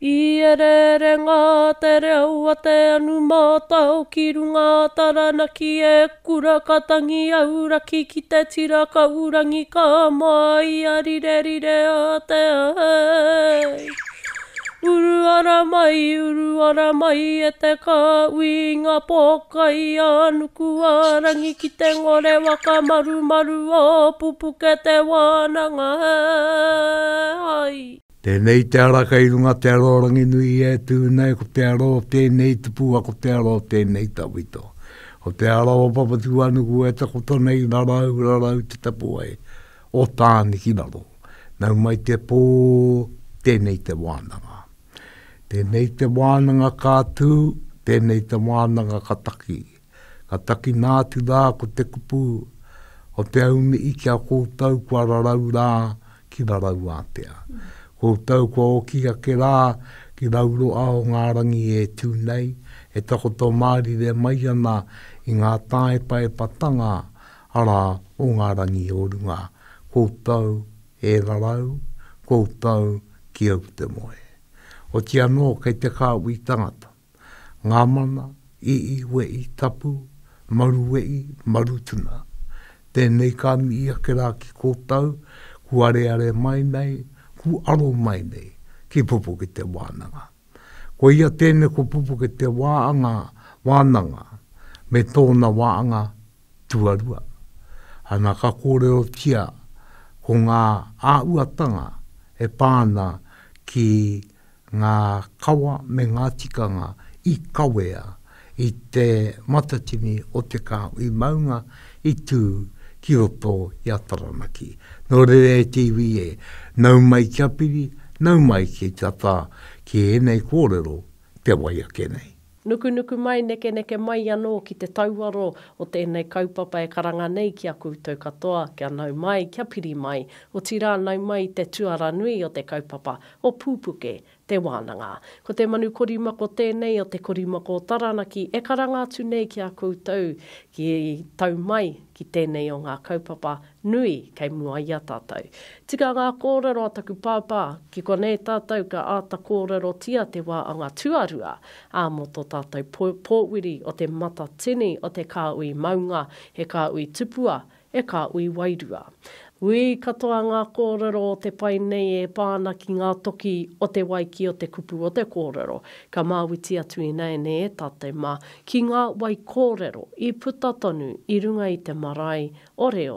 I ere ngā te reo a te anu mātau ki runga taranaki e kura katangi auraki ki te tira ka urangi ka mai a rire rire a te ai. Uru ara mai e te kāhui ngā pōkai anuku arangi ki te ngore waka maru maru o Pupuke te Wānanga ai. Tēnei te ara kei runga te arorangi nui e tūnei ko te aroa tēnei tupua ko te aroa tēnei tawito. Ko te aroa papatu anuku e tako tonei rarau te tapuai o tāni ki raro. Nau mai te pō tēnei te Wānanga. Tēnei te Wānanga kātū, tēnei te Wānanga kataki. Kataki nātu rā ko te kupu o te aumi i kia kōtau kua rarau rā ki rarau ātea. Kōtau kua oki a ke rā ki rauro ao ngā rangi e tūnei, e tako tō mārire mai ana i ngā tāe pae patanga ara o ngā rangi o runga. Kōtau e rarau, kōtau ki au te moe. O ti anō kei te kāhui tangata. Ngā mana, i wei, tapu, maru wei, maru tuna. Tēnei ka mi ia ke rā ki kōtau, ku are mai nei, ku aro mai nei, ki Pupuke te Wānanga. Ko ia tēnei ko Pupuke te Wānanga, me tōna wāanga tuarua. Ana ka kōrero tia, ko ngā āuatanga e pāna ki ngā kawa me ngā tikanga i kawea i te Matatini o Te Kāhui Maunga i tū ki roto i Ataranaki. Nō re TV e, nau mai kia piri, nau mai ki tata, ki enei kōrero te waiake nei. Nuku mai neke mai anō ki te tauaro o tēnei kaupapa e karanga nei ki a koutou katoa, kia nau mai, kia piri mai, o tira nau mai te tuara nui o te kaupapa o Pupuke te Wānanga. Ko te manu korimako tēnei o te korimako taranaki e karanga atu nei ki a koutou ki tau mai ki tēnei o ngā kaupapa nui kei mua ia tātou. Tika ngā kōrero a taku pāpā ki konei tātou ka āta kōrero tia te wāanga tuarua a mo tō tātou pōwhiri o te Matatini o te Kāhui Maunga, he Kāhui Tipua, e Kāhui Wairua. Ui katoa ngā kōrero o te pai nei e pāna ki ngā toki o te waiki o te kupu o te kōrero. Ka māwiti atu i nei e tātou mā ki ngā whaikōrero i puta tonu i runga i te marae ore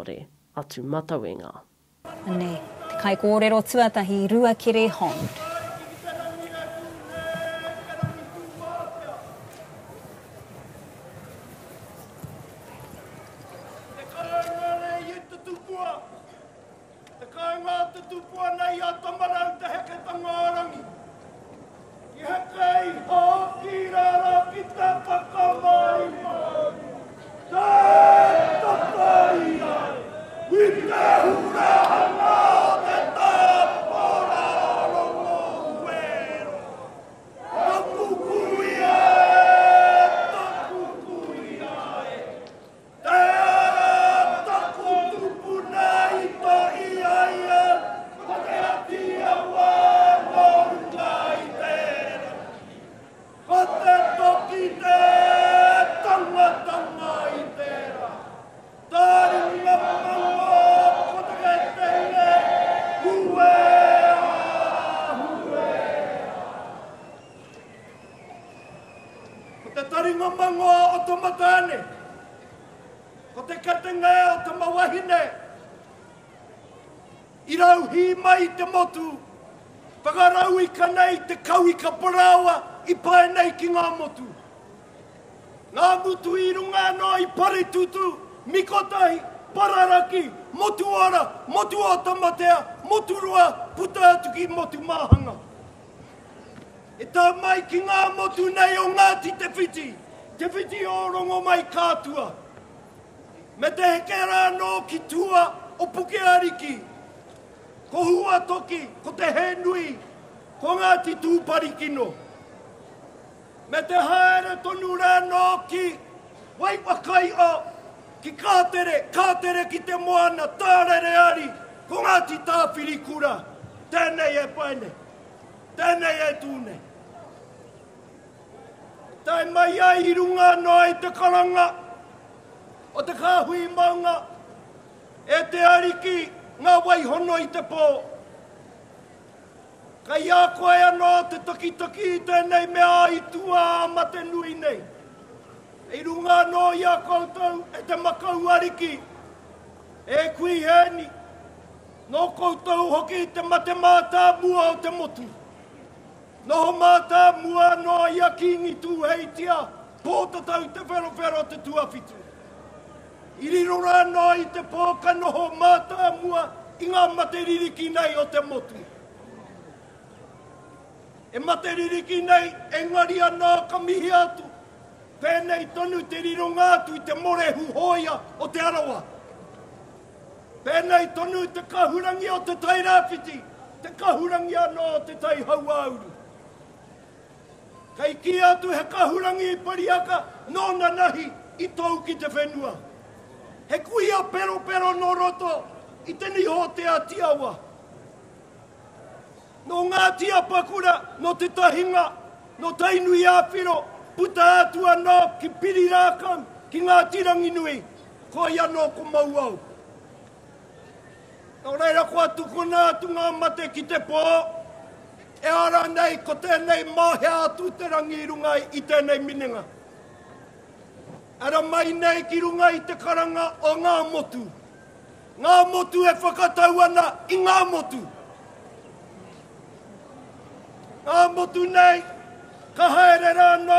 atu matauenga. Nei, te kai kōrero tuatahi rua kere hond. Te kaui ka parawa i pae nei ki Ngāmotu. Ngāmotu i runga no i pare tutu, mikotahi, pararaki, motu ora, motu o tamatea, motu rua, puta atu ki motu mahanga. E tā mai ki Ngāmotu nei o Ngāti te whiti o rongo mai kātua. Me te hekera no ki tua o puke ariki, ko hua toki, ko te henui, ko Ngāti tūpari kino. Me te haere tonu rā no ki waiwakai o, ki kātere ki te moana, tārere ari, ko Ngāti tāwhiri kura, tēnei e paene. tēnei e tūne. Tai mai ai i runga noa i te karanga o te Kāhui Maunga e te ariki ngā waihono i te pō. Kai a koe anō te taki i tēnei mea i tua a mate nui nei. I runga no i a koutou e te makau ariki e kui hēni. No koutou hoki te mate mātā mua o te motu. No mātā mua no i a kingi tū heitia pōtatau te whero te tuawhitu. I rirora no i te pōka noho mātā mua i ngā mate ririki nei o te motu. E mate ririki nei e ngari anā ka mihi atu. Pēnei tonu te rironga atu i te morehu hoia o te arawa. Pēnei tonu te kahurangi o te tai rāwhiti, te kahurangi anō o te tai hauauru. Kai ki atu he kahurangi i pariaka, nōna nahi i tau ki te whenua. He kuia pero no roto i te niho te atiawa. No ngā tia pakura, no te tahinga, no tainui āwhiro, puta atu anō ki piri rākau, ki ngā tirangi nui, ko i anō ko mauau. Nō reira kua tukuna atu ngā mate ki te pō, e ara nei ko tēnei mahea atu te rangi rungai i tēnei minenga. Ara mai nei ki runga i te karanga o Ngāmotu. Ngāmotu e whakatau ana i Ngāmotu. Ngāmotu nei, ka haere rāno,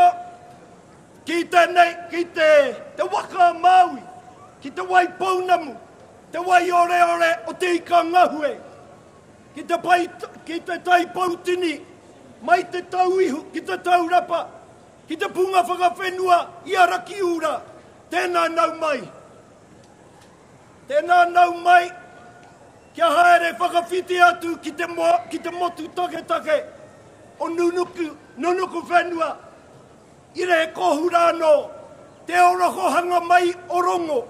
ki tēnei, ki te waka Maui, ki te wai pounamu, te wai ore o te ika ngahue, ki te tai pautini, mai te tau ihu, ki te tau rapa, ki te punga whakawhenua, i araki ura, tēnā nau mai. Tēnā nau mai, kia haere whakawhiti atu ki te motu take, o nunuku whenua, ire e kohura anō, te oroko hanga mai o rongo.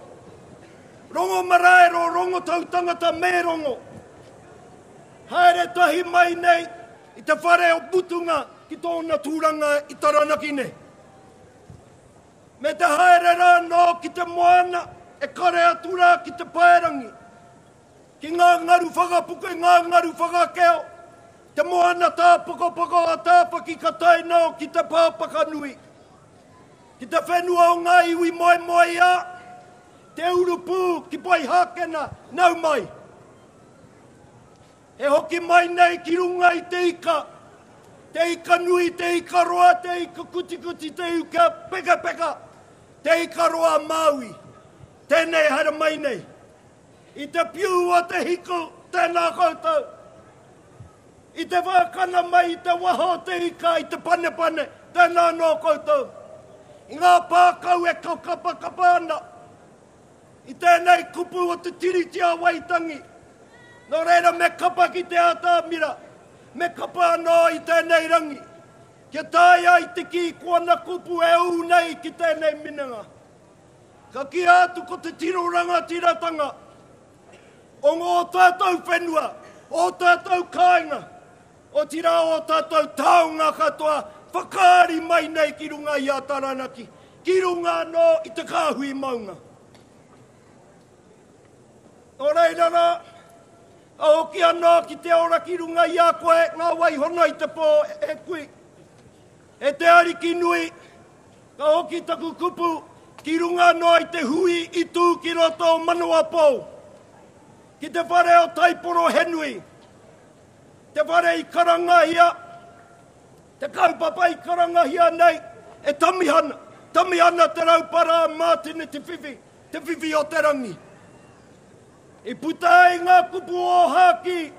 Rongo maraero, rongo tautangata me rongo. Haere tahi mai nei, i te whare o butunga, ki tōna tūranga i Taranakine. Me te haere rāno ki te moana, e kare atura ki te paerangi. Ki ngā ngaru whakapuke, ngā ngaru whakakeo, te moana tāpako a tāpaki ka tainao ki te pāpaka nui. Ki te whenua o ngā iwi moe a, te urupu ki pai hakena, nau mai. E hoki mai nei ki runga i te ika nui, te ika roa, te ika kuti, te ika peka, te ika roa Maui. Tēnei hara mai nei. I te piu a te hiko, tēnā koutou. I te whakana mai, i te waho, te ika, i te pane, tēnā no koutou. I ngā pākau e kapa ana. I tēnei kupu o te tiritia waitangi. Nō reira me kapa ki te ātāmira. Me kapa anō i tēnei rangi. Kia tāi ai te ki kuana kupu e u nei ki tēnei minanga. Ka ki atu ko te tiroranga tiratanga. O ngō tātou whenua, o tātou kāinga. O tira o tātou taunga katoa, whakaari mai nei ki runga i a Taranaki. Ki runga anō i te Kāhui Maunga. O reira rā, a hoki anō ki te ora ki runga i a koe, ngā waihono i te pō e kui. E te ariki nui, ka hoki taku kupu, ki runga anō i te hui i tū ki roto o Manua Pou. Ki te whare o Taiporo Henui, te whare i Karangahia, te kaupapa i Karangahia nei, e tamihana te raupara mātine te whiwhi o te rangi. I puta ai ngā kupu o haki,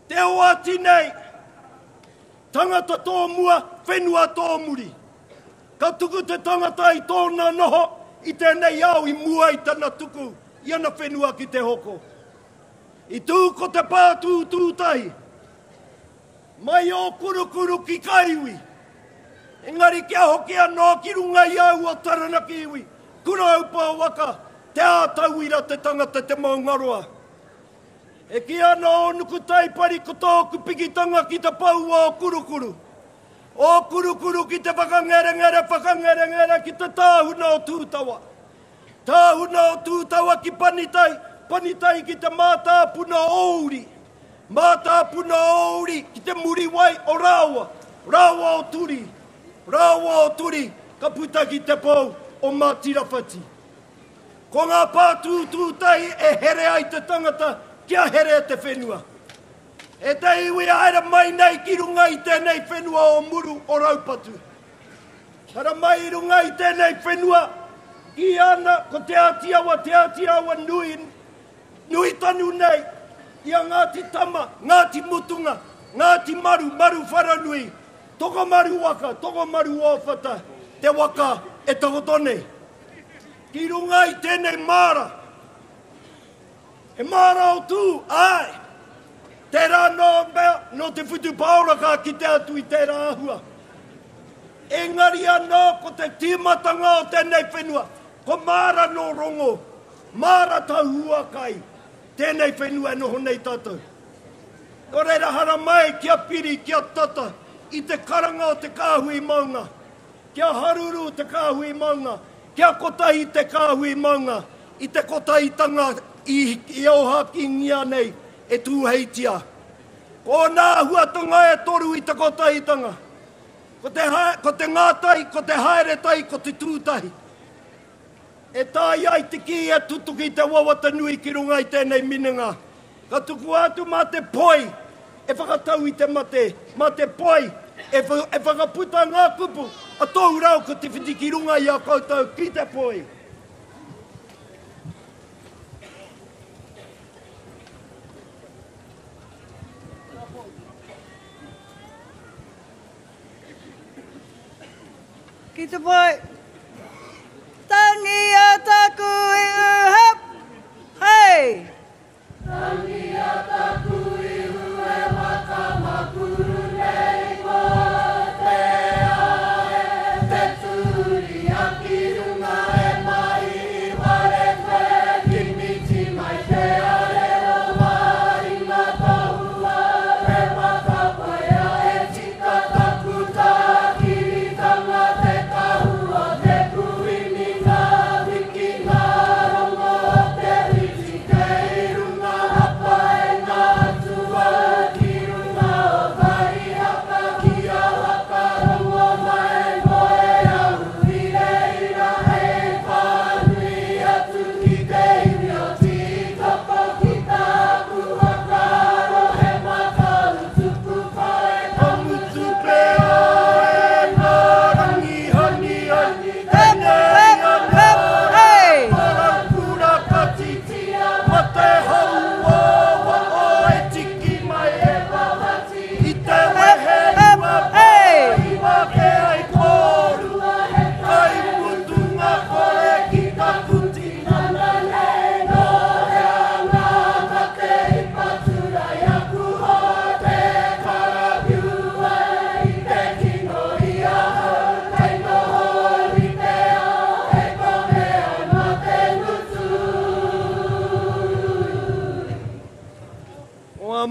te oati nei, tangata tō mua, whenua tō muri. Ka tuku te tangata i tōna noho, i tēnei au i mua i tana tuku, i ana whenua ki te hoko. I tū ko te pātū tūtai, mai o kurukuru ki kaiwi. Engari kia hoki anō ki runga i au o Taranaki iwi, kura upa o waka, te ātauira te tangata te maungaroa. E ki ana o nukutai pari ko tōku pikitanga ki te pau o kurukuru. O kurukuru ki te whakangere ki te tāhuna o tūtawa. Tāhuna o tūtawa ki panitai, panitai ki te mātāpuna o uri. Mātāpuna o uri ki te muri wai o rāua. Rāua o turi. Rāua o turi ka puta ki te pau o mātirapati. Ko ngā pātū tūtai e here ai te tangata kia here te whenua. E te iwi aera mai nei ki runga i tēnei whenua o muru o raupatu. Hara mai runga i tēnei whenua ki ana ko te atiawa nui tanu nei. Ia ngāti tama, ngāti mutunga, ngāti maru wharanui. Toko maru waka, toko maru ōwhata, te waka e tokotone. Ki runga i tēnei māra. E māra o tū, ai. Tērā no te whutu pauraka ki te atu i tērā ahua. Engari anō ko te tīmatanga o tēnei whenua. Ko māra no rongo, Māratahu Huakai. Tēnei whenua no honei tātou. O reira hara mai kia piri, kia tata, i te karanga o te Kāhui Maunga. Kia haruru te Kāhui Maunga. Kia kotahi te Kāhui Maunga. I te kotahitanga i auhaki ngia nei e tūheitia. Ko nā huatanga e toru i te kotahitanga. Ko te ngātai, ko te haeretai, ko te tūtahi. E tāi ai te ki e tutuki te wawata nui ki runga i tēnei minenga. Ka tuku atu mā te poi, e whakatau i te mate, mā te poi, e whakaputa ngā kupu, a tōu rau ko te whiti ki runga i a koutou ki te poi. Ki te poi. Tangi a taku i uhap, hei! Tangi a taku i ue waka makuru nei ko te ae. Te turi a ki runga e mai i ware koe ki miti mai te areo mai ngā tohua. Te wakapoia e tika taku tā kiritanga te kahua te kuini.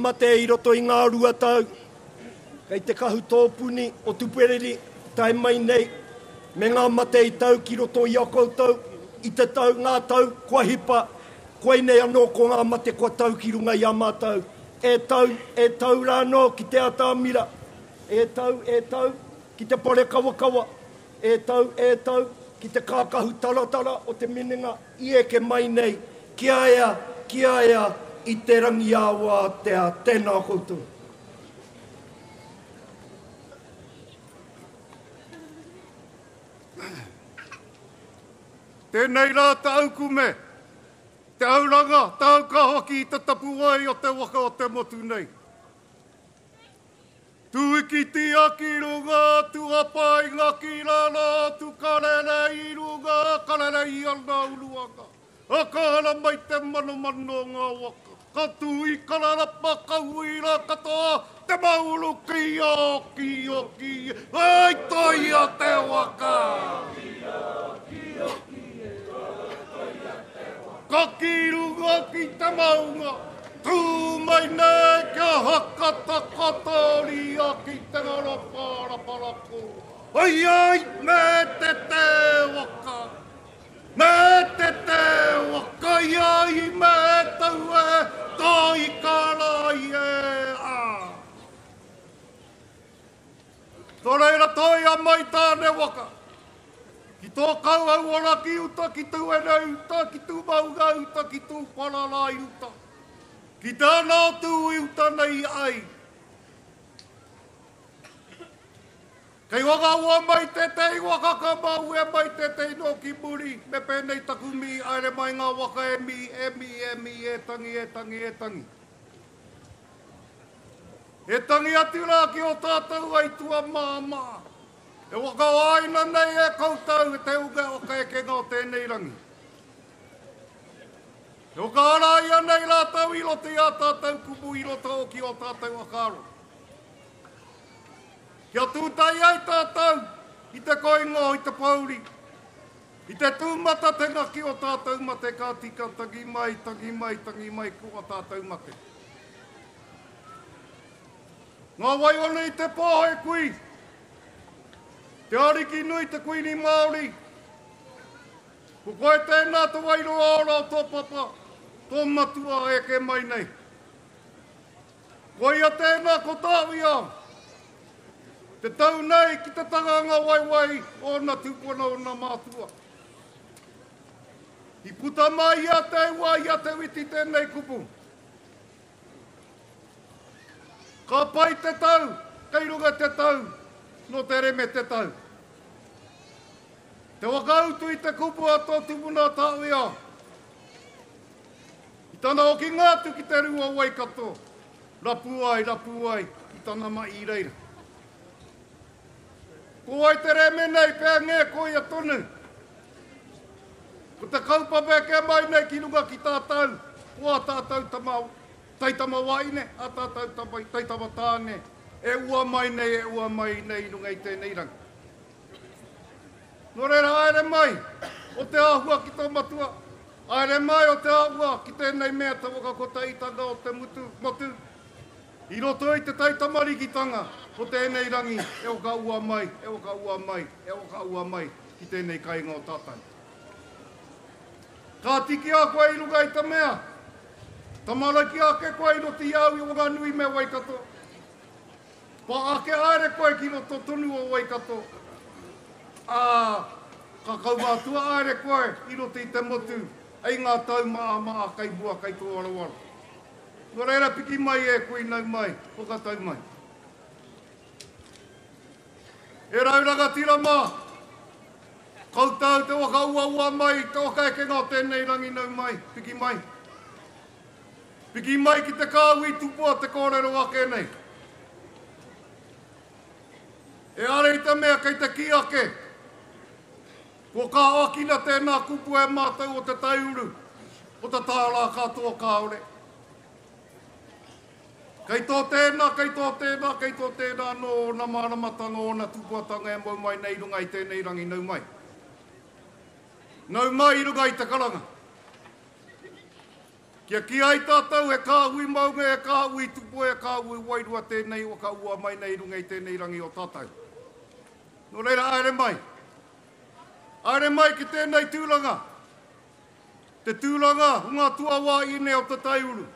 Mate i roto i ngā rua tau, kei te kahu tōpuni o tupereri, tai mai nei, me ngā mate i tau ki roto i a koutou, i te tau, ngā tau, kua hipa, koe nei anō ko ngā mate kua tau ki runga i a mātau. E tau rāno ki te atamira, e tau, ki te pore kawakawa, e tau, ki te kākahu taratara o te minenga, i eke mai nei, kia ea, i te rangi awa te a tēnā koutou. Tēnei rā te aukume, te auranga, te aukahoki i te tapuai o te waka o te motu nei. Tui ki te aki runga, tu apai ngaki rana, tu karere i runga, karere i ana uruanga. Akahara mai te mano ngā waka. Ka tui kararapa kauira katoa, te mauru ki oki, ai toi a te waka. Ka ki runga ki te maunga, Tū mai nei kia hakata katori a ki te ngara pāraparaku. Ai ai, me te waka. Me te waka, ai me tau e, tai kārai e a. Tō reira toi a mai tāne waka. Ki tō kau au ora ki uta, ki tū ene uta, ki tū mauga uta, ki tū paralai uta. Ki tāna tū uta nei ai. Kei waka ua mai tetei, waka ka mau e mai tetei no ki muri. Me pēnei taku mi, aere mai ngā waka e mi, e tangi. E tangi atu rā ki o tātou ai tua māma. E waka aina nei e koutou e te uga o ka eke ngā tēnei rangi. E waka ara ia nei rātou ilo te a tātou kupu ilo tau ki o tātou akaro. Kia tūtai ai tātou i te koingo i te pauri. I te tūmata te ngaki o tātou mate ka tika tangi mai kua tātou mate. Ngā wai ona i te pōhe kui. Te ariki nui te kuini Māori. Ko koe tēnā te Wairua ora o tō papa. Tō matua e ke mai nei. Koe ia tēnā ko tāwia. Te tau nei ki te tanganga wai o na tūpuna o na mātua. I puta mai ia te ua ia te witi tēnei kupu. Ka pai te tau, kei runga te tau, no te reme te tau. Te wakautu i te kupu a tō tūpuna tāwia. I tana o ki ngātu ki te rua waikato. Rapu ai, i tana mai i reira. Ko ai te reme nei, pēr ngē koi a tonu. Ko te kaupapē ke mai nei ki runga ki tātou, o a tātou tamau. Taitama waine, a tātou taitama tāne. E ua mai nei, runga i tēnei rangi. Nō reira, aere mai, o te āhua ki tō matua. Aere mai o te āhua ki tēnei mea te waka ko taitanga o te motu. I roto i te taitama rikitanga o tēnei rangi. E oka ua mai, ki tēnei kainga o tātai. Ka tiki a koe i runga i ta mea. Tamara ki ake koe i roti iau i waka nui me waikato. Pa ake aere koe ki roto tonu o waikato. Ka kaumātua aere koe i roti i te motu. Ei ngā tau maa kai bua kai tō arawara. Nō reira piki mai e koe nau mai, hoka tau mai. E rauranga tira mā. Kautau te waka ua mai, te waka eke ngā tēnei rangi nau mai, piki mai. Piki mai ki te Kāhui Tipua te kōrero ake nei. E are i te mea kei te ki ake. Ko ka akina tēnā kupu e mātou o te taiuru. O te tāla katoa kāore. Kei tō tēnā no na māramatanga o na tupuatanga e mau mai nei runga i tēnei rangi nau mai. Nau mai i runga i te karanga. Kia ki ai tātou e Kāhui Maunga, e Kāhui Tipua, e Kāhui Wairua tēnei o ka ua mai nei runga i tēnei rangi o tātou. Nō reira, aere mai. Aere mai ki tēnei tūranga. Te tūranga, ngā tua wāine o te taiuru.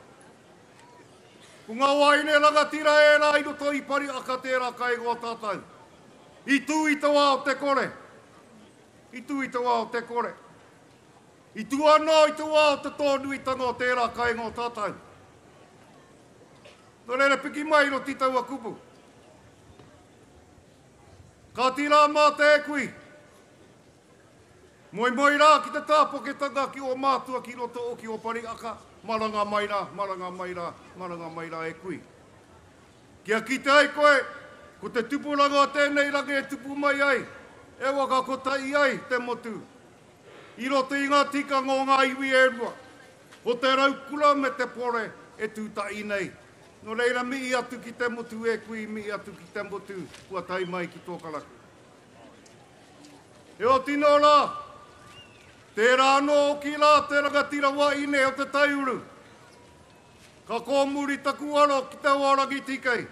Ko ngā wāine rangatira e rā i roto i pari aka tērā kai o tātou. I tū i te wā o te kore. I tu anō i te wā o te tōnu i tanga o tērā kai ngō tātou. Nō reira piki mai ro titau a kupu. Ka tira mā te ekui. Moi rā ki te tāpoketanga ki o mātua ki roto o ki o pari aka. Maranga mai rā ekui. Kia ki te ai koe, ko te tupuranga tēnei rangi e tupu mai ai. E waka ko tai ai te motu. I roto i ngā tika ngō ngā iwi e rua. O te raukura me te pore e tūtai nei. Nō reira mi atu ki te motu e kui, mi atu ki te motu kua tai mai ki tō karaku. E o tino rā, te rāno o ki rā te rangatira waine o te taiuru. Ka komuri taku aro ki te warangi tikei.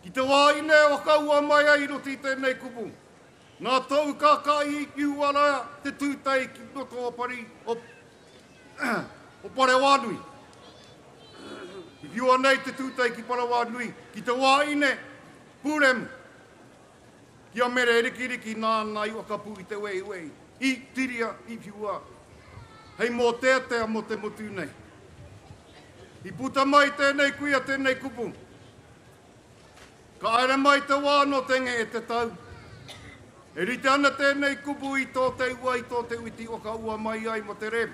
Ki te wāine o ka ua mai ai roti tēnei kupu. Nā tau kākai i uara te tūtai ki noto o pari o pare wānui. I piua nei te tūtai ki pare wānui. Ki te wāine pūrem. Ki a mere riki nānai o ka pū i te wei. I tiria i piua. Hei mō tētea mō te motu nei. I puta mai tēnei kuia tēnei kupu. Ka aere mai te wāno tenge e te tau. E rite ana tēnei kupu i tō te ua, i tō te uiti o ka ua mai ai mo te rem.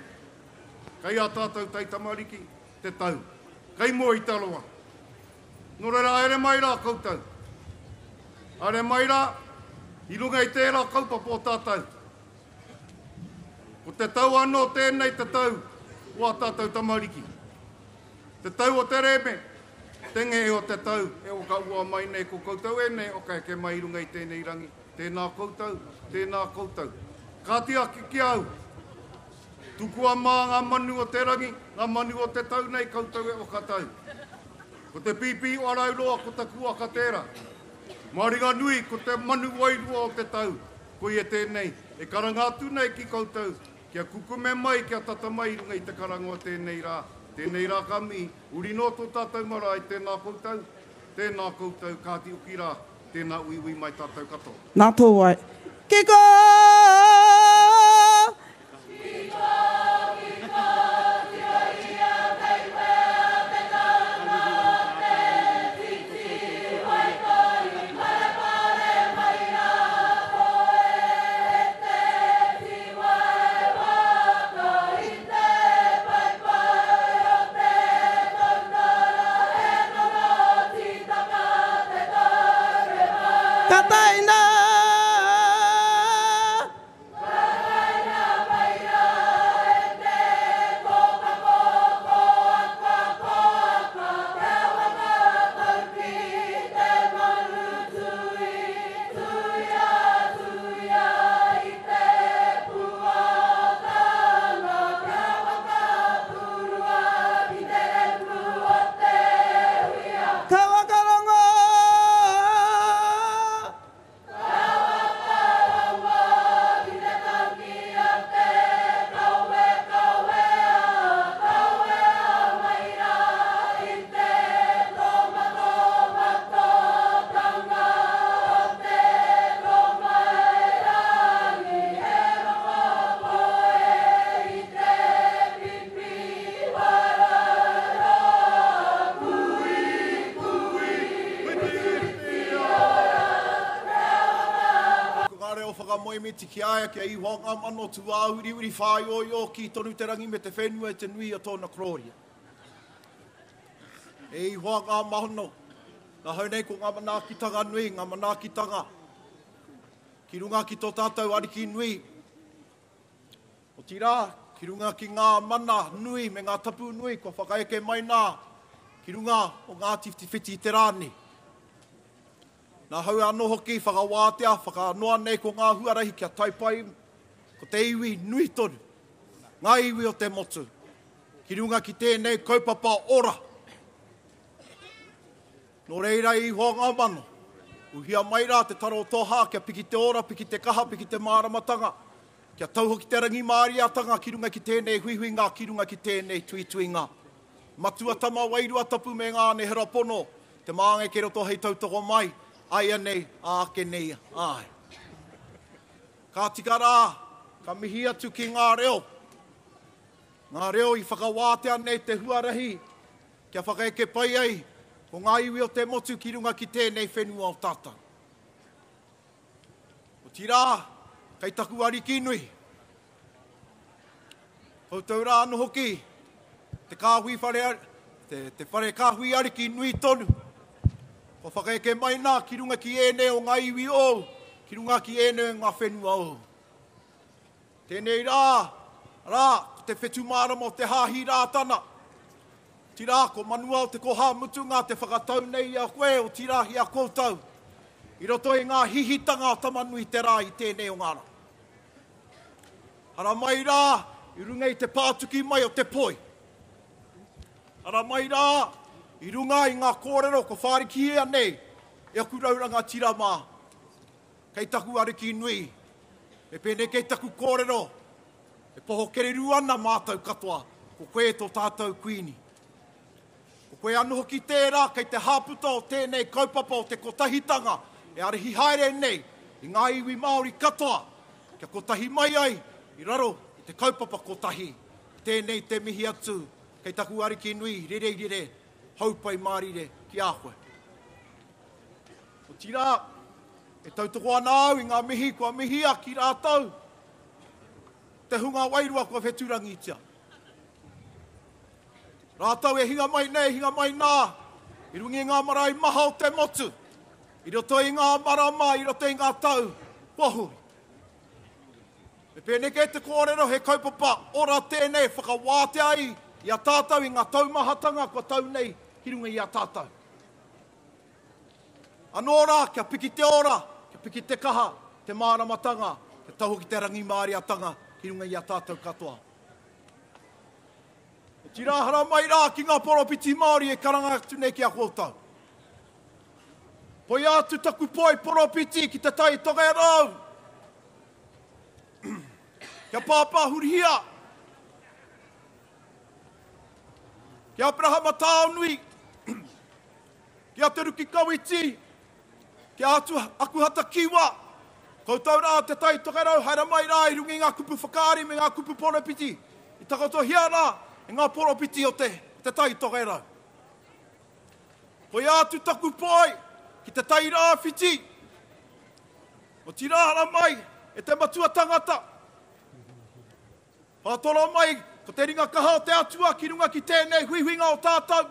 Kai a tātou tai tamariki, te tau. Kai mua i taloa. Nō reira aere mai rā koutou. Aere mai rā, i runga i tērā kaupa pō tātou. Ko te tau anō tēnei te tau, ua tātou tamariki. Te tau o te reme, tenge e o te tau, e o ka ua mai nei ko koutou e nei, o ka ke mai runga i tēnei rangi. Tēnā koutou, tēnā koutou. Ka te aki ki au. Tukua mā ngā manu o te rangi, ngā manu o te tau nei koutou e o ka tau. Ko te pipi o arauroa ko te kua ka tērā. Māringa nui ko te manu wairua o te tau. Ko i e tēnei, e karangātu nei ki koutou. Kia kukume mai, kia tata mai runga i te karangoa tēnei rā. Tēnei rā kami, uri no tō tātou mara i tēnā koutou, kāti uki rā, tēnā uiwi mai tātou katoa. Nā tō wai. Kiko! Ki aia kia i whanga mano tu wā uri whai o ki tonu te rangi me te whenua e te nui o tōna kroria. E i whanga mahono, nā haunei ko ngā manākitanga nui, ngā manākitanga. Ki runga ki tō tātou ariki nui. O tira, ki runga ki ngā mana nui me ngā tapu nui, ko whakaeke mai nā. Ki runga o ngā tiftiwhiti te rāni. Nā hau anō hoki, whakawātea, whakanoa nei ko ngā huarahi kia taipai, ko te iwi nui tonu, ngā iwi o te motu, ki runga ki tēnei kaupapa ora. Nō reira i hoa ngā mano, uhia mai rā te taro toha, kia piki te ora, piki te kaha, piki te māramatanga, kia tauhoki te rangi māriatanga, ki runga ki tēnei huihuinga, ki runga ki tēnei tuituinga. Matua tama wairua tapu me ngā ne herapono, te māngai ke roto hei tautoko mai, ai anei, ake nei, ai. Ka tika rā, ka mihi atu ki ngā reo. Ngā reo i whakawātea nei te huarahi, kia whakaeke pai ai, ko ngā iwi o te motu ki runga ki tēnei whenua o tata. O tira, kei taku ariki nui. Koutou rā anu hoki, te kāhui whare, te whare kāhui ariki nui tonu. Ko whakaeke mai nā, ki runga ki ene o ngā iwi o, ki runga ki ene o ngā whenua o. Tēnei rā, ko te whetu mārama o te hāhi rātana. Tira, ko manua o te koha mutunga, te whakatau nei a koe o tira hi a koutou. I roto e ngā hihitanga o tamanui te rā i tēnei o ngāra. Hara mai rā, i runga i te pātuki mai o te poi. Ara mai rā, I runga I ngā kōrero ko whāriki hea nei, e aku rauranga tira mā. Kei taku ariki nui, e pēne kei taku kōrero, e poho kereru ana mātou katoa, ko koe tō tātou kuini. Ko koe anu hoki tērā, kei te hāputa o tēnei kaupapa o te kotahitanga, e arehi haere nei, I ngā iwi Māori katoa, kia kotahi mai ai, I raro I te kaupapa kotahi. Tēnei te mihi atu, kei taku ariki nui, rere, haupai mārire ki a koe. O tira, e tautoko ana au I ngā mihi, kua mihia ki rātau. Te hunga wairua kua wheturangi tia. Rātau e hinga mai nei, hinga mai nā. I rungi ngā marae maha o te motu. I roto I ngā marama, I roto I ngā tau. Pohuri. E pēneke te kōrero he kaupapa, ora tēnei whakawāte ai I a tātou I ngā taumahatanga kua tau nei hirunga I a tātou. Anō rā, kia piki te ora, kia piki te kaha, te māramatanga, kia tauho ki te rangi māriatanga, hirunga I a tātou katoa. E tirahara mai rā ki ngā poropiti Māori e karanga atu nei ki a kōtau. Poi atu taku poi poropiti ki te tai toga e rau. Kia pāpā hurihia. Kia Abrahama tāonui. Kia te ruki kawiti. Kia atu aku hata kiwa. Koutou rā te tai toga e rau, haere mai rā I rungi ngā kupu whakaari me ngā kupu poropiti. I takoto hia rā e ngā poropiti o te tai toga e rau. Poi atu taku poi. Ki te tai rāwhiti. O tirahara mai, e te matua tangata. Pātoro mai, ko te ringa kaha o te atua, ki runga ki tēnei huihuinga o tātou.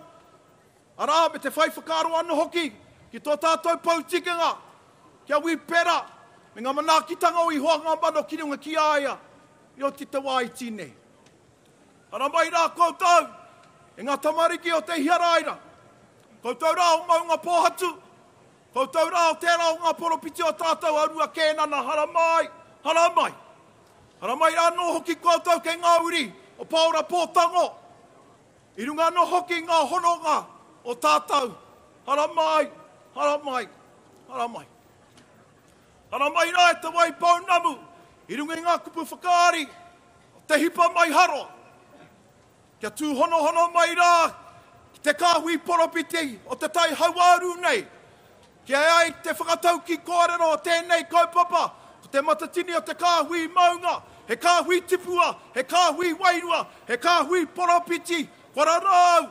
Arā, me te whai whakaro anu hoki, ki tō tātou pautikinga, kia wipera, me ngā manakitanga o I hoa ngā mano ki runga ki aia, I o te wā I tīnei. Arā mai rā koutou, e ngā tamariki o te hiaraira. Koutou rā o maunga pōhatu, koutou rā o tērā o ngā poropiti o tātou arua kēnana, hara mai. Hara mai rā no hoki koutou ke ngā uri o paura pōtango. I runga no hoki ngā hononga o tātou. Hara mai. Hara mai rā e te wai paunamu. I runga ngā kupu whakaari o te hipa mai haroa. Kia tū hono mai rā ki te kāhui poropiti o te tai hauaru nei. Kia ai te whakatau ki kōrero o tēnei kaupapa, ko te matatini o te Kāhui Maunga, he Kāhui Tipua, he Kāhui Wairua, he Kāhui Poropiti, kwararau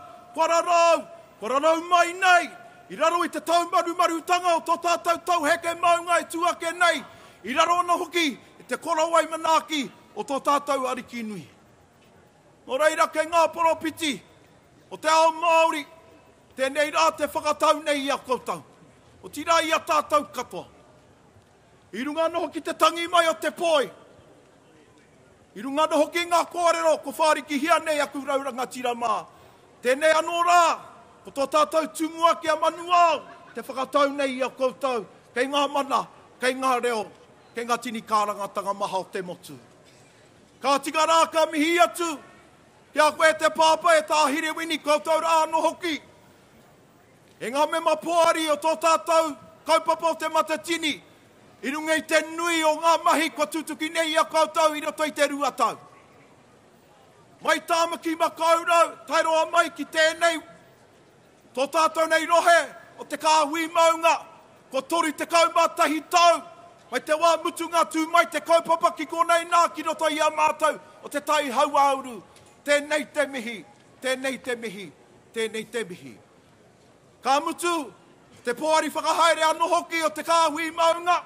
mai nei, I raro I te taumaru-marutanga o tō tātou tauheke maunga e tuake nei, I raro ana hoki I te korawai manaki o tō tātou ariki nui. Nō reira ke ngā poropiti o te ao Māori, tēnei rā te whakatau nei I a koutou. O tira I a tātou katoa. I runga no hoki te tangi mai o te poi. I runga no hoki ngā kōrero ko whāriki hia nei aku rauranga tira mā. Tēnei anō rā, ko tō tātou tūmua ki a manuao, te whakatau nei I a koutou, kei ngā mana, kei ngā reo, kei ngā tini kārangatanga maha o te motu. Ka tika rā ka mihi atu, kia koe te pāpa e tāhire wini koutou rā no hoki. E ngā mema pōari o tō tātou kaupapa o te matatini, I runga I te nui o ngā mahi kua tutuki nei a koutou I roto I te ruatau. Mai tāmaki makaurau, tai roa mai ki tēnei, tō tātou nei rohe o te Kāhui Maunga, ko tori te kaumatahi tau, mai te wā mutu ngā tū mai te kaupapa ki konei nā ki roto I a mātou o te tai hauauru. Tēnei te mihi, tēnei te mihi, tēnei te mihi. Ka mutu, te pōari whakahaere anō hoki o te Kāhui Maunga,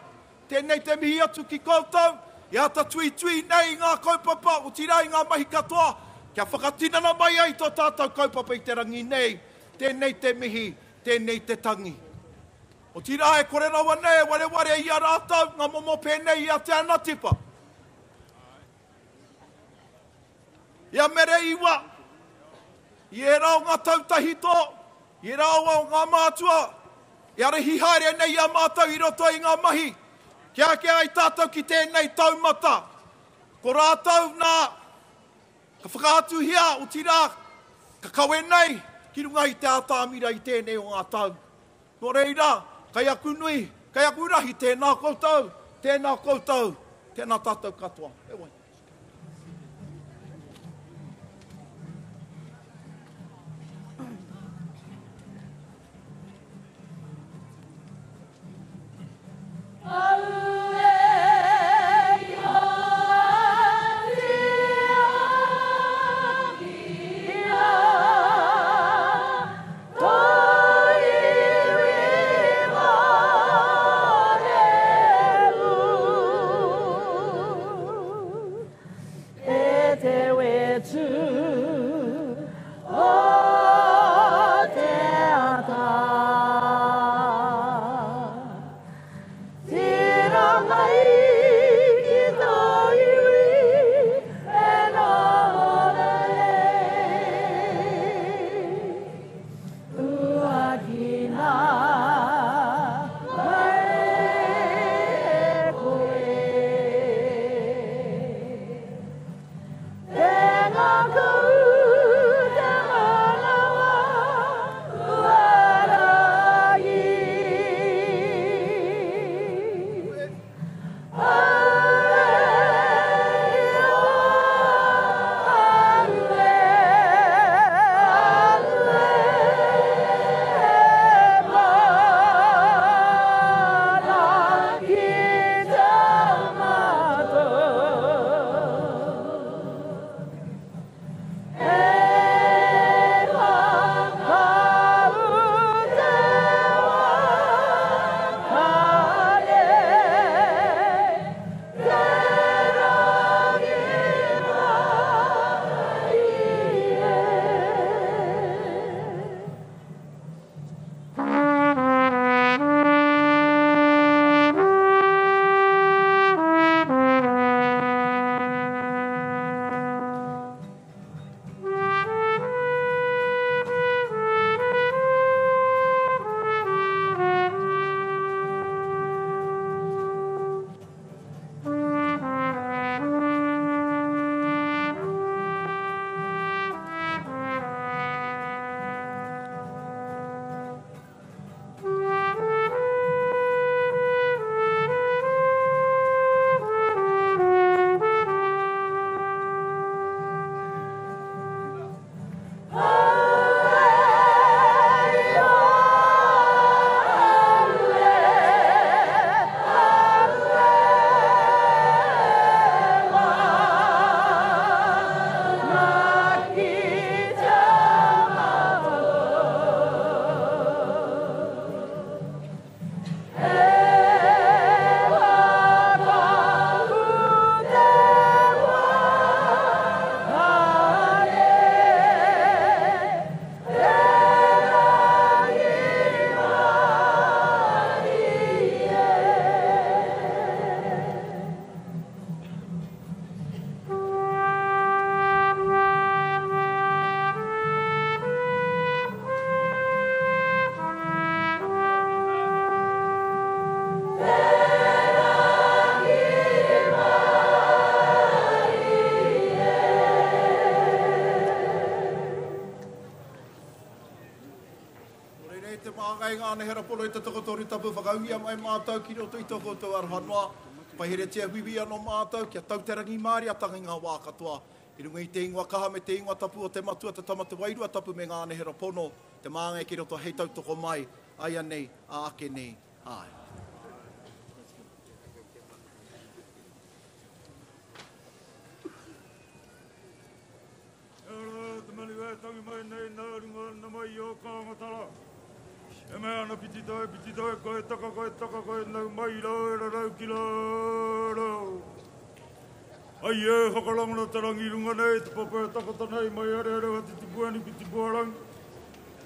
tēnei te mihi atu ki koutou, I ata tui nei ngā kaupapa o tirai ngā mahi katoa, kia whakatinana mai ai tō tātou kaupapa I te rangi nei, tēnei te mihi, tēnei te tangi. O tira e kore rawa nei, ware I a rātau, ngā momo pēnei I a te ana tipa. I a mere iwa, I e rau ngā tautahi tō, I rāua o ngā mātua, I arehi haere nei a mātou I roto I ngā mahi. Kia ai tātou ki tēnei taumata. Ko rātou nā, ka whakaatu hia o tira, Ka kawe nei, ki runga i te atamira i tēnei o ngā tau. Nō reira, kai aku nui, kai aku rahi tēnā koutou, tēnā tātou katoa. E wai. Ngāne hera polo i te tokotori tapu whakauhia mai mātou ki roto i toko tō arhanua. Pai here tia huiwi anō mātou kia tauterangi māri atanga ngā wā katoa. I runga i te ingoa kaha me te ingoa tapu o te matua te Tāmāhine Wairua tapu me ngāne hera pono. Te māngai ki roto hei tautoko mai. Aia nei, a ake nei, ai. Te mani wē tangi mai nei nā runga na mai o kāngatara. E mea ana piti toi, koe taka, nau mai rau ki rau. Ai e, whakalangana te rangi runga nei, te papa e takata nei, mai are hati te puani ki te puarang.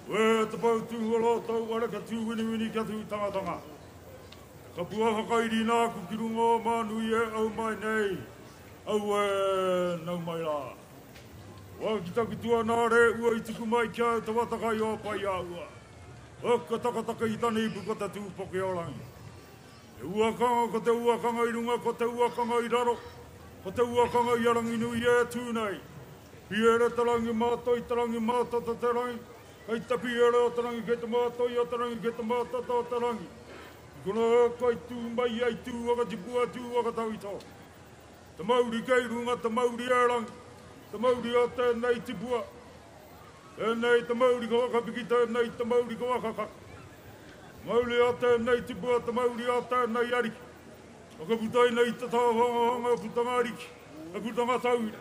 Wē te pau tūholo tau wale ka tūwini kia tū tanga. Ka pua whakairi nāku ki runga o mānui e au mai nei. Au e, nau mai rā. Wā ki taku tua nā re, ua i tuku mai kia te watakai o pai a ua. Oka taka i tani ipu ko te tūpoke o rangi. E uakanga ko te uakanga i runga, ko te uakanga i raro, ko te uakanga i arangi nui e tūnei. Piere tarangi mātoi, tarangi mātata tarangi. Kei ta piere o tarangi ke te mātoi, o tarangi ke te mātata o tarangi. Kuna kai tū mai ai tū waka tipua tū waka tauito. Te Māori kei runga, te Māori erangi. Te Māori o tēnei tipua. Tēnei te Māori ka wakapiki, tēnei te Māori ka wakaka. Māori o tēnei tipua, te Māori o tēnei ariki. Waka putai nei te tāwhanga putanga ariki. A putanga tauira.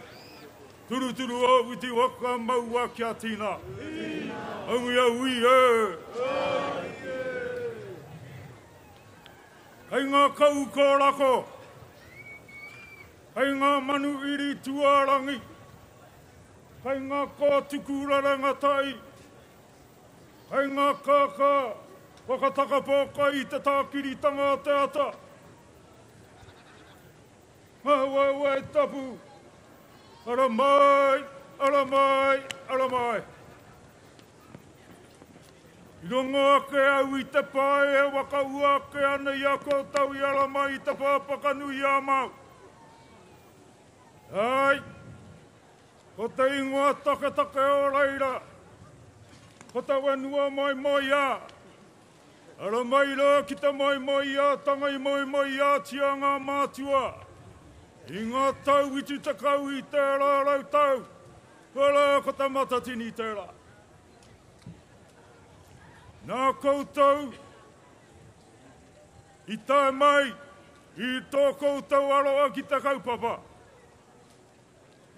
Turu turu o witi waka maua kia tina. Aungi a ui e. Hei ngā kau kōrako. Hei ngā manu iri tuarangi. Hei ngā kōtuku rarangatai. Hei ngā kāka wakatakapōka i te tākiritanga o te ata. Wai tapu. Ara mai, ara mai, ara mai. I rongo ake au i te pae e waka ua ake ana i a koutou i ara mai i te pāpakanu i a mau. Ai, ko te ingoa take o reira. Ko te wenua moi a. Ara mai rā ki te moi a, tangai moi a tia ngā mātua. I ngā tau i tu te kau i tērā rau tau. Hora ko te matatini tērā. Nā koutou, i tae mai, i tō koutou aroa ki te kaupapa.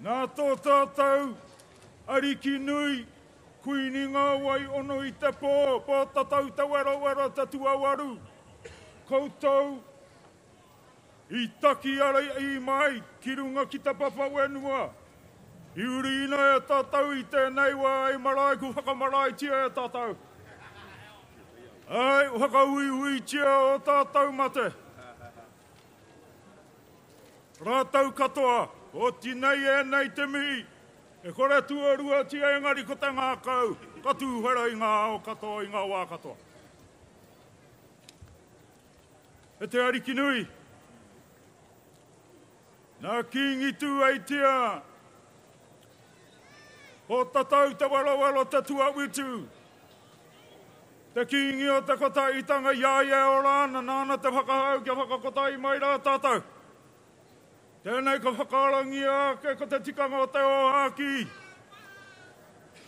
Nā tō tātou, ariki nui, kuini ngā wai ono i te pō tatau te wera te tuawaru. Koutou, i taki ara i mai, ki runga ki te papa wenua. I uri ina e tātou i tēnei wā ai marae ku whakamarai tia e tātou. Ai, whaka ui tia o tātou mate. Rātau katoa, o tinei e nei te mihi. E kore tuarua tia engari ko te ngā kau. Katu hera i ngā ao katoa, i ngā wā katoa. E te ariki nui. Nā kingi tū ai tia. O tatau te waro te tua witu. Te kingi o te kotaitanga iaia o rāna, nāna te whakahau kia whakakotai mai rā tātou. Tēnei ka whakarangi ake ko te tikanga o te ohaki.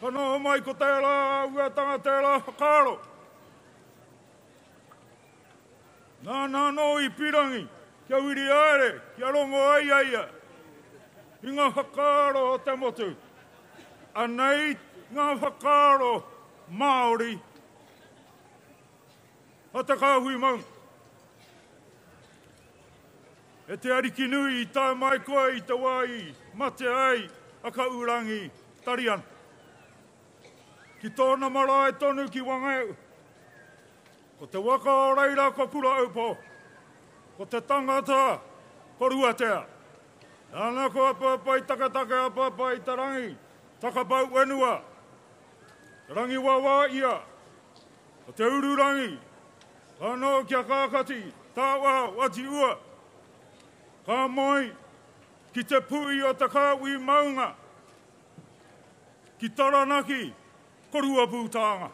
Kano mai ko te rā uatanga te rā whakaro. Nā no i pirangi. Kia wiri aere, kia rongo ai aia. I ngā whakaro o te motu. Anei ngā whakaro Māori. O te Kāhui Maunga. E te ariki nui i tae mai koe i te wai, mate ai, aka urangi, tarian. Ki tōna marae tonu ki Wānanga. Ko te waka o reira ko kura upo. Ko te tangata, ko ruatea. Nāna ko apapai takatake apapai tarangi, takapau wenua. Tarangi wawa ia. Ko te ururangi, kano kia kākati, tāwa wati ua. Ka moi, ki te pui o te Kāhui Maunga. Ki taranaki, ko rua pūtanga.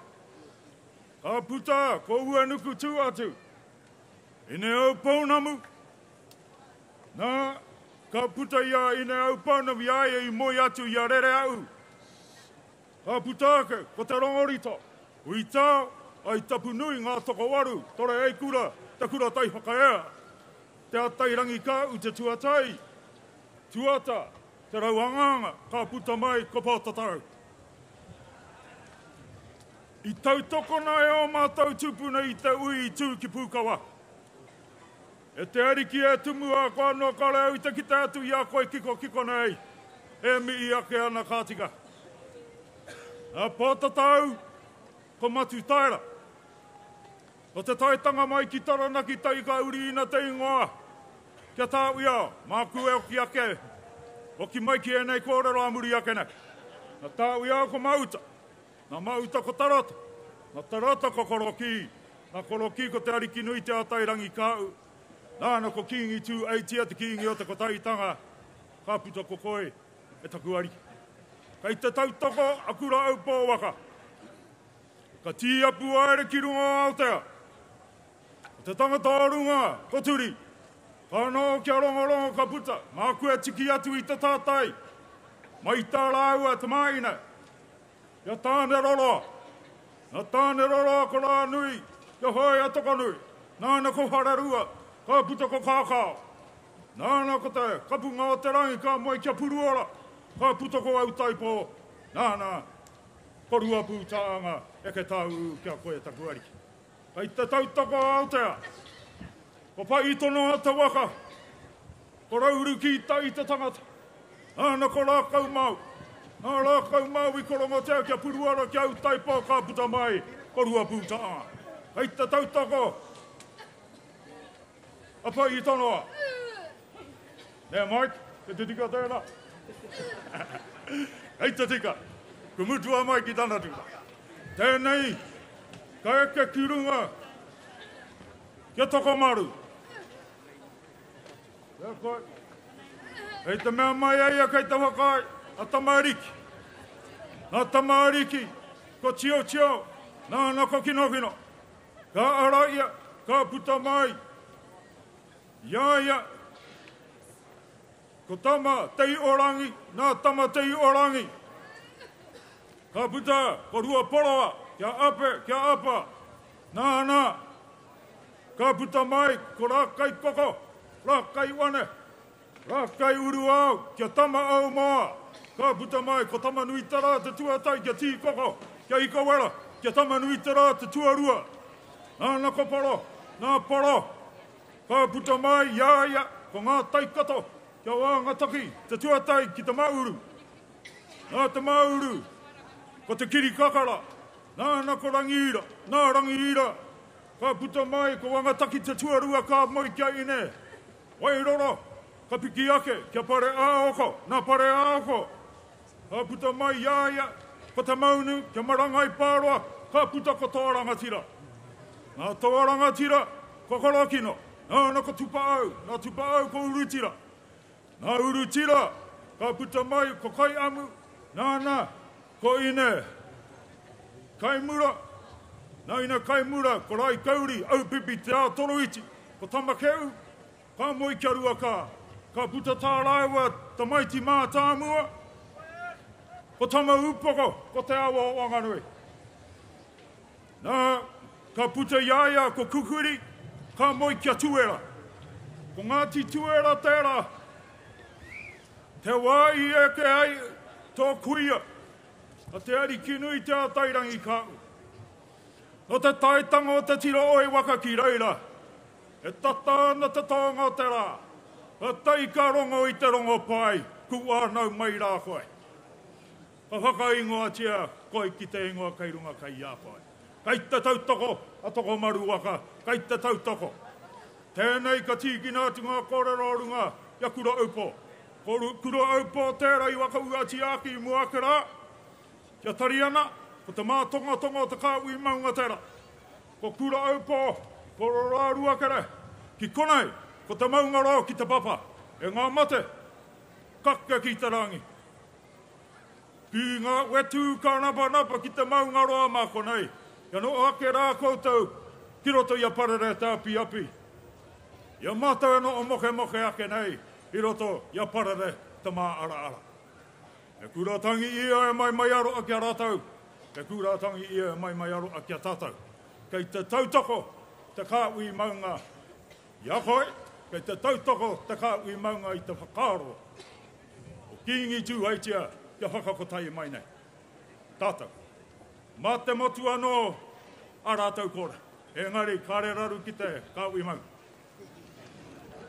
Ka puta, ko uanuku tū atu. Ine au paunamu. Nā, ka puta ia ine au paunamu iaia i moi atu ia rere au. Ka putake, ko te rongorito. Ui tā, ai tapu nui ngā toko waru, tore ei kura, te kura tai whakaea. Te atai rangi ka u te tuatai. Tuata, te rauanganga, ka puta mai, ko pātatau. I tautoko nei o mātou tupuna i te ui tū ki Pukawa. E te ariki e tumua ko anō kare au i te kita atu i a koe kiko nei. E mi i ake ana kātika. A pātatau, ko matu taira. O te taitanga mai ki taranaki tai ka uri ina te ingoa. Kia tāui ao, māku e o ki ake. O ki mai ki e nei kōrero amuri ake nei. Na tāui ao ko mauta. Na mauta ko tarata. Na tarata ko koroki. Na koroki ko te ariki nui te atairangi kāu. Nāna ko kingi tū aitia te kingi o te kotaitanga. Ka puta ko koe e taku ariki. Kei te tautoko akura au pōwaka. Ka tia puaere ki runga o Aotea. Te tangata o runga, koturi. Ka no kia rongorongo ka puta. Mā kua tiki atu i te tātai. Mai tā rāua tamāhine. Ia tāne roroa. Nā tāne roroa ko rā nui. Ia hoi ataka nui. Nāna ko hararua. Ka puta ko kākao. Nāna ko te kapu ngā te rangi ka moi kia puruora. Ka puta ko au taipo. Nāna ko rua pūtaanga e ke tāu kia koe taku ariki. Kei te tautoko Aotea. Ko pai tono a te waka. Ko rauru ki ta i te tangata. Nāna ko rākau mau. Nā rākau mau I korongo tea kia puruara kia au taipo ka puta mai. Ko rua pūtaanga. Kei te tautoko. A pai tonoa. Nē, Mike, ke te tika tēnā. Hei te tika, ku mutua mai ki tāna tika. Tēnei, ka eke ki runga, kia toko maru. Kia koe. Hei te mea mai eia kei te Huakai, a tamariki. Nā tamariki, ko tio tio, nāna ko kino kino. Ka araia, ka puta mai. Iaia, ko tama tei orangi, nā tama tei orangi. Ka puta, ko rua poroa, kia ape, kia apa. Nāna, ka puta mai, ko rākai koko, rākai wane, rākai uru au, kia tama au moa. Ka puta mai, ko tama nui tara te tuatai, kia tī koko, kia ika wera, kia tama nui tara te tuarua. Nāna ko poro, nā poro. Ka puta mai, iaia, ko ngā taikato. Kia wānga taki, te tuatai ki te mauru. Nā te mauru, ko te kiri kakara. Nāna ko rangiira, nā rangiira. Ka puta mai, ko wānga taki te tuarua ka moi kia ine. Wairora, ka piki ake, kia pare āoko, nā pare āoko. Ka puta mai, iaia, ko te maunu, kia marangai pāroa. Ka puta ko tōrangatira. Nā tōrangatira, ko korokino. Nāna ko tupau, nā tupau ko urutira. Nā urutira, ka puta mai, ko kai amu, nāna, ko ine. Kai mura, nā ina kai mura, ko rai kauri, au pipi te a toroiti, ko tamakeu, ka moi kia rua ka puta tā rāua, ta maiti mā tāmua, ko tama upoko, ko te awa o wanganui. Nā, ka puta iaia, ko kukuri, ka moi kia tuera. Ko ngāti tuera tērā, te wai e ke ai tō kuia, a te ari kinui te a tairangi kāu. No te taitanga o te tira oi waka ki reira, e tatana te tonga o te rā, a teika rongo I te rongo pai, ku ānau mai rā koe. Ka haka ingoa tia, koe ki te ingoa kei runga kei ia koe. Kei te tautoko, a toko maru waka, kei te tautoko. Tēnei ka tīkina atu ngā kōrero runga, ia kura upo. Kura aupo tērā I waka uati aki I muakera. Kia tari ana, ko te mātonga tonga o te Kāhui Maunga tērā. Ko kura aupo, ko rārua kere. Ki konei, ko te maunga rao ki te papa. E ngā mate, kaka ki te rangi. Ki ngā wetu ka napa ki te maunga roa mā konei. Ia no ake rā koutou, ki roto ia parere te api api. Ia mātou e no o moke ake nei. I roto, ia parare, te mā ara. E kuratangi ia e mai aro a kia rātau. E kuratangi ia e mai aro a kia tātau. Kei te tautoko, te Kāhui Maunga. Ia koe, kei te tautoko, te Kāhui Maunga I te whakaaro. O kiingi tū haitia, kia whakakotai mai nei. Tātau, mā te motu anō, a rātau kore. Engari, kāre raru ki te Kāhui Maunga.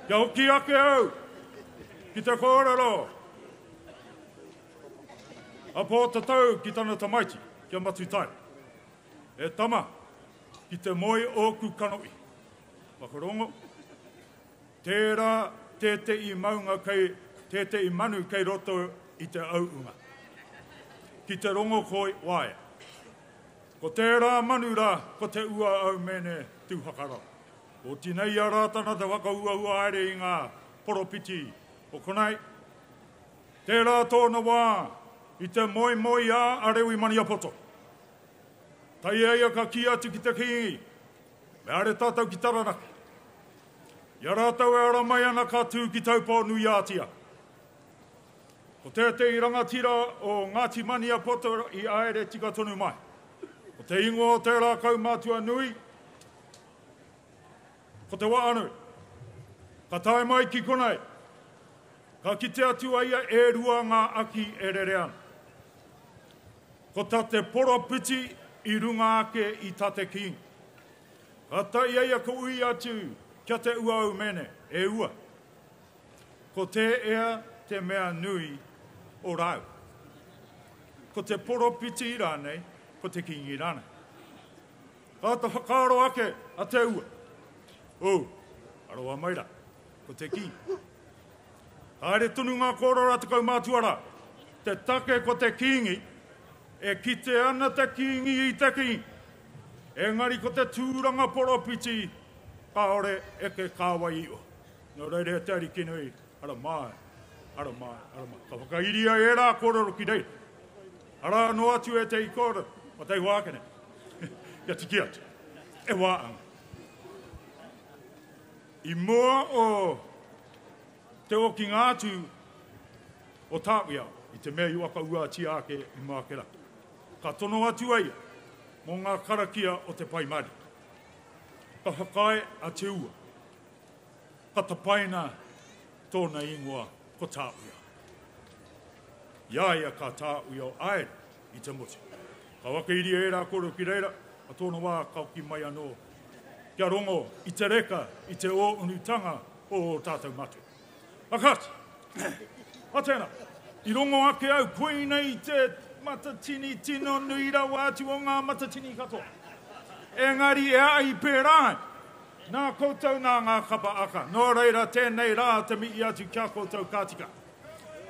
Kia hoki ake au, ki te kōrero. A pō te tau ki tana tamaiti, kia matu tai. E tama, ki te moi oku kanoi. Wakarongo, tērā tētei maunga kei, tētei manu kei roto I te auunga. Ki te rongo koi waia. Ko tērā manu rā, ko te ua au mene tūhakara. O tinei a rātana te waka ua aere I ngā poropiti. O konei, tērā tōna wā, I te moi a arewi mani apoto. Tai eia ka ki atu ki te kingi. Me are tātou ki taranaki. Ia rātau e ara mai ana ka tū ki taupō nui ātia. Ko te i rangatira o Ngāti mani apoto i aere tika tonu mai. Ko te ingoa o te rākau mātua nui. Ko te wā anu. Ka tae mai ki konei. Ka kite atu aia e rua ngā aki e rere ana. Ko ta te poro piti i runga ake i tate king. Ka tai aia ko ui atu kia te uau mene, e ua. Ko te ea te mea nui o rau. Ko te poro piti i rānei, ko te king i rānei. Ka ta whakaaro ake a te ua. O, aroa maira, ko te king. Haere tunu ngā kōrora tukau mātuara. Te take ko te kingi, e kite ana te kingi i te kingi. Engari ko te tūranga poropiti, kaore e ke kāwai o. Nō reire te ari kinui, ara mai. Ka whakairia e rā kōroro ki reira. Ara no atu e te i kōroro, o te wākene. Ia tiki atu, e Wānanga. I mua o te oki ngātu o tāwia, i te mea i waka ua tia ake i mākera. Ka tono atu aia, mō ngā karakia o te paimari. Ka hakai a te ua. Ka tapaina tōna ingoa ko tāwia. Iaia ka tāwia o aere i te motu. Ka wakairi e rā koro ki reira, a tōna wā kauki mai anō. Kia rongo i te reka, i te o unutanga o tātou matu. Akati, a tēnā, i rongo ake au koina i te matatini tino nui rawa atu o ngā matatini katoa. Engari e ai pērai, nā koutou nā ngā kapa aka. Nō reira tēnei rā te mii atu kia koutou kātika.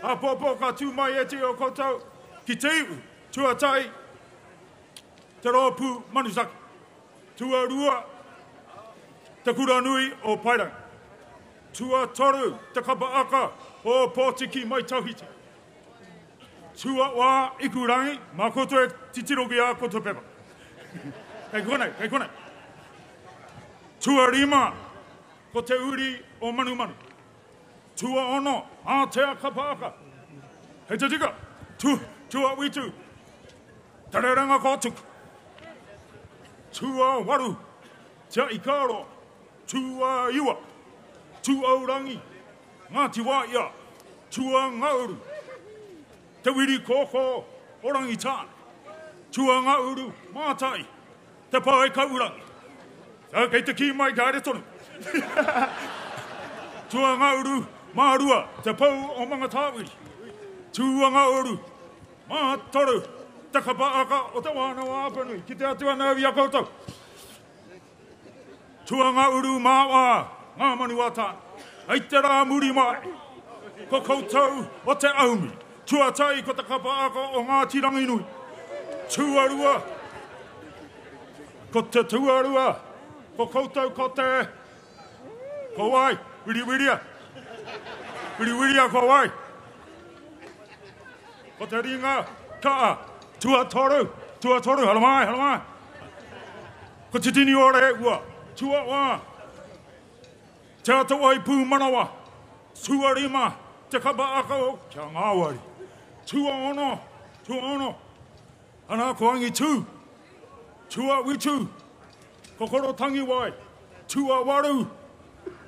A pōpō ka tū mai e te o koutou ki te iu, tuatai, te rōpū manusaki, tuarua, te kuranui o Pairang. Tua toru te kapa aka o Pōtiki mai tauhiti. Tua wā ikurangi, mā koto e titirogi a koto pepa. Kei konei. Tua rima, ko te uri o manu. Tua ono, a tea kapa aka. Hei te tika, tua witu, te reranga ko tuku. Tua waru, tea ikaro, tua iwa. Tua urangi, Ngāti Wāia, tua ngauru, te wirikōkō orangi tāna, tua ngauru mātai, te pae kaurangi. Kei te ki mai ka are tonu. Tua ngauru mārua, te pau o mga tāwiri. Tua ngauru mātoru, te kapa aka o te wānau āpanui, ki te atua nau ia koutou. Tua ngauru māwā, ngā manu ata, ai te rā muri mai, ko koutou o te aumi, tuatai ko te kapa aka o ngā tirangi nui, tuarua, ko te tuarua, ko koutou ko te, ko wai, wiriwiria ko wai, ko te ringa, kaa, tuatoru, hala mai, ko te tini ore ua, tua wā, te atua i pū manawa, tua rima, te kapa aka o kia ngāwari. Tua ono, ana ko angi tū, tua witu, kokoro tangi wai, tua waru,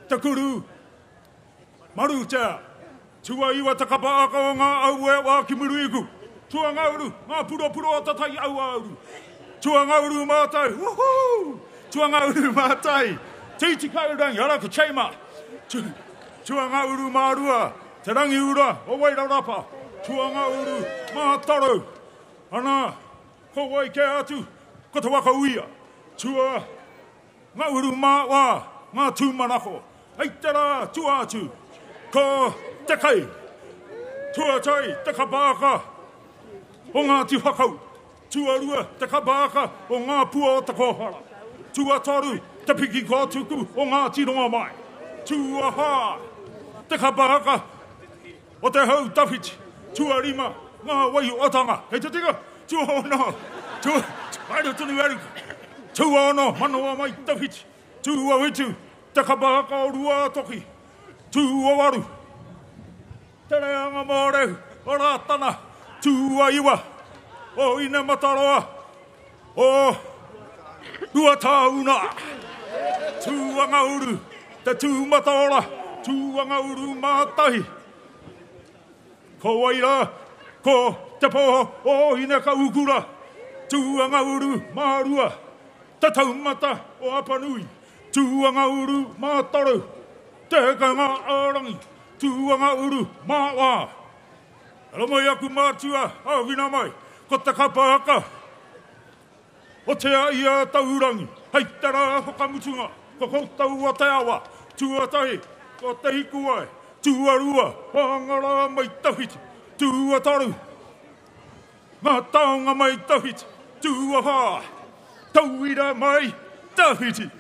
te kuru, maru tea, tua iwa te kapa aka o ngā au e wā ki muru iku, tua ngauru, ngā puro o tatai au auru, tua ngauru mātai, tua ngauru mātai, Teiti kaurangi, ara ko chaima. Tua ngauru mārua, te rangi ura, o waira rapa. Tua ngauru mātaru. Ana, ko wai ke atu, ko te waka uia. Tua ngauru māwā, ngā tūmanako. Hei te rā, tua atu, ko te kai. Tua tai, te kapāka, o ngā tiwhakau. Tua rua, te kapāka, o ngā pua o te kōhara. Tua toru, te piki kō tuku o ngā tironga mai. Tua hā, te kapahaka o te hau tawhiti. Tua rima, ngā wai o atanga. Hei te tinga, tua ono, tua, aere tunu aru. Tua ono, manoa mai tawhiti. Tua witu, te kapahaka o rua toki. Tua waru. Tere anga mōreu, o rātana. Tua iwa, o ina mataroa. O rua tāuna. Tua ngauru, te tū mataora. Tua ngauru mātahi. Ko waira, ko te pōho, o ina ka ukura. Tua ngauru mārua. Te taumata o apanui. Tua ngauru mātaru. Te kanga ārangi. Tua ngauru māwā. Alo mai aku mātua, au wina mai. Ko te kapahaka. O te aia taurangi. Hei tera whakamutunga. Ko koutou a te awa. Tua tahi. Ko te hiku ai. Tua rua. Whangara mai tawhiti. Tua taru. Ngā taonga mai tawhiti. Tua whā. Tauira mai tawhiti.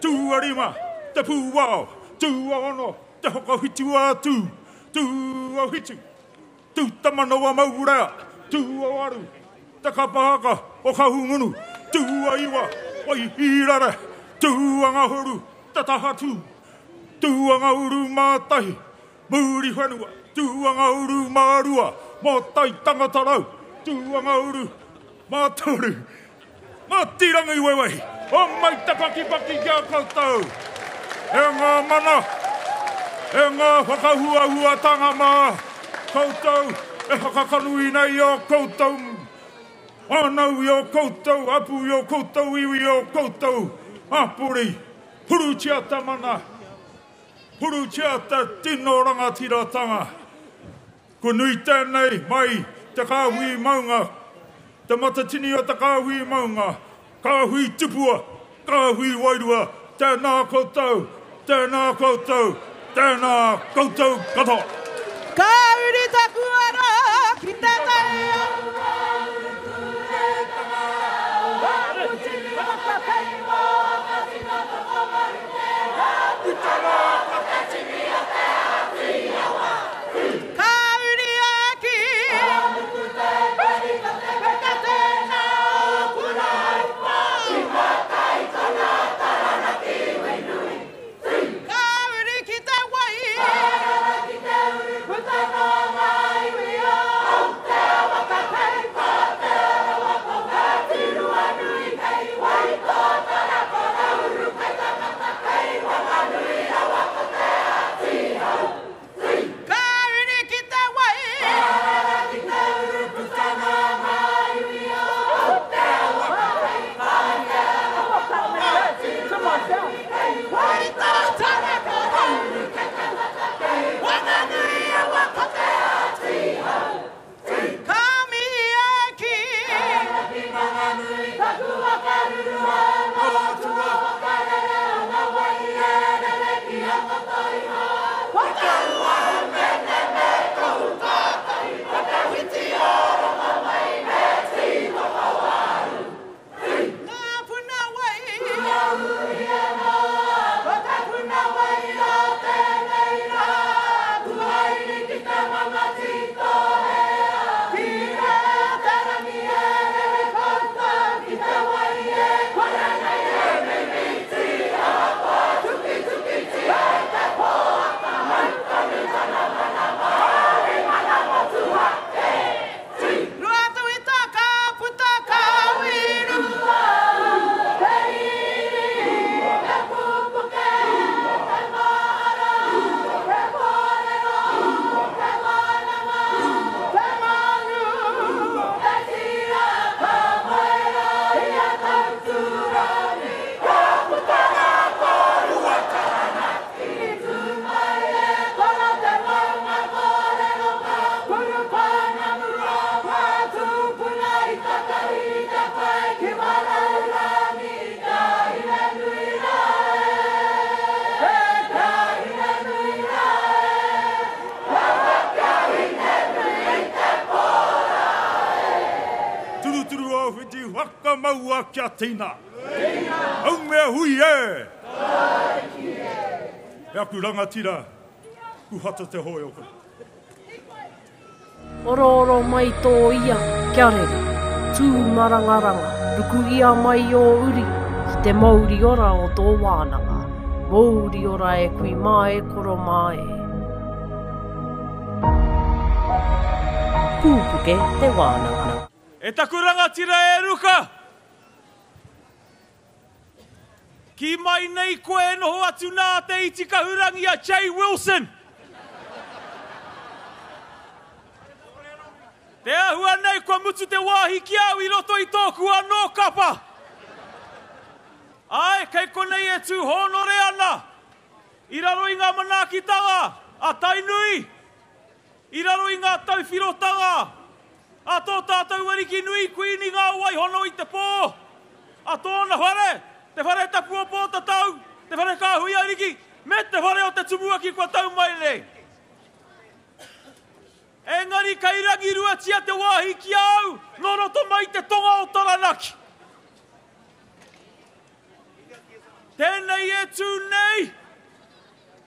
Tua rima. Te pūwao. Tua ono. Te hoka hitu atu. Tua hitu. Tu tamanoa maurea. Tua waru. Te kapahaka o kahungunu. Tua iwa. Wai hirare. Tua ngahuru. Te tahatu. Tua ngauru mātahi. Muri whenua. Tua ngauru mārua. Mō tai tangatarau. Tua ngauru mātauru. Mā tirangi wewei. O mai te paki kia koutou. E ngā mana. E ngā whakahuahua tanga mā. Koutou. E whakakanui nei o koutou. Anau i o koutou. Apu i o koutou. Iwi o koutou. Apuri. Puru tiata mana. Puru tiata tino rangatiratanga. Ko nui tēnei mai te Kāhui Maunga. Te Matatini o te Kāhui Maunga. Kāhui Tipua. Kāhui Wairua. Tēnā koutou. Tēnā koutou. Tēnā koutou katoa. Kāhui taku ara ki te tae. Maua kia tina. Au mea hui e. E aku rangatira. Ku hata te hoi oku. Oro mai tō ia, kia rere, tū marangaranga, ruku ia mai o uri, ki te mauri ora o tō Wānanga, mauri ora e kui mai koro mai. Pupuke te Wānanga. E taku rangatira e ruka. Ki mai nei koe noho atu nā te iti kahurangi a Jay Wilson. Te ahua nei kua mutu te wāhi ki au I roto I tōku anō kapa. Ai, kei konei e tū honore ana. I raro I ngā manakitanga, a tainui. I raro I ngā tauwhirotanga. A tō tātou wariki nui kuini ngā waihono I te pō. A tōna whare, te whare tapua pō tatau, te whare kāhui ariki, me te whare o te tumuaki kua tau mai nei. Engari kairangi ruatia te wāhi ki au, no roto mai te tonga o Taranaki. Tēnei e tū nei.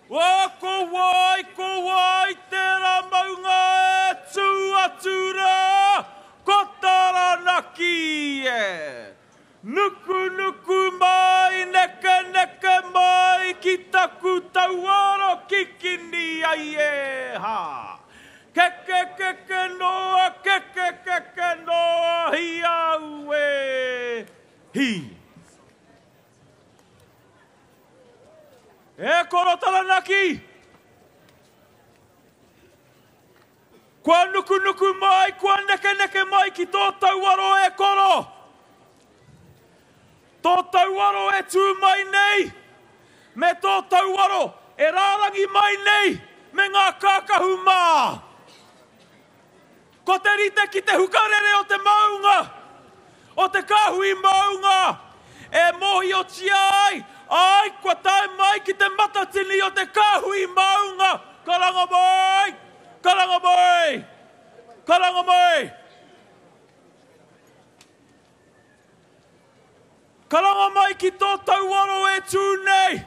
Ko wai te ra maunga e tū atura, ko Taranaki e. Nuku mai, neke mai, ki taku tauaro kikini ai e ha. Keke noa, keke noa, hi au e hi. E koro Taranaki. Kua nuku mai, kua neke mai ki tō tauaro e koro. Tō tauaro e tū mai nei. Me tō tauaro e rārangi mai nei. Me ngā kākahu mā. Ko te rite ki te hukarere o te maunga, o te Kāhui Maunga, e mohi o tia ai, kua tae mai ki te Matatini o te Kāhui Maunga, karanga mai, karanga mai, karanga mai. Karanga mai ki tō tauaro e tū nei,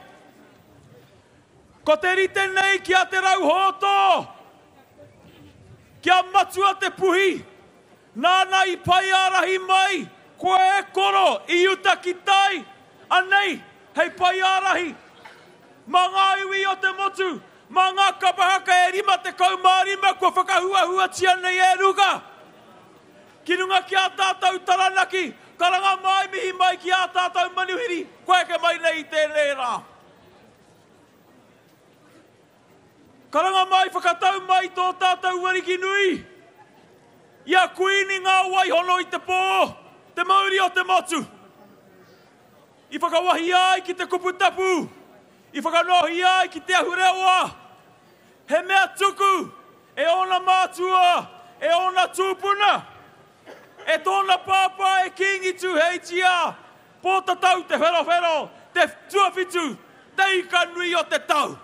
ko te rite nei ki a te rauhoto, kia matua te puhi, nāna I pai arahi mai, koe e koro I uta ki tai, anei, hei pai arahi, mā ngā iwi o te motu, mā ngā kapahaka e rima te kaumārima, kua whakahua tia nei e ruga. Ki runga ki a tātou Taranaki, karanga mai mihi mai ki a tātou manuhiri, koe ke mai nei tēnei rā. Karanga mai whakatau mai tō tātou wariki nui. Ia kuini ngā waihono I te pō, te mauri o te motu. I whakawahi ai ki te kupu tapu. I whakanohi ai ki te ahurewa. He mea tuku, e ona mātua, e ona tūpuna. E tōna pāpā e kingi tu heitia. Pō tatau te whero, te tuawhitu, te ika nui o te tau.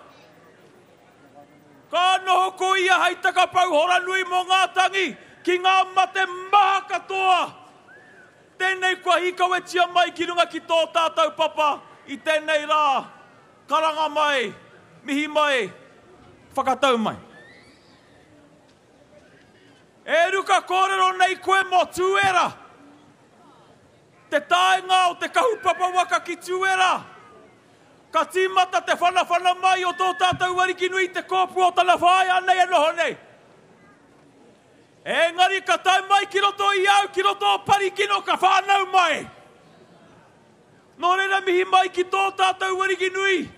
Ka noho ko ia hei takapau hora nui mō ngā tangi, ki ngā mate maha katoa. Tēnei kua hikau e tia mai ki runga ki tō tātou papa, I tēnei rā, karanga mai, mihi mai, whakatau mai. E ruka kōrero nei koe mō tūera. Te tāenga o te kahupapa waka ki tūera. Ka tīmata te whanawhana mai o tō tātou wariki nui te kōpu o tana whae anei e noho nei. Engari ka tai mai ki roto I au, ki roto o parikino ka whanau mai. Nō reira mihi mai ki tō tātou wariki nui,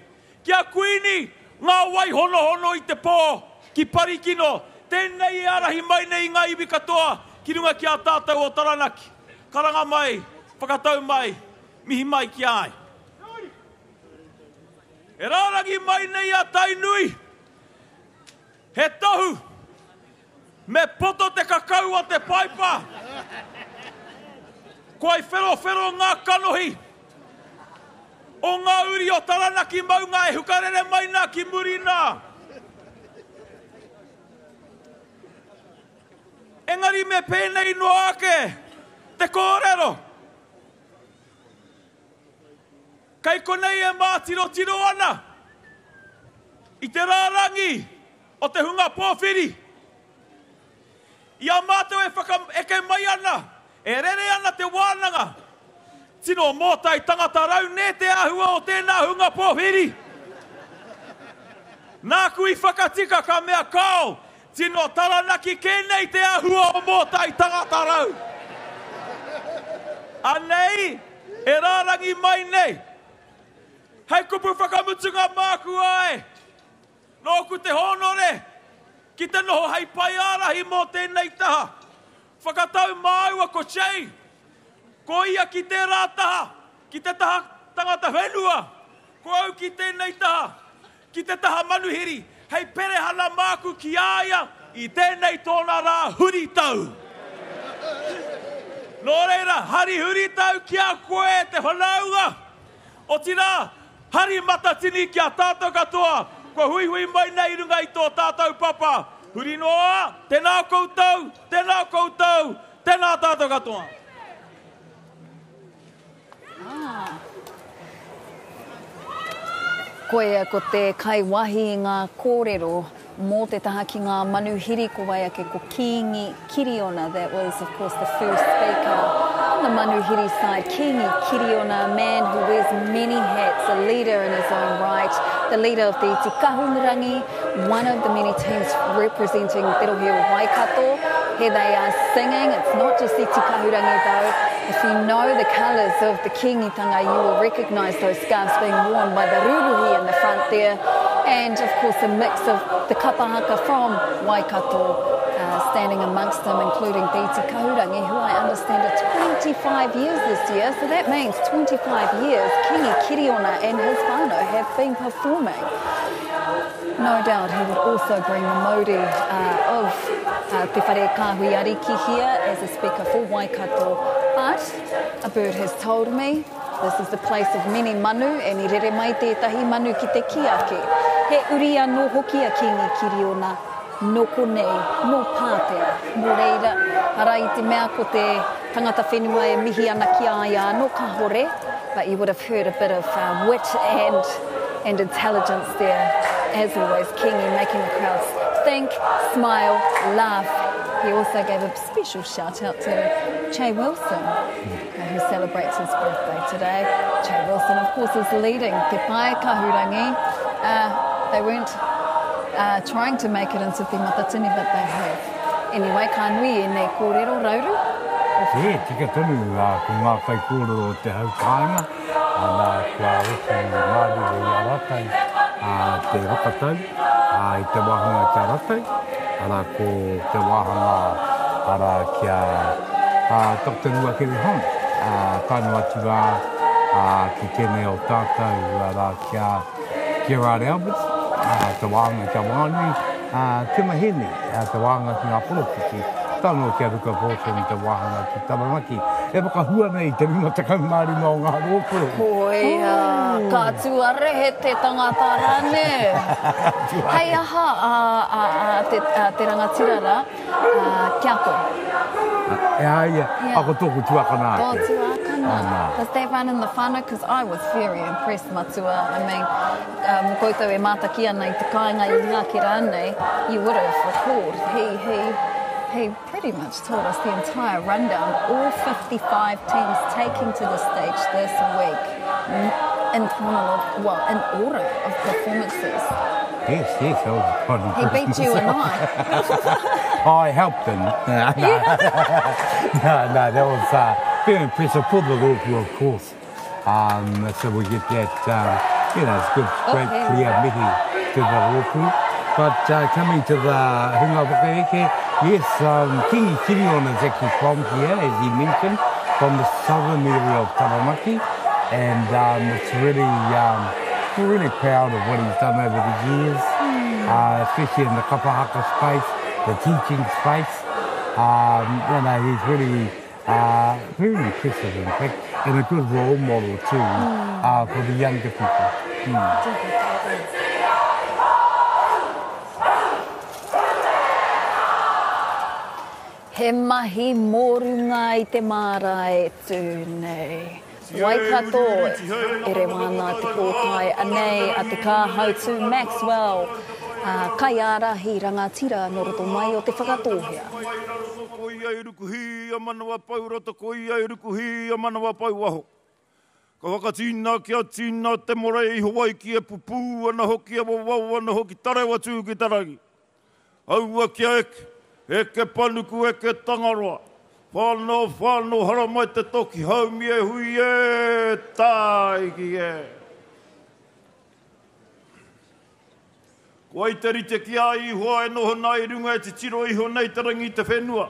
ki a kuini ngā wai hono I te pō, ki parikino, tēnei e arahi mai nei ngā iwi katoa, ki runga ki a tātou o Taranaki. Karanga mai, whakatau mai, mihi mai ki ai. E rārangi mai nei a tainui. He tohu. Me poto te kakau o te paipa. Koai whero ngā kanohi. O ngā uri o Taranaki Maunga e hukarere mai nā ki murina. Engari me pēnei no ake. Te kōrero. Kai konei e mātiro ana. I te rārangi o te hunga pōwhiri. Ia mātou eke mai ana, e rere ana te Wānanga. Tino mōtai tangata rau ne te ahua o tēnā hunga pōwhiri. Nā kui whakatika ka mea kao, tino taranaki kēnei te ahua o mōtai tangata rau. Anei, e rārangi mai nei. Hei kupu whakamutunga māku ai. Nōku te honore, ki te noho hei pai ārahi mō tēnei taha. Whakatau māua ko chei. Ko ia ki te rātaha, ki te taha tangata whenua. Ko au ki tēnei taha, ki te taha manuhiri. Hei perehana māku ki āia i tēnei tōna rā huri tau. Nō reira, hari huri tau ki a koe te whanaunga. O tira, hari matatini ki a tātou katoa. Ko hui hui mai nei runga i tō tātou papa. Huri noa, tēnā koutou, tēnā koutou, tēnā tātou katoa. Koea ko te kaiwahi ngā kōrero mō te taha ki ngā manuhiri ko waiake ko Kingi Kiriona. That was, of course, the first speaker on the manuhiri side. Kingi Kiriona, a man who wears many hats, a leader in his own right, the leader of the Te Kāhui, one of the many teams representing Te Waikato. Here they are singing. It's not just the Te Kāhui though. If you know the colours of the kingitanga, you will recognise those scarves being worn by the ruruhi in the front there. And of course a mix of the kapahaka from Waikato standing amongst them, including the Te Kāhui, who I understand are 25 years this year. So that means 25 years Kingi Kiriona and his whānau have been performing. No doubt he would also bring the Māori of Te Whare Kāhui Ariki here as a speaker for Waikato. But a bird has told me this is the place of many manu, and I rere mai tētahi manu ki te kiake. He uria no hoki a Kingi Kiriona, no konei, no pātea, no reira, ara i te mea ko te tangata whenua e mihi ana ki aia no kahore, but you would have heard a bit of wit and intelligence there. As always, Kingi making the crowds think, smile, laugh. He also gave a special shout out to Che Wilson, who celebrates his birthday today. Che Wilson, of course, is leading Te Pai Kahurangi. They weren't trying to make it into Te Matatini, but they have. Anyway, ka nui e nei kōrero, Rauru? E, tika tonu ko ngā whaikōrero o te hautanga, nā kua reki Māori o Iaratai, te Rakatau, i te wāhanga kia Ratai, ara ko te wāhanga ara kia Dr. Ruakere Hon, tānu atu rā ki tēnei o tātou ara kia Gerard Alberts, te wāhanga kia Wānui, te mahine, te wāhanga ki ngā polopiki, tānu o kia Ruka Broughton, te wāhanga ki Tamaraki. E waka hua nei te ringa takau Māori mō ngā rōpuru. Koea, ka tuare he te tangata rane. Hei aha, te rangatirara, kia koe. Ia, ako tōku tuakana ake. Tō tuakana. Does that run in the whānau? Because I was very impressed, Matua. I mean, mō koutou e mātaki ana i te kāinga i ngāki rānei, you would have recalled. He pretty much told us the entire rundown, all 55 teams taking to the stage this week in order of performances. Yes, that was quite impressive. He beat you and I. I helped him. No, that was very impressive for the local, of course. So we get that, it's good, great clear mihi to the local. But coming to the Hunga Whakaeke, yes, Kingi Kiriona is actually from here, as he mentioned, from the southern area of Taranaki, and it's really, we're really proud of what he's done over the years, especially in the kapahaka space, the teaching space. He's really very impressive, in fact, and a good role model too for the younger people. He mahi mōrunga i te mara e tūnei. Waikato, ere wana te kōkai anei a te kāhautu Maxwell. kai ārahi rangatira no roto mai o te whakatōhea. Ko ia i ruku hi a manawa pau roto, ko ia i ruku hi a manawa pau waho. Ka whakatina kia tina te morei Hawaii ki e pupu ana hoki e wawau ana hoki tarewa tū ki tarangi. Aua kia eke panuku eke tangaroa. Whānau hara mai te toki haumi e hui e tāiki e. Ko ai te rite ki a ihoa e noho nai runga e te tiro iho nei tarangi te whenua.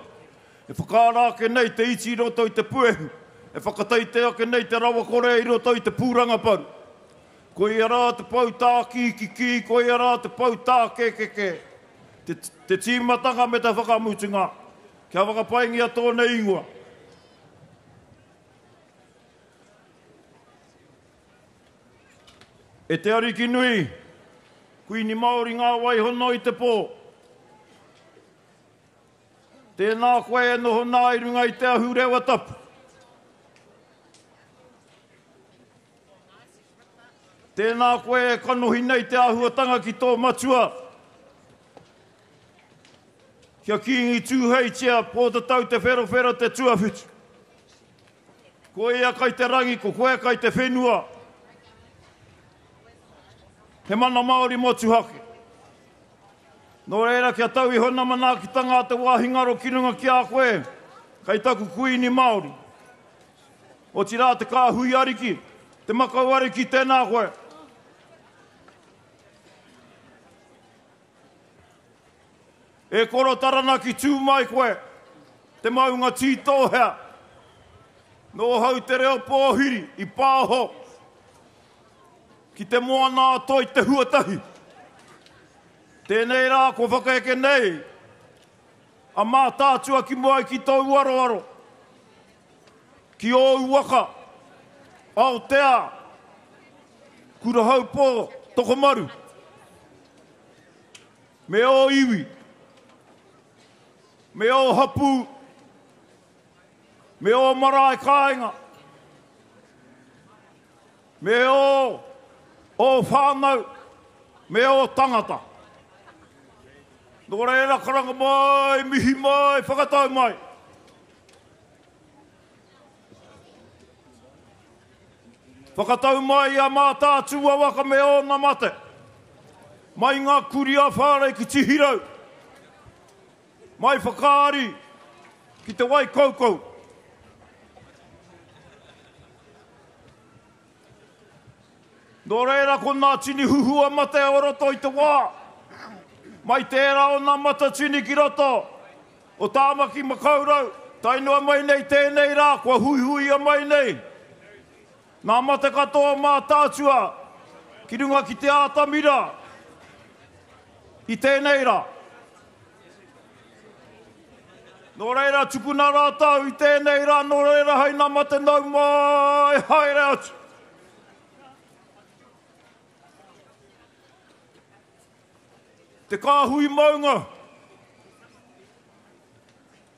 E whakarake nei te iti roto i te puehu. E whakataite ake nei te rawa kore i roto i te pūranga paru. Ko i ara te pau tā ki, ko i ara te pau tā ke. Te tīmatanga me te whakamutunga. Kia whakapaingi a tōna ingoa. E te ariki nui, kuini Māori ngā waihono i te pō. Tēnā koe e noho nā i runga i te ahu rewa tapu. Tēnā koe e kanohi nei te ahuatanga ki tō matua. Kia kiingi tūhei tia pō te tau te whero te tuawhitu. Ko ea kai te rangi, ko koe kai te whenua. He mana Māori motu hake. Nō reira kia tau i hona mana ki tanga te wāhingaro ki runga ki a koe. Kai taku kuini Māori. O tira te kāhui ariki, te makau ariki tēnā koe. E koro tarana ki tū mai koe, te maunga tītohea. Nō hau te reo pōwhiri i pāho. Ki te moana toi te huatahi. Tēnei rā ko whakaeke nei. A mā tātua ki moai ki tau aroaro. Ki o uaka. Aotea. Kura hau pō tokomaru. Me o iwi. Me o hapu. Me o marae kāinga. Me o whānau. Me o tangata. Nō reira karanga mai, mihi mai, whakatau mai. Whakatau mai a mā tātua waka me o na mate. Mai ngā kuri a whārei ki tihirau. Mai whakaari ki te waikou. Nō reira ko nā tini huhua mate o roto i te wā. Mai tērā o nā mata tini ki roto. O tāmaki makaurau. Tainua mai nei tēnei rā, kua hui a mai nei. Nā mata katoa mā tātua. Ki runga ki te ātamira. I tēnei rā. Nō reira tukuna rātau i tēnei rā. Nō reira hei nā mata nau mai haere atu. Te Kāhui Maunga.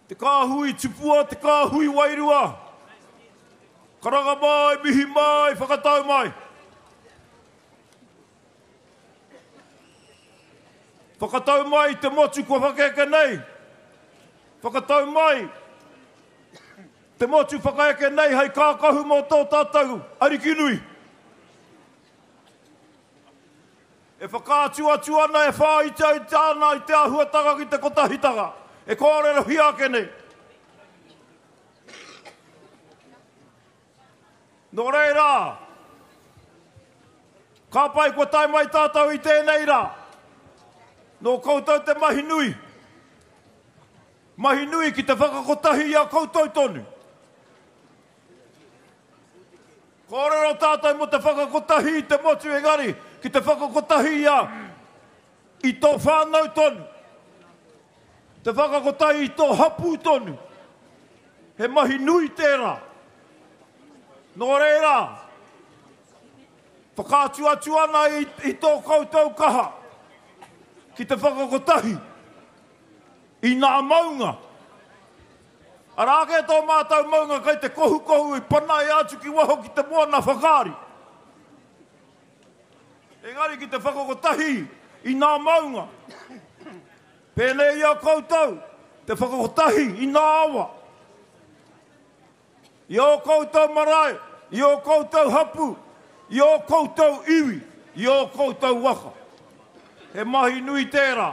Te Kāhui Tipua, te Kāhui Wairua. Karanga mai, mihi mai, whakatau mai. Whakatau mai te motu kua whakaeke nei. Whakatau mai. Te motu whakaeke nei hei kākahu mō tō tātou. Ariki nui. E whakātua ana e whāita i tāna i te ahuatanga ki te kotahitanga. E kōrero hiake nei. Nō reira. Ka pai kua tai mai tātou i tēnei rā. Nō koutou te mahi nui. Mahi nui ki te whakakotahi a koutou tonu. Kōrero tātou mo te whakakotahi te motu engari. Ki te whakakotahi i tō whānau tonu. Te whakakotahi i tō hapu tonu. He mahi nui tērā. Nō reira. Whakātua ana i tō koutou kaha. Ki te whakakotahi. I nā maunga. Arake tō mātau maunga kai te kohu i panai atu ki waho ki te moana whakaari. Engari ki te whakakotahi, i nā maunga. Pēnei ia koutou, te whakakotahi i nā awa. I o koutou marae, i o koutou hapu, i o koutou iwi, i o koutou waka. He mahi nui tērā.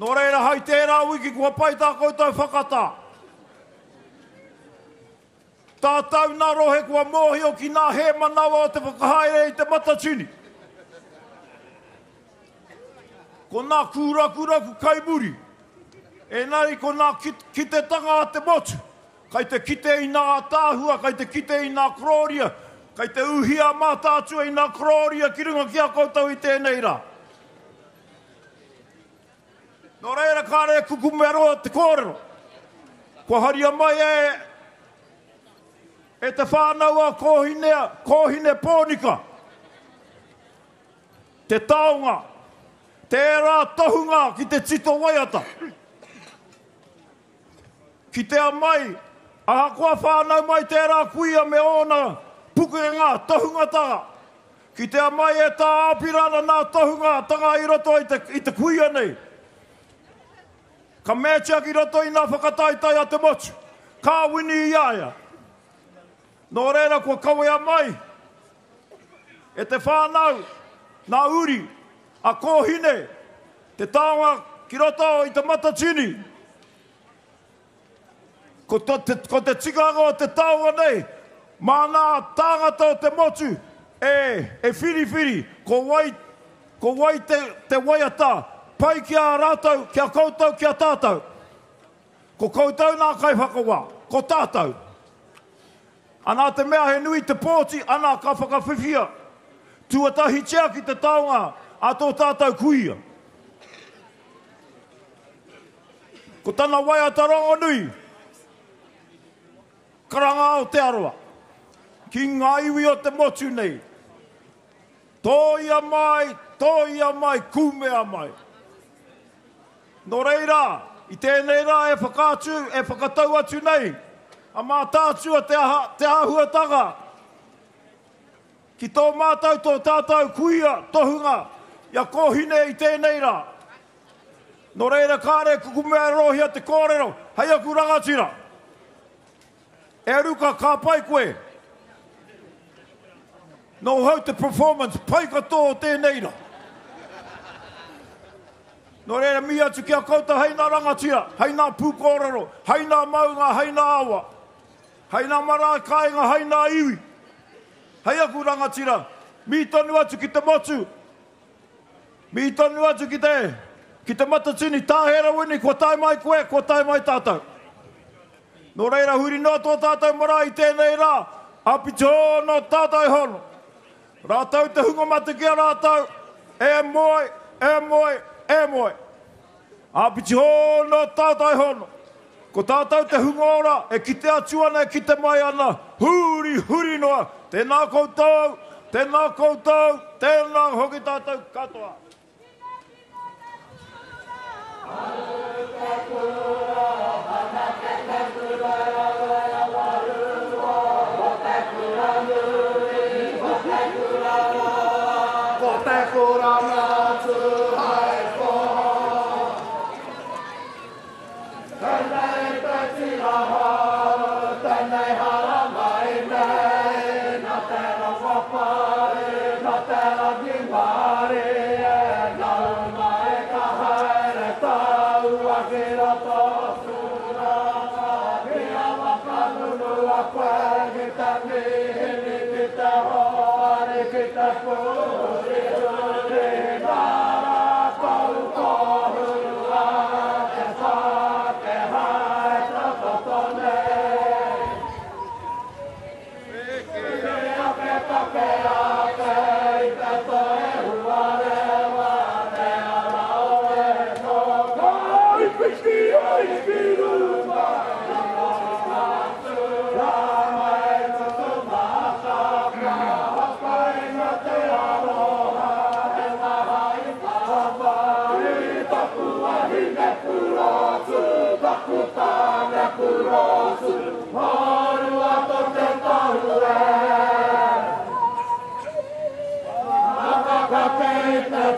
Nō reira hai tērā wiki kua pai tā koutou whakata. Tātou nā rohe kua mōhi o ki nā he manawa o te whakahaere i te Matatini. Ko nā kūrakuraku kaimuri. E nari ko nā kite tanga a te motu. Kai te kite i nā tāhua, kai te kite i nā kroria. Kai te uhia mātātua i nā kroria ki runga ki a koutou i tēnei rā. Nō reira kāre kukumeroa te kōrero. Kua haria mai e te whānaua kōhine pōnika. Te taonga, tērā tohunga ki te tito waiata. Ki te amai, aha kua whānau mai tērā kuia me ona pukenga, tohunga taga. Ki te amai e tā apirana nā tohunga tanga i roto i te kuia nei. Ka mētia ki roto i nā whakataitai a te motu. Ka wini i aia. Nō reira kua kawea mai. E te whānau, nā uri, a kōhine, te taonga ki roto i te Matatini. Ko te tikanga o te taonga nei, mā nā tāngata o te motu, e whiri, ko wai te waiata, pai ki a rātou, ki a koutou, ki a tātou. Ko koutou nā kai whakawa, ko tātou. Anā te mea he nui te pōti, anā ka whakawhiwhia. Tuatahi tia ki te taonga, a tō tātou kuia. Ko tana waiata rongo nui, karanga o te aroa. Ki ngā iwi o te motu nei. Tōia mai, kumea mai. Nō reira, i tēnei rā e whakatau atu nei. A mā tātua te ahuatanga. Ki tō mātou tō tātou kuia, tohunga, ia kōhine i tēnei rā. Nō reira kāre kukumea rohia te kōrero, hei aku rangatira. E ruka kā pai koe. Nō hau te performance, pai katoa tēnei rā. Nō reira mi atu ki a kouta hei nā rangatira, hei nā whaikōrero, hei nā maunga, hei nā awa. Hei nā mara kāinga, hei nā iwi. Hei aku rangatira, mi tonu atu ki te motu. Mi tonu atu ki te Matatini, tāhera wini, kua tai mai koe, kua tai mai tātou. Nō reira huri no tō tātou mara i tēnei rā, api tōno tātou hono. Rātou te hunga mate kia rātou, e moe. Api tōno tātou hono. Ko tātou te hunga ora, e ki te atuana, e ki te mai ana, huri noa. Tēnā koutou, tēnā hoki tātou katoa. Whakaata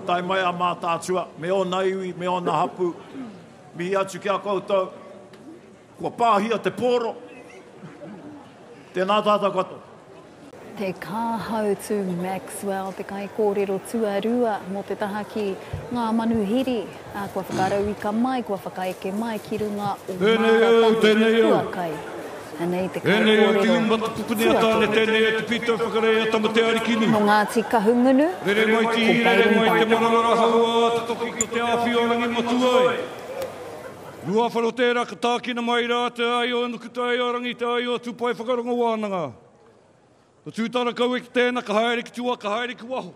Tai mai a mātātua, me o na iwi, me o na hapu, mi atu ki a koutou, kua pāhia te pōro, tēnā tātou katoa. Te kāhau tū Maxwell, te kai kōrero tuarua mō te taha ki ngā manuhiri, kua whakarau i ka mai, kua whakaeke mai ki runga o Māratahu Huakai. Anei te kai kōrero tuatua. Tēnei te pito whakarei a tama te arikini. Mo Ngāti Kahungunu, Rere mai te marara haua, te toki ko te awhi o rangi motu ai. Rua wharo tērā ka tākina mai rā te ai o anu kuta ai o rangi te ai o tūpai whakaronga Wānanga. O tūtara kau e ki tēnā, ka haere ki tua, ka haere ki waho.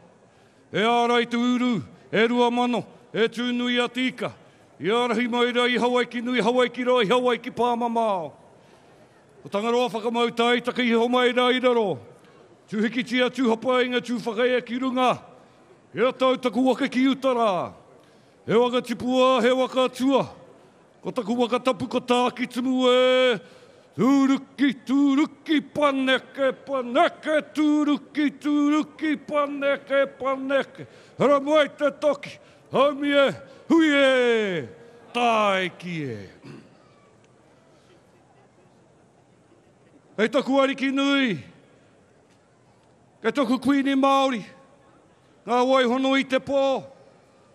E ārai te uru, e rua mano, e tūnui a tika. I arahi mai rā i Hawaii ki nui, Hawaii ki rā, i Hawaii ki pāmamao. O tangaroa whakamau tai, taka i ho mai rā i raro. Tūhiki tia, tūhapa inga, tūwhakaia ki runga. E a tau taku waka ki utara. He waka tipua, he waka atua. Ko taku waka tapu ko tāki tumu e. Tūruki, tūruki, paneke, paneke, tūruki, tūruki, paneke, paneke. Hara mai te toki, haumi e, hui e, tai ki e. Hei taku ariki nui, Kei toku kuini Māori, ngā waihono i te pō,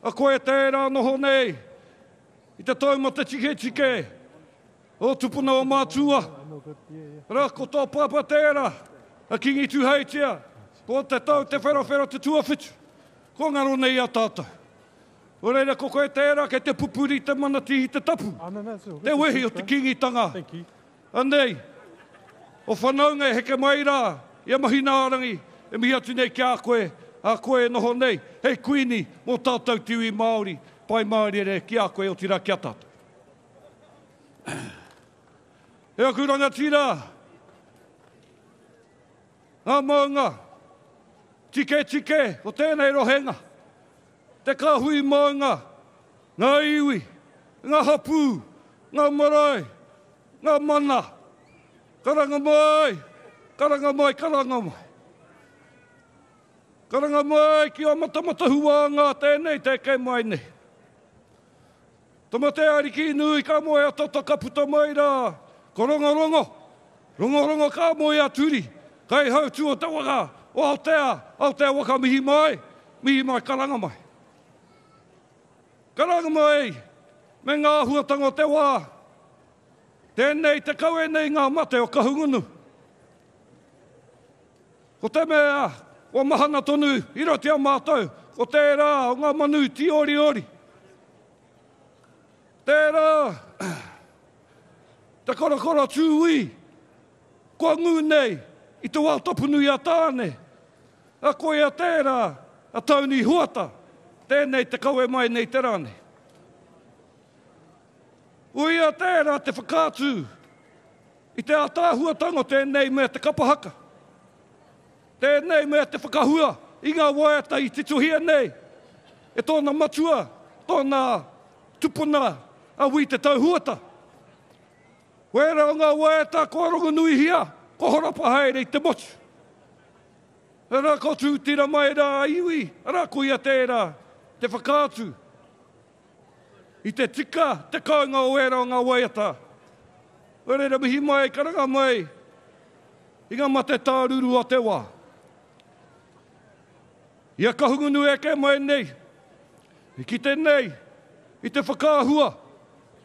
a koe tērā noho nei, i te taumata tike, o tupuna o mātua, rā ko tō pāpa tērā, a kingi tu heitia, ko te tau te wherawhera te tuawhitu, ko ngaro nei a tātou. O reira ko koe tērā, kei te pupuri te manati i te tapu, te wehi o te kingitanga. Anei, o whanaunga e heke mai rā, ia mahina arangi, e mihi atu nei ki a koe noho nei, hei kuini mō tātou tiwi Māori, pai Māori ere ki a koe o tira ki a tātou. E aku rangatira, ngā maunga, tike, o tēnei rohenga, te Kāhui Maunga, ngā iwi, ngā hapu, ngā marae, ngā mana, karanga mai, karanga mai ki o Māratahu Huakai tēnei te kei mai nei. Tama te ariki nui ka moe a tata kaputa mai rā, ko rongo ka moe a turi, kai hau tu o te waka, o Aotea waka mihi mai karanga mai. Karanga mai, me ngā huatanga o te wā, tēnei te kaue nei ngā mate o kahungunu. Ko te mea, o mahana tonu, iratia mātou, ko tērā, o ngā manu ti ori. Tērā, te korakora tūui, kua ngū nei, i te wā tapunui a tāne, a koe a tērā, a tauni huata, tēnei te kaue mai nei te rāne. Ui a tērā te whakātū, i te ātāhuatanga tēnei mea te kapahaka. Tēnei mea te whakahua, i ngā waiata i te tuhia nei, e tōna matua, tōna tupuna, a ui te tauhuata. Wera o ngā waiata, ko rongo nui hia, ko horapa haere i te motu. Rā ko tūtira mai rā iwi, rā ko ia tērā, te whakātū. I te tika, te kaunga o wera o ngā waiata. Reira mihi mai, karanga mai, i ngā mate tāruru a te wā. Ia kahungunu e ke mai nei, i ki te nei, i te whakāhua,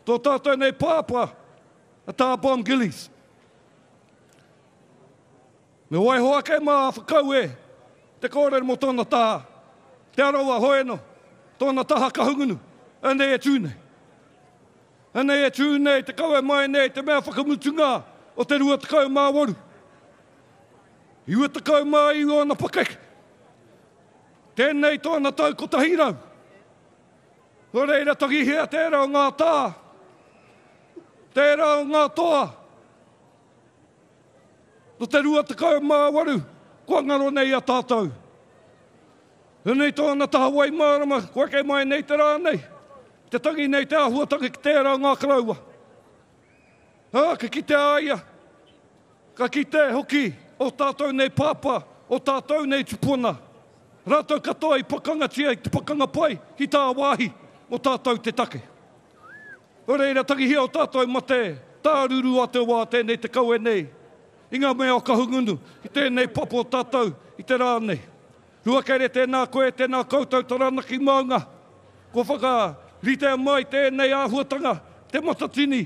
tō tātou nei pāpā, a tā bomb gillies. Me waihoa ke mā whakau e, te kōrero mo tōna tā, te aroa hoeno, tōna taha kahungunu, anei e tūnei. Anei e tūnei, te kaue mai nei, te mea whakamutunga, o te rua te kau mā waru. I ua te kau mā i ona pakeke. Tēnei tōna tau ko tahirau. Ko reira toki hea tērā o ngā tā. Tērā o ngā toa. No te rua te kau mā waru. Kua ngaro nei a tātou. Nei tōna taha wai mārama. Koe kei mai nei te rā nei. Te tangi nei te ahuatanga ki tērā o ngā karaua. Ka ki te aia. Ka ki te hoki. O tātou nei pāpā. O tātou nei tupuna. Rātou katoa i pakanga tia, i te pakanga pai, ki tā wāhi, o tātou te take. O reira tangi hia o tātou mate, tāruru a te wā tēnei te kaue nei. I ngā mea o kahungunu, i tēnei papo o tātou, i te rā nei. Rua kere tēnā koe, tēnā koutou taranaki maunga. Ko whaka ritea mai tēnei āhuatanga, te Matatini,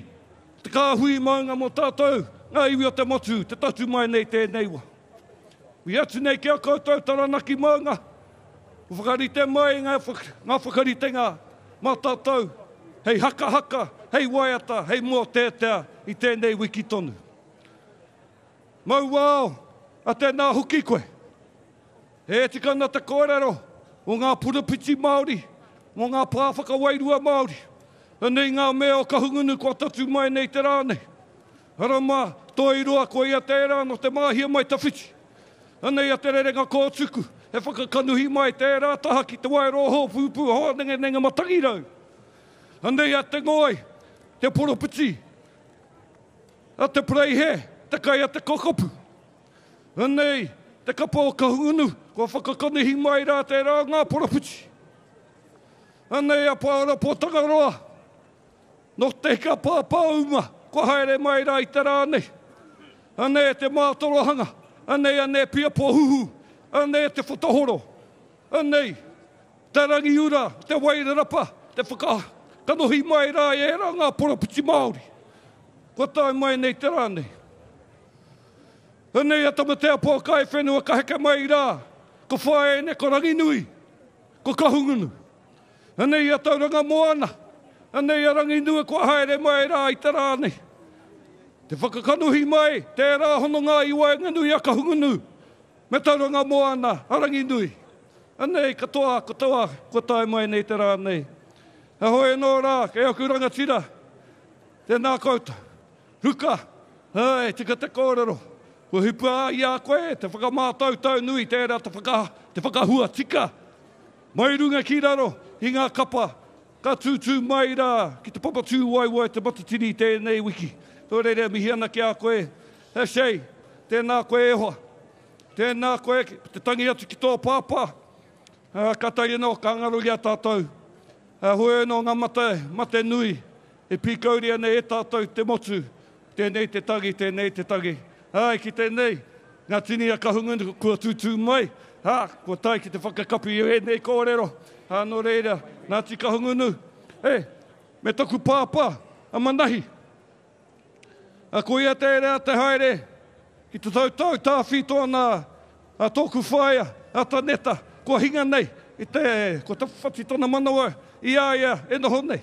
te Kāhui Maunga mo tātou, ngā iwi o te motu, te tatu mai nei tēnei wā. Ui atu nei kia koutou taranaki maunga. Whakarite mai ngā whakaritenga mā tātou. Hei haka, hei waiata, hei mua tētea i tēnei wiki tonu. Mau wāo, a tēnā hoki koe. E tikana te kōrero o ngā purapiti Māori, o ngā Kāhui Wairua Māori. Anei ngā mea o kahungunu kua tatu mai nei te rānei. Harama, toi roa ko ia tērā no te māhia mai tawhiti. Anei a te rerenga kōtuku, he whakakanuhi mai tērā taha ki te Wairoho Pupu Wānanga matangirau. Anei a te ngoi, te poropiti, a te preihe, te kai a te kokopu. Anei, te kapa o kahungunu, ko whakakanuhi mai rā tērā ngā poropiti. Anei a pāra pōtanga roa, no te ka pāpauma, ko haere mai rā i te rānei. Anei te mātorohanga, anei pia pōhuhu, Anei te whatohoro. Anei, te rangi ura, te wairarapa, te whakanohi mai rā e rā ngā poraputi Māori. Ko tai mai nei te rānei. Anei a tamatea pōkai whenua ka heke mai rā. Ko whae ne, ko rangi nui, ko kahungunu. Anei a tauranga moana. Anei a rangi nui ko haere mai rā i te rānei. Te whakakanuhi mai, te rā hono ngā iwa e nganui a kahungunu. Me tauranga moana, a rangi nui. Anei, katoa, ko tai mai nei te rānei. A hoe nō rā, kei aku rangatira. Tēnā kouta. Ruka, hei, tika te kōrero. Ko hipua i a koe, te whakamātautau nui, tērā te whakahua tika. Mai runga ki raro, i ngā kapa, ka tūtū mai rā, ki te papatū waiwai te matatini tēnei wiki. Tō reire mihi ana ki a koe. He shei, tēnā koe e hoa. Tēnā koe, te tangi atu ki tō pāpā. Ka tai no, ka ngaro i a tātou. Hoe no ngā mate nui, e pīkauri ana e tātou te motu. Tēnei te tagi, tēnei te tagi. Ai, ki tēnei, ngā tini a kahungunu kua tūtū mai. Kua tai ki te whakakapi e nei kōrero. No reira, ngā ti kahungunu. Me taku pāpā, a manahi. Ko ia tērā te haere, ki te tautau tāwhi tōna a tōku whaia, a ta neta, kua hinga nei, ko te whati tōna manawa, i aia, e noho nei.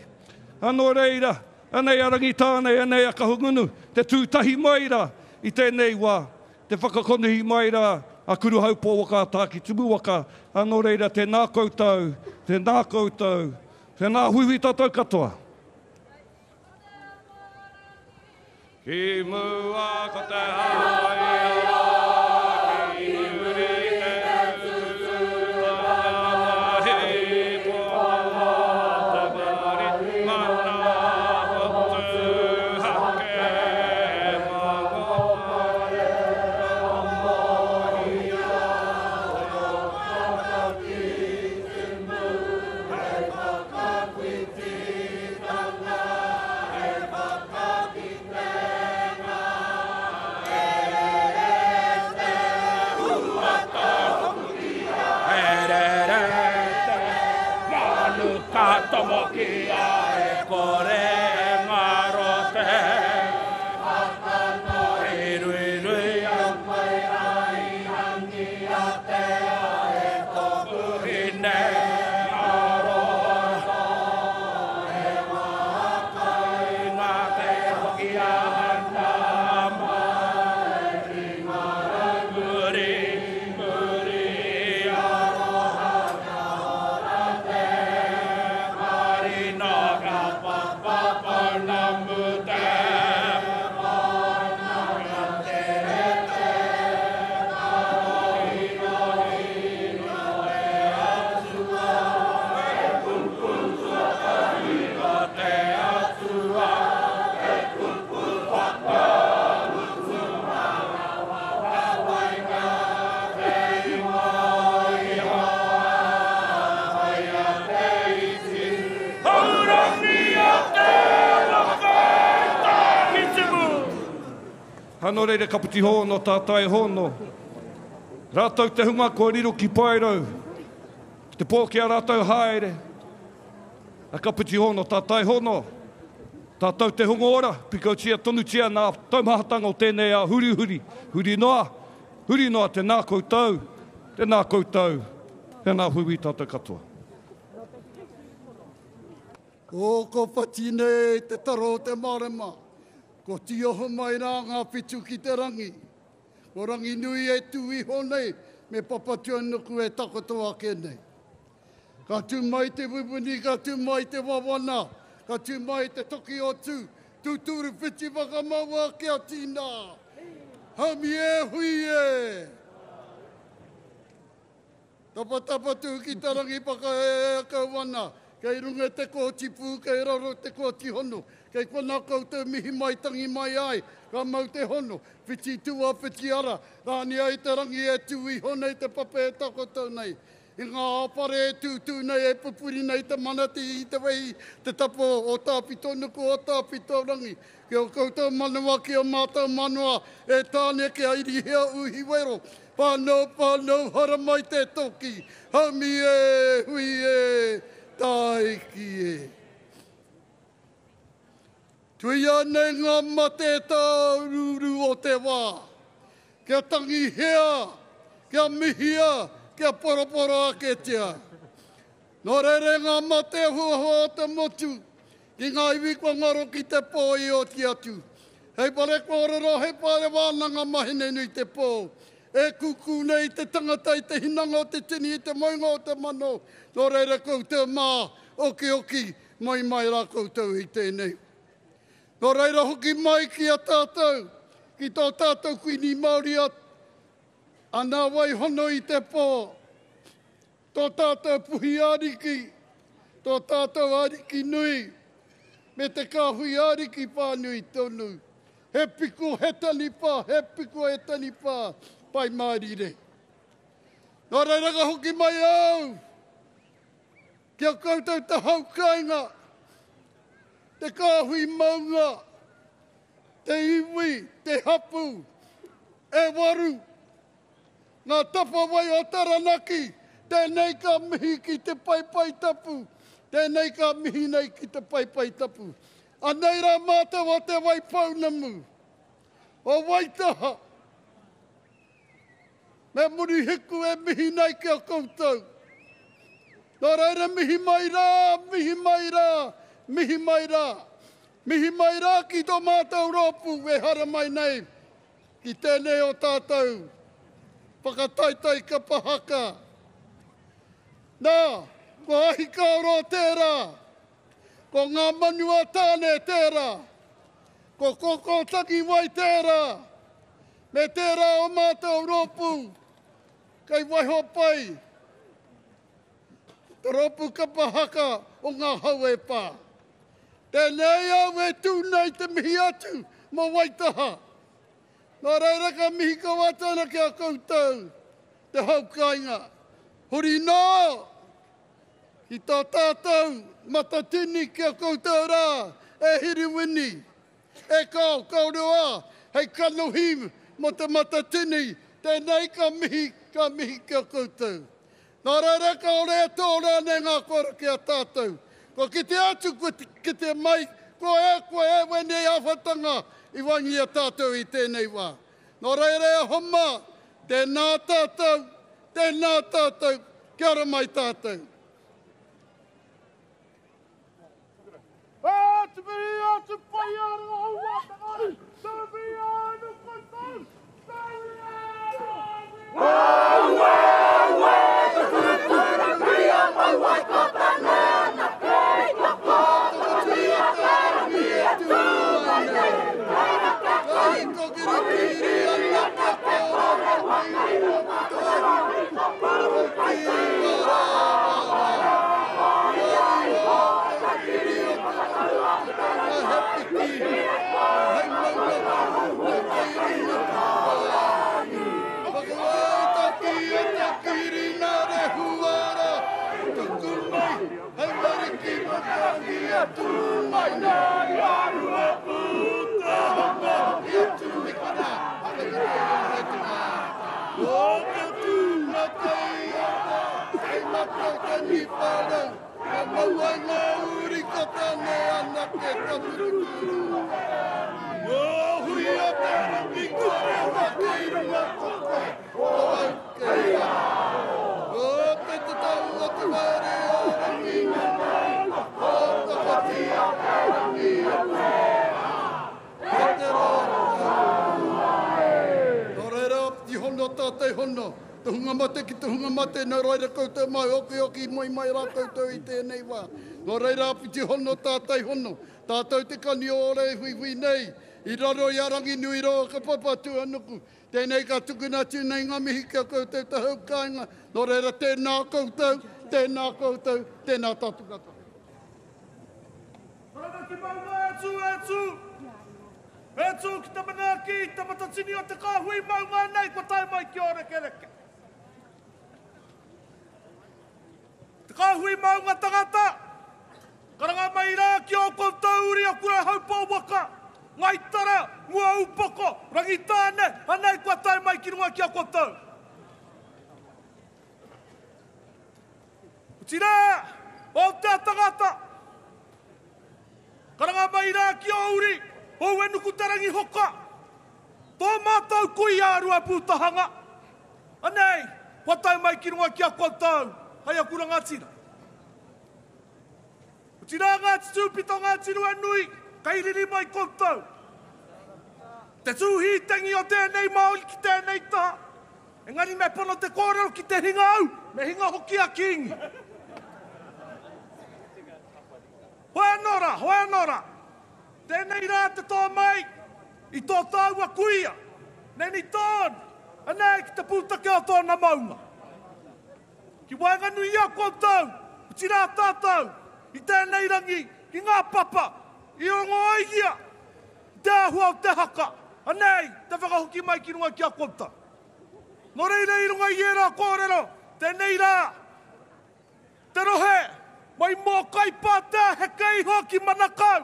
No reira, anei arangi tānei, anei a kahungunu, te tūtahi mai rā, i tēnei wā, te whakakonuhi mai rā, a kuru hau pōwhakaata ki tumuwaka, no reira, tēnā koutou, tēnā huiwi tātou katoa. Ki mua ko te haere, ki uri te tūtū, tamāhine pō tamari, mana hotu hake maunga. Tomoki ai kore marote Rui mai ai hangi ate ai komuri aroha e Wahakai ngā te hoki ana mai ki Muri aroha Ano reire kaputi hono, tātai hono. Rātou te hunga ko riro ki pairau. Te pōkia rātou haere. A kaputi hono, tātai hono. Tātou te hunga ora, pikau tia tonu tia nā taumahatanga o tēnei a huri. Huri noa tēnā koutou. Tēnā hui tātou katoa. O ko patine te taro te marema. Ko tioho mai rā ngā whitu ki te rangi. Ko rangi nui e tui honei, me papatua nuku e takotoa kenei. Ka tū mai te wibuni, ka tū mai te wawana, ka tū mai te toki o tū, tūturu whiti whakamaua kia tīnā. Hami e hui e. Tapa tū ki te rangi paka e kauwana, kei runga te ko tipu, kei raro te ko tihono. Kei kona koutou mihi mai tangi mai ai, ka mau te hono, whiti tua, whiti ara, rāni ai te rangi e tui honei te pape e takotou nei. I ngā apare e tūtū nei e pupuri nei te manati I te wei te tapo o tāpito nuku o tāpito rangi. Ki o koutou manua ki o mātou manua e tāne ki a iri hea uhi wero. Pānau, hara mai te toki. Haumi e, hui e, taiki e. Tui anei ngā mate tā ruru o te wā. Kia tangi hea, kia mihia, kia poroporo ake tia. Nō rere ngā mate huahua o te motu, ki ngā iwi kua ngaro ki te pō I o ti atu. Hei pare kōrero, hei pare Wānanga mahine nui te pō. E kuku nei te tangata I te hinanga o te tini I te moinga o te mano. Nō reira koutou mā, oki, mai rā koutou I tēnei. Nō reira hoki mai ki a tātou, ki tō tātou kuini Māori ana wai hono I te pō. Tō tātou puhi ariki, tō tātou ariki nui, me te kāhui ariki pānui tonu. He piku he tani pā, pai mārire. Nō reira ka hoki mai au, kia koutou te haukainga, te Kāhui Maunga, te iwi, te hapu, e waru, ngā tapa wai o taranaki, tēnei ka mihi ki te paipai tapu, tēnei ka mihi nei ki te paipai tapu. Anei rā mātou o te wai paunamu, o waitaha, me muri hiku e mihi nei ki a koutou. Nō reira mihi mai rā ki tō mātou rōpu e hara mai nei, ki tēnei o tātou, whakataitai ka pahaka. Nā, ko ahi kaoro tērā, ko ngā manua tāne tērā, ko koko taki wai tērā, me tērā o mātou rōpu, kai waiho pai, te rōpu ka pahaka o ngā hau e pā. Tēnei au e tūnei te mihi atu, mo waitaha. Nā reira ka mihi ka watana ki a koutou, te haukainga. Huri nō, ki tā tātou matatini ki a koutou rā, e hiriwini, e kauroa, hei kanohim mo te matatini, tēnei ka mihi ki a koutou. Nā reira ka ore e tōra ne ngā kora ki a tātou. Ko ki te atu, ki te mai, ko e wene awhatanga I wangi a tātou I tēnei wā. Nō reire a homa, tēnā tātou, kia ora mai tātou. Te veri a te pai ara hau Wānanga, te veri a no koutou, te veri a no tātai hono, te hunga mate ki te hunga mate, nā reira koutou mai, oki, mai rā koutou I tēnei wā. Nā reira apiti hono, tātai hono, tātou te kani ore hui nei, I raro I arangi nui roa ka papatu anuku, tēnei ka tukuna tu nei ngā mihi kia koutou te haukainga, nā reira tēnā koutou, tēnā tātu kata. Rana ki maunga e tū ki te manaki, te matatini o te Kāhui Maunga nei, ko tai mai ki ora kereke. Kāhui Maunga tangata. Karanga mai rā ki o koutou uri a kura haupau waka. Ngai tara, mua upoko, rangi tāne, anei kua tai mai ki runga ki a koutou. Tira, o te tangata. Karanga mai rā ki o uri, o enuku tarangi hoka. Tō mātou kui ārua pūtahanga. Anei, kua tai mai ki runga ki a koutou, hai a kura ngā tira. Tira ngā tūpito ngā tirua nui, kai riri mai koutou. Te tūhi tengi o tēnei maoli ki tēnei taha. Engari me pono te kōrero ki te hinga au, me hinga hoki a kingi. Hoa nora. Tēnei rā te tō mai, i tō tāua kuia. Neni tōn, anei ki te Pupuke o tōna maunga. Ki wainga nui a koutou, tira tātou, i tēnei rangi, ki ngā papa, i rongo aigia, te ahua o te haka, anei, te whakahoki mai ki runga ki a koutou. No reira i runga i era kōrero, tēnei rā, te rohe, mai mō kai pātā he kei hoki manakau.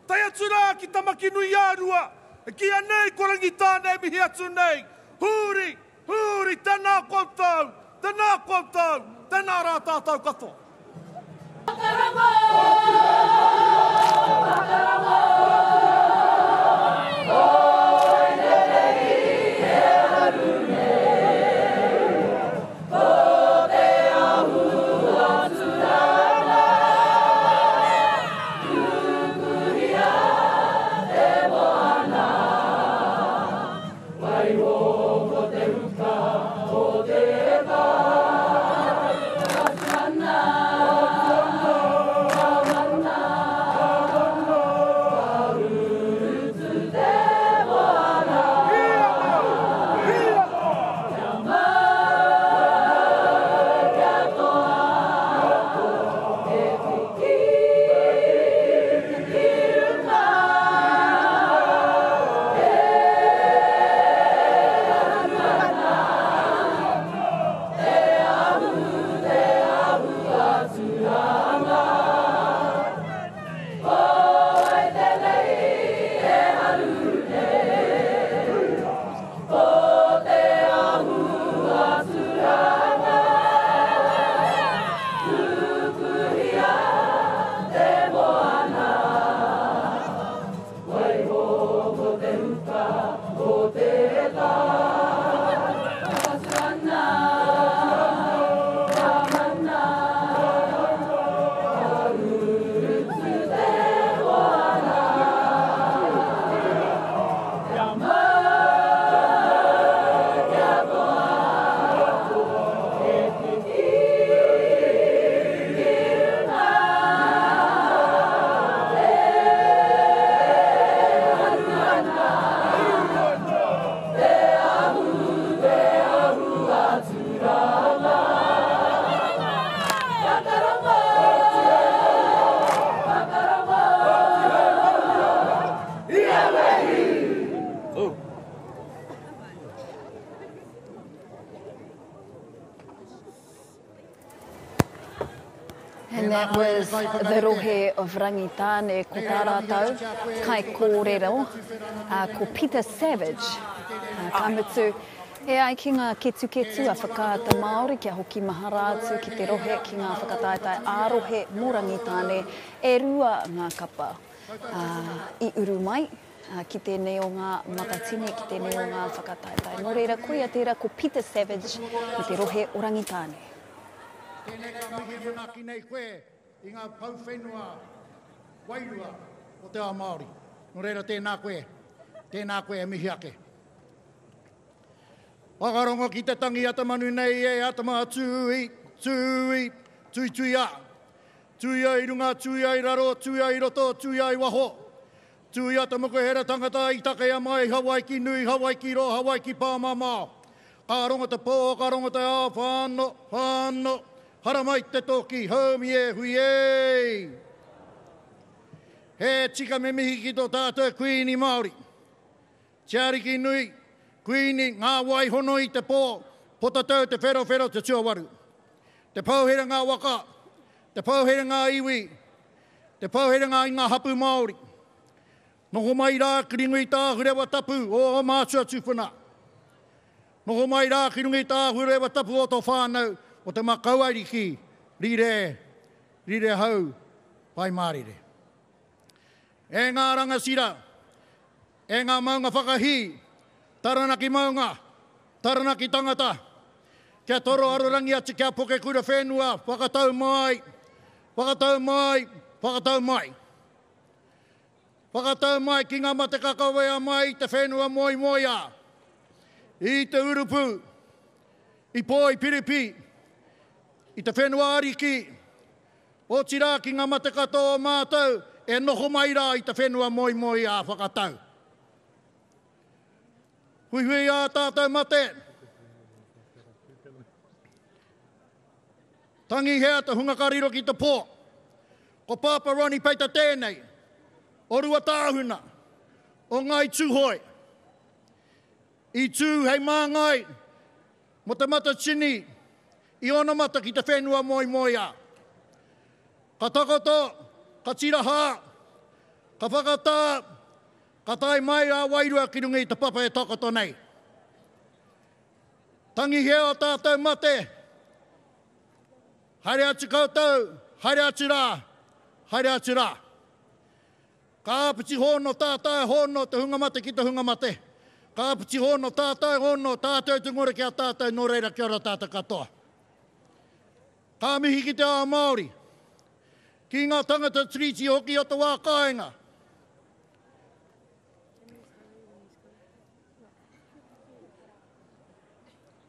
Tai atu rā ki tamaki nui ārua, e ki anei korangi tāne mihi atu nei. Huri, tēnā koutou, tēnā rā tātou katoa. And that was the rohe of Rangitāne ko tā rātou, kai kōrero, ko Peter Savage, kamutu. E ai ki ngā ketu a Whakaata Maori, kia hoki maharātu ki te rohe ki ngā whakataitai ārohe mō Rangitāne, e rua ngā kapa i uru mai, ki tēnei o ngā Matatini, ki tēnei o ngā whakataitai. Nō reira koia tērā ko Peter Savage, me te rohe o Rangitāne. Tēnei rā mihi runa ki nei koe i ngā pauwhenua wairua o te Māori. Nō reira tēnā koe e mihi ake. Whakarongo ki te tangi ata manu nei e atama tui a. Tui a i runga, tui a i raro, tui a i roto, tui a i waho. Tui ata moko hera tangata i take a mai, Hawaii ki nui, Hawaii ki ro, Hawaii ki pāmama. Kārongo te pō, kārongo te a, whāno. Hara mai te toki, haumi e hui e. He tika me mihi ki tō tātou kuini Māori. Tiari ki nui, kuini ngā wai hono i te pō, potatau te whero te tuawaru. Te pōhera ngā waka, te pōwhiringa iwi, te pōwhiringa i ngā hapu Māori. Noho mai rā ki ringu i tā hurewa tapu o mātua tūpuna. Noho mai rā ki ringu i tā hurewa tapu o tō whānau o te makauariki rire hau pai mārire. E ngā rangasira, e ngā maunga whakahi, taranaki maunga, taranaki tangata, kia toro arorangi atu kia poke kura whenua, whakatau mai, whakatau mai, whakatau mai. Whakatau mai ki ngā mate kakawea mai te whenua moi moia. I te urupu, i pōi piripi, i te whenua ariki, o tira ki ngā mate katoa mātou, e noho mai rā i te whenua moi moia whakatau. Hui hui a tātou mate. Tangi hea te hunga kariro ki te pō. Ko Pāpa Roni peita tēnei. O rua tāhuna. O ngai tūhoi. I tū hei māngai. Mo te Matatini. I ona mata ki te whenua moi moia. Ka takoto. Ka tiraha. Ka whakata. Ka tai mai a wairua ki rungi te papa e takoto nei. Tangi hea o tātou mate. Haere atu koutou, haere atu rā, haere atu rā. Ka aputi hono tātou hono te hunga mate ki te hunga mate. Ka aputi hono tātou hono tātou te ngore ki a tātou no reira ki ora tātou katoa. Ka mihi ki te ao Māori. Ki ngā tangata triti hoki o te wākainga.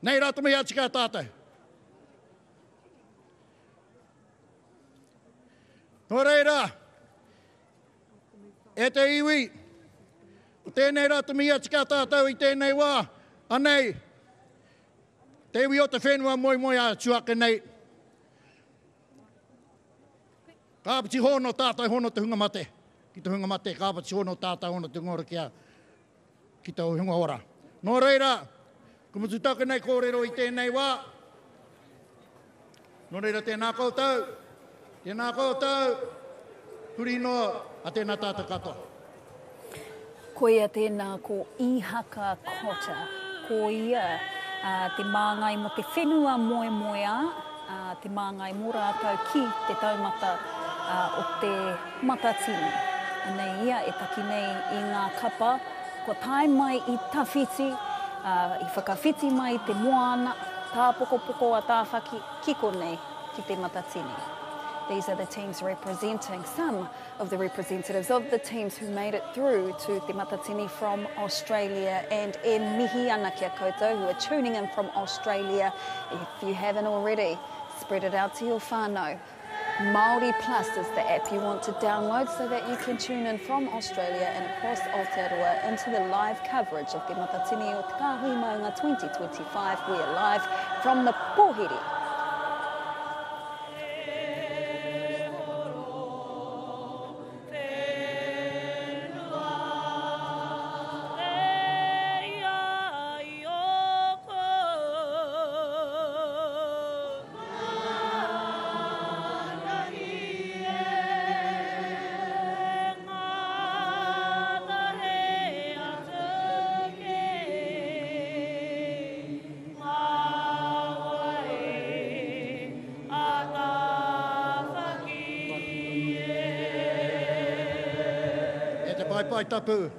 Nei rāta mihi atu ki a tātou. Nō reira, e te iwi, o tēnei rata mia tika tātou i tēnei wā, anei, te iwi o te whenua moi moi a tuake nei. Kāpiti hono tātou hono te hunga mate, ki te hunga mate, kāpiti hono tātou hono te ngora kia, ki te hunga ora. Nō reira, kumutu take nei kōrero i tēnei wā, nō reira tēnā koutou, tēnā koutou, huri noa a tēnā tātou katoa. Ko ia tēnā ko ihaka kota, ko ia te māngai mo te whenua moe moea, te māngai mo rātou ki te taumata o te Matatini. Nei ia e taki nei i ngā kapa, ko tai mai i tawhiti, i whakawhiti mai te moana, tā poko a tāwhaki, kiko nei ki te Matatini. These are the teams representing some of the representatives of the teams who made it through to Te Matatini from Australia, and e mihi ana kia koutou who are tuning in from Australia. If you haven't already, spread it out to your whānau. Māori Plus is the app you want to download so that you can tune in from Australia and across Aotearoa into the live coverage of Te Matatini o Te Kāhui Maunga 2025. We are live from the pōwhiri. Pai tapu,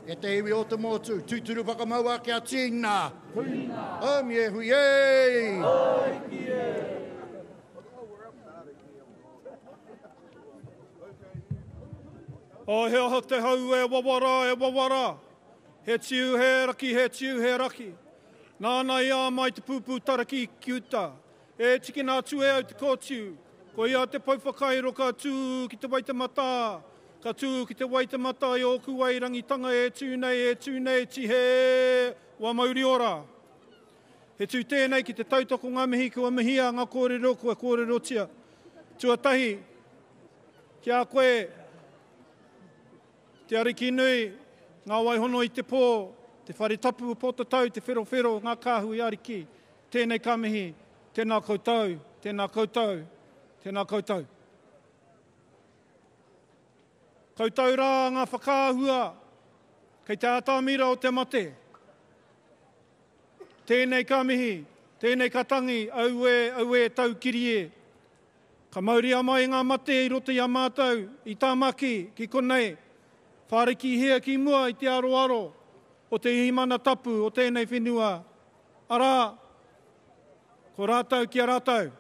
e te iwi o te motu, tūturu whakamaua kia tīna. Omi e hui e! O he aho te hau e wawara. He tiu he raki. Nāna ia mai te pūpū taraki ki uta. E tiki nā tū e au te kōtiu. Ko ia te pauwhakairo ka tū ki te waitamata. Ka tū ki te waitamata i oku wairangitanga e tūnei ti he wa mauri ora. He tū tēnei ki te tautoko ngā mihi kua mihia ngā kōrero kua kōrero tia. Tuatahi, ki a koe, te ariki nui, ngā waihono i te pō, te wharitapu o pōtatau, te whero, ngā kāhui ariki. Tēnei ka mihi, tēnā koutou, Tēnā koutou. Koutou rā ngā whakaahua, kei te atamira o te mate. Tēnei ka mihi, tēnei ka tangi, au e tau kiri e. Ka mauri mai ngā mate i roto i a mātou, i tā maki, ki konei. Whāriki hea ki mua i te aroaro, o te himana tapu, o tēnei whenua. Arā, ko rātou ki a rātou.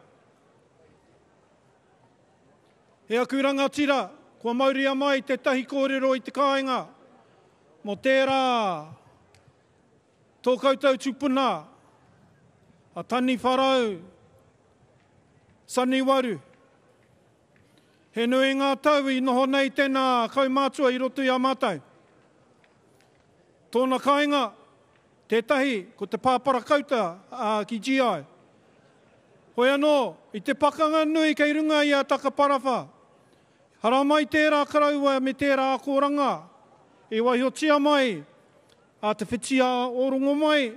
He akuranga tira, kua mauri mai te tahi kōrero i te kāinga. Mo tērā, tō koutou tupuna, a tani wharau, sani waru. He nui ngā tau i noho nei tēnā kaumātua i roto i a mātou. Tōna kāinga, tētahi, ko te pāpara kauta ki GI. Hoi anō, i te pakanga nui kei runga i a takaparafa. Hara mai tērā karaua me tērā akoranga. E waihotia mai, a te whitia orongo mai,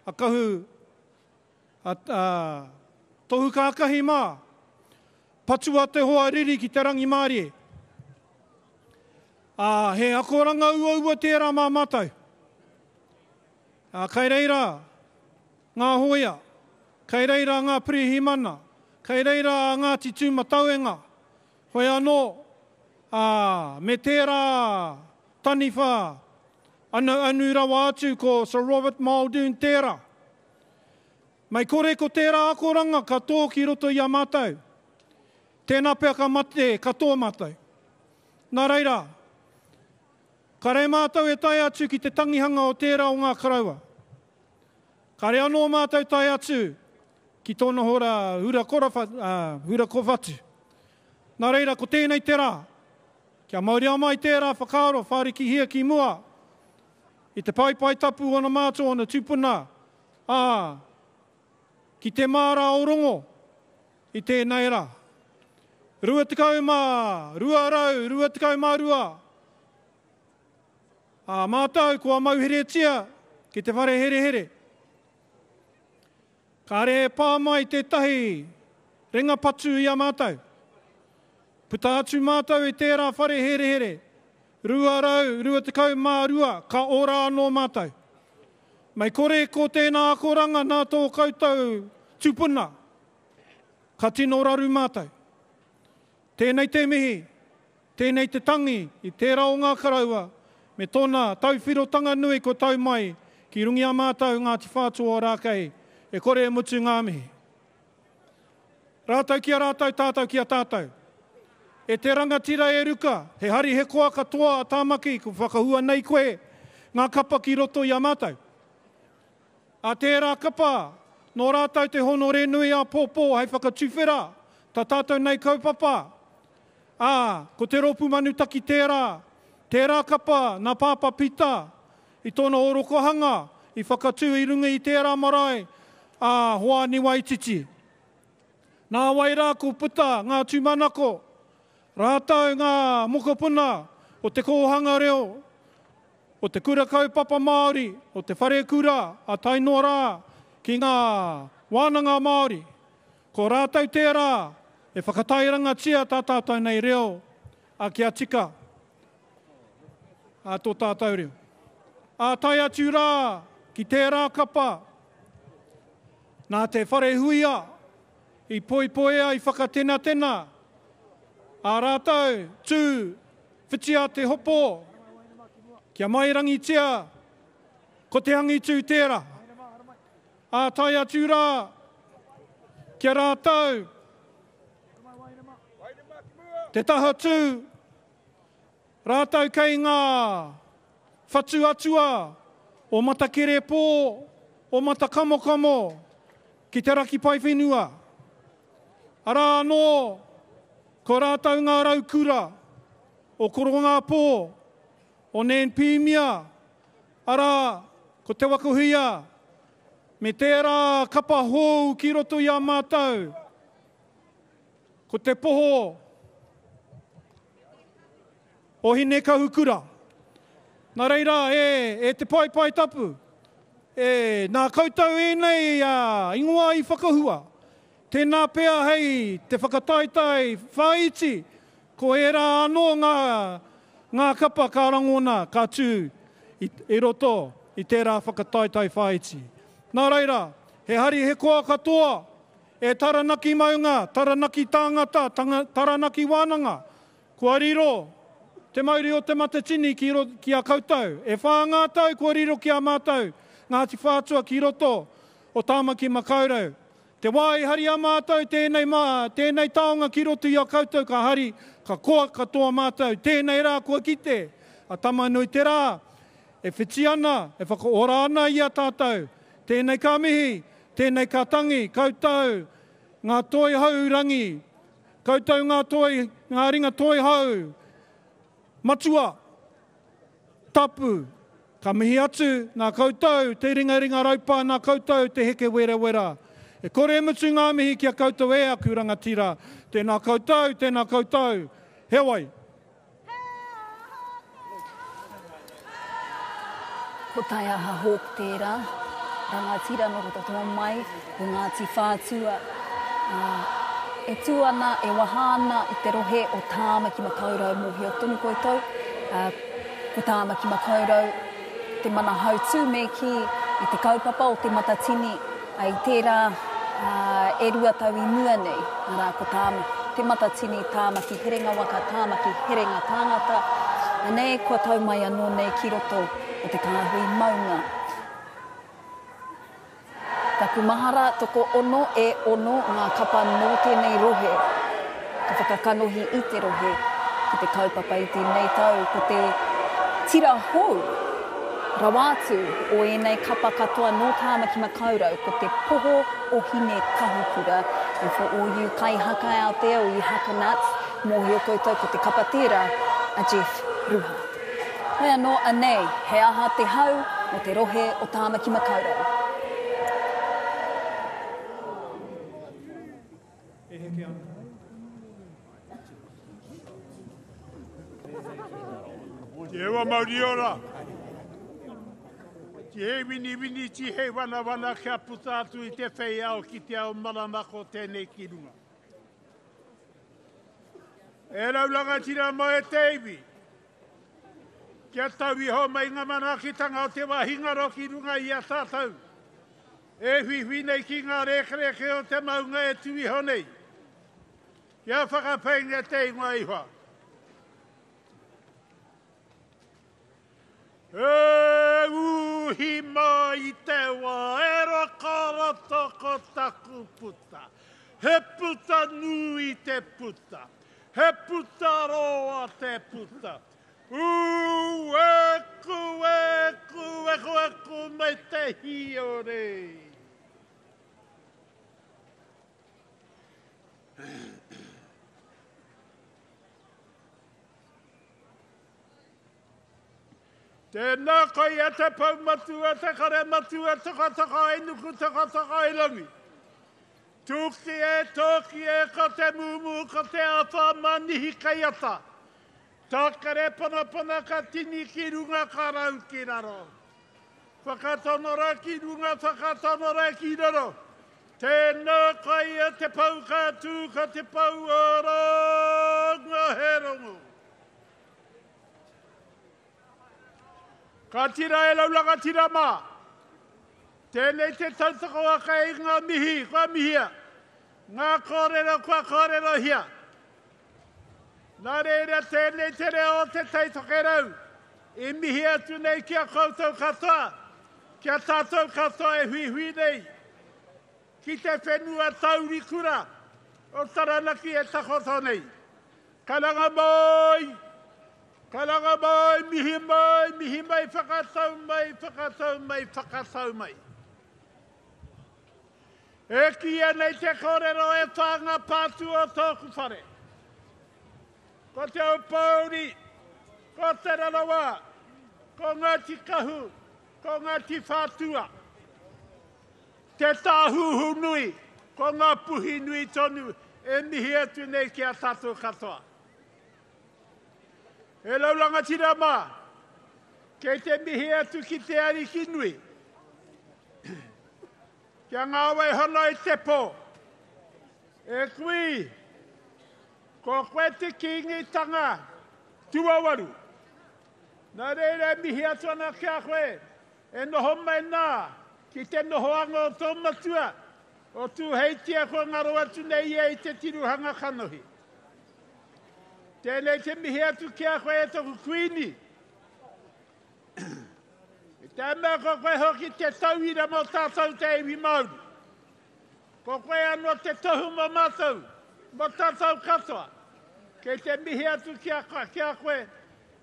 a kahu, tohu kākahi mā. Patua te hoa riri ki te rangi Māori. He akoranga ua tērā mā mātou. Kei reira ngā hoia, kei reira ngā pirihimana, kei reira ngā titu matauenga. Hoi anō, me tērā taniwha, anu rawa atu ko Sir Robert Muldoon tērā. Mai kore ko tērā akoranga ka tō ki roto i a mātou. Tēnā pia ka mate, ka tō mātou. Nā reira, ka re mātou e tai atu ki te tangihanga o tērā o ngā karaua. Ka re anō mātou tai atu ki tōna hora hura kowhatu. Nā reira, ko tēnei tērā, kia mauri mai tērā whakaaro, whāriki hia ki mua, i te pai tapu ona mātou ona tupuna, ki te māra o rongo, i tēnei rā. Rua tekau mā rua rau, rua tekau mā rua. Mātou kua mauheretia ki te whare here. Ka re pā mai te tahi renga patu i a mātou. Puta atu mātou i tērā whare here. Rua rau, rua tekau mā rua, ka ora anō mātou. Mai kore ko tēnā akoranga nā tō koutou tupuna. Ka tino raru mātou. Tēnei te mihi, tēnei te tangi, i tērā o ngā karaua, me tōna tauwhirotanga nui ko tau mai, ki rungi a mātou ngā te whātua o rākei, e kore e mutu ngā mihi. Rātou ki a rātou, tātou ki a tātou. E te rangatira e ruka, he hari he koa katoa a tāmaki, ko whakahua nei koe, ngā kapa ki roto i a mātou. A tērā kapa, no rātou te hono re nui a pōpō, hei whakatuwhera, ta tātou nei kaupapa. Ko te ropu manu taki tērā kapa, nā pāpa pita, i tōna orokohanga, i whakatū i runga i tērā marae, hoa ni waititi. Nā wairā ko puta, ngā tūmanako, rātau ngā mokopuna, o te kōhanga reo, o te kura kaupapa Māori, o te whare kura, a taino rā, ki ngā Wānanga Māori. Ko rātau tērā, e whakatairanga tia tā tātou nei reo, a kia tika, a tō tātou reo. A tai atu rā, ki tērā kapa, nā te whare huia, i poipoea, i whakatena, a rātau, tū, whitia te hopo, kia mairangi tia, ko te hangi tū tērā. A tai atu rā, kia rātau, te taha tū, rātau kei ngā whatu atua, o mata kere pō, o mata kamokamo, ki te raki pai whenua. Arā anō, ko rātau ngā raukura, o koronga pō, o nen pīmia, arā, ko te wakuhia, me tērā kapa hou ki roto i a mātou, ko te poho, o hine kahukura. Nā reira, e te pai tapu, nā koutou e nei ingoa i whakahua, Tēnā pēr hei te whakataitai whaiti, ko e rā anō ngā kapa ka rangona ka tū i roto i tērā whakataitai whaiti. Nā reira, he hari he koa katoa, e taranaki maunga, taranaki tāngata, taranaki Wānanga, kua riro, te mauri o te matatini ki a koutou, e whāngātau kua riro ki a mātau, Ngāti whātua ki roto o tāmaki makaurau. Te wāi hari a mātau, tēnei taonga ki roto i a koutou ka hari, ka koa katoa mātau, tēnei rā kua kite, a tamanui te rā, e whiti ana, e whakaora ana i a tātou, tēnei ka mihi, tēnei ka tangi, koutou, ngā toi hau rangi, koutou ngā ringa toi hau, matua, tapu, ka mihi atu, nā koutou, te ringa raupa, nā koutou, te heke wera. E kore mutu ngā mihi kia koutou e aku rangatira. Tēnā koutou, he wai. Ko tai aha hōk tērā, rangatira no ko tatoa mai, o Ngāti whātua. E tū ana, e wahana i te rohe o tāmaki makaurau mohi o tonu koutou. Ko tāmaki makaurau, te mana hautū me ki i te kaupapa o te matatini, ai tērā e rua tau i mua nei, nā ko te matatini tāmaki herenga waka, tāmaki herenga tāngata, nei kua tau mai anō nei ki roto o te Kāhui Maunga. Taku mahara toko ono e ono ngā kapa no tēnei rohe, ka whakakanohi i te rohe, ki te kaupapa i tēnei tau, ko te tira hou, rawātu o enei kapa katoa no tāmaki makaurau, ko te poho o hine kahupura. And for all you kai haka out there, all you haka nuts, mōhi o koutou ko te kapa tērā, a Jeff Ruha. Hea no anei, he aha te hau o te rohe o tāmaki makaurau. Te ewa mauri ora. Te he wini ti he wana kia puta atu i te whei au ki te au maramako tēnei ki runga. E raulanga tira mo e teiwi. Kia tau i ho mai ngā manakitanga o te wahingaro ki runga i a tātou. E hui nei ki ngā rekereke o te maunga e tui honei. Kia whakapenga te ingoa iwa. E uhi mai te wā, e rokara toko taku puta. He puta nui te puta. He puta roa te puta. Eku mai te hiore. Tēnā kai e te pau matua, te kare matua, taka e nuku, taka e langi. Tūki e, ka te mumu, ka te awha manihi kai ata. Tākare pana ka tini ki runga ka rau ki raro. Whakatonora ki runga, whakatonora ki raro. Tēnā kai e te pau kātū, ka te pau oranga he rongo. Ka tira e laulanga tira mā. Tēnei te tautoko waka i ngā mihi, kua mihia. Ngā kōrero, kua kōrero hia. Nā reira tēnei te reo o te tautoko rau. I mihi atu nei kia koutou katoa. Kia tātou katoa e hui nei. Ki te whenua tauri kura. O taranaki e takoto nei. Kalanga moi! Kalanga mai, mihi mai, whakatau mai. E kia nei te kōrero e whanga pātu o tōku whare. Ko te au pōuri, ko te rarawa, ko Ngāti kahu, ko Ngāti whātua. Te tāhuhu nui, ko ngā puhi nui tonu, e mihi atu nei kia tātou katoa. E laulanga tira mā, kei te mihi atu ki te ari ki nui. Kia ngā wai hana i te pō, E kui, ko koe te kingi tanga, tuawaru. Nā reira mihi atu ana kia koe, e noho mai nā, ki te nohoanga o tō matua, o tū heitia ko ngaro atu nei e i te tiruhanga kanohi. Tēnei te mihi atu kia koe e toku kuini. Te mea ko koe hoki te tauira mo tātou te iwi mauri. Ko koe anō te tohu mo mātou, mo tātou katoa. Kei te mihi atu kia koe,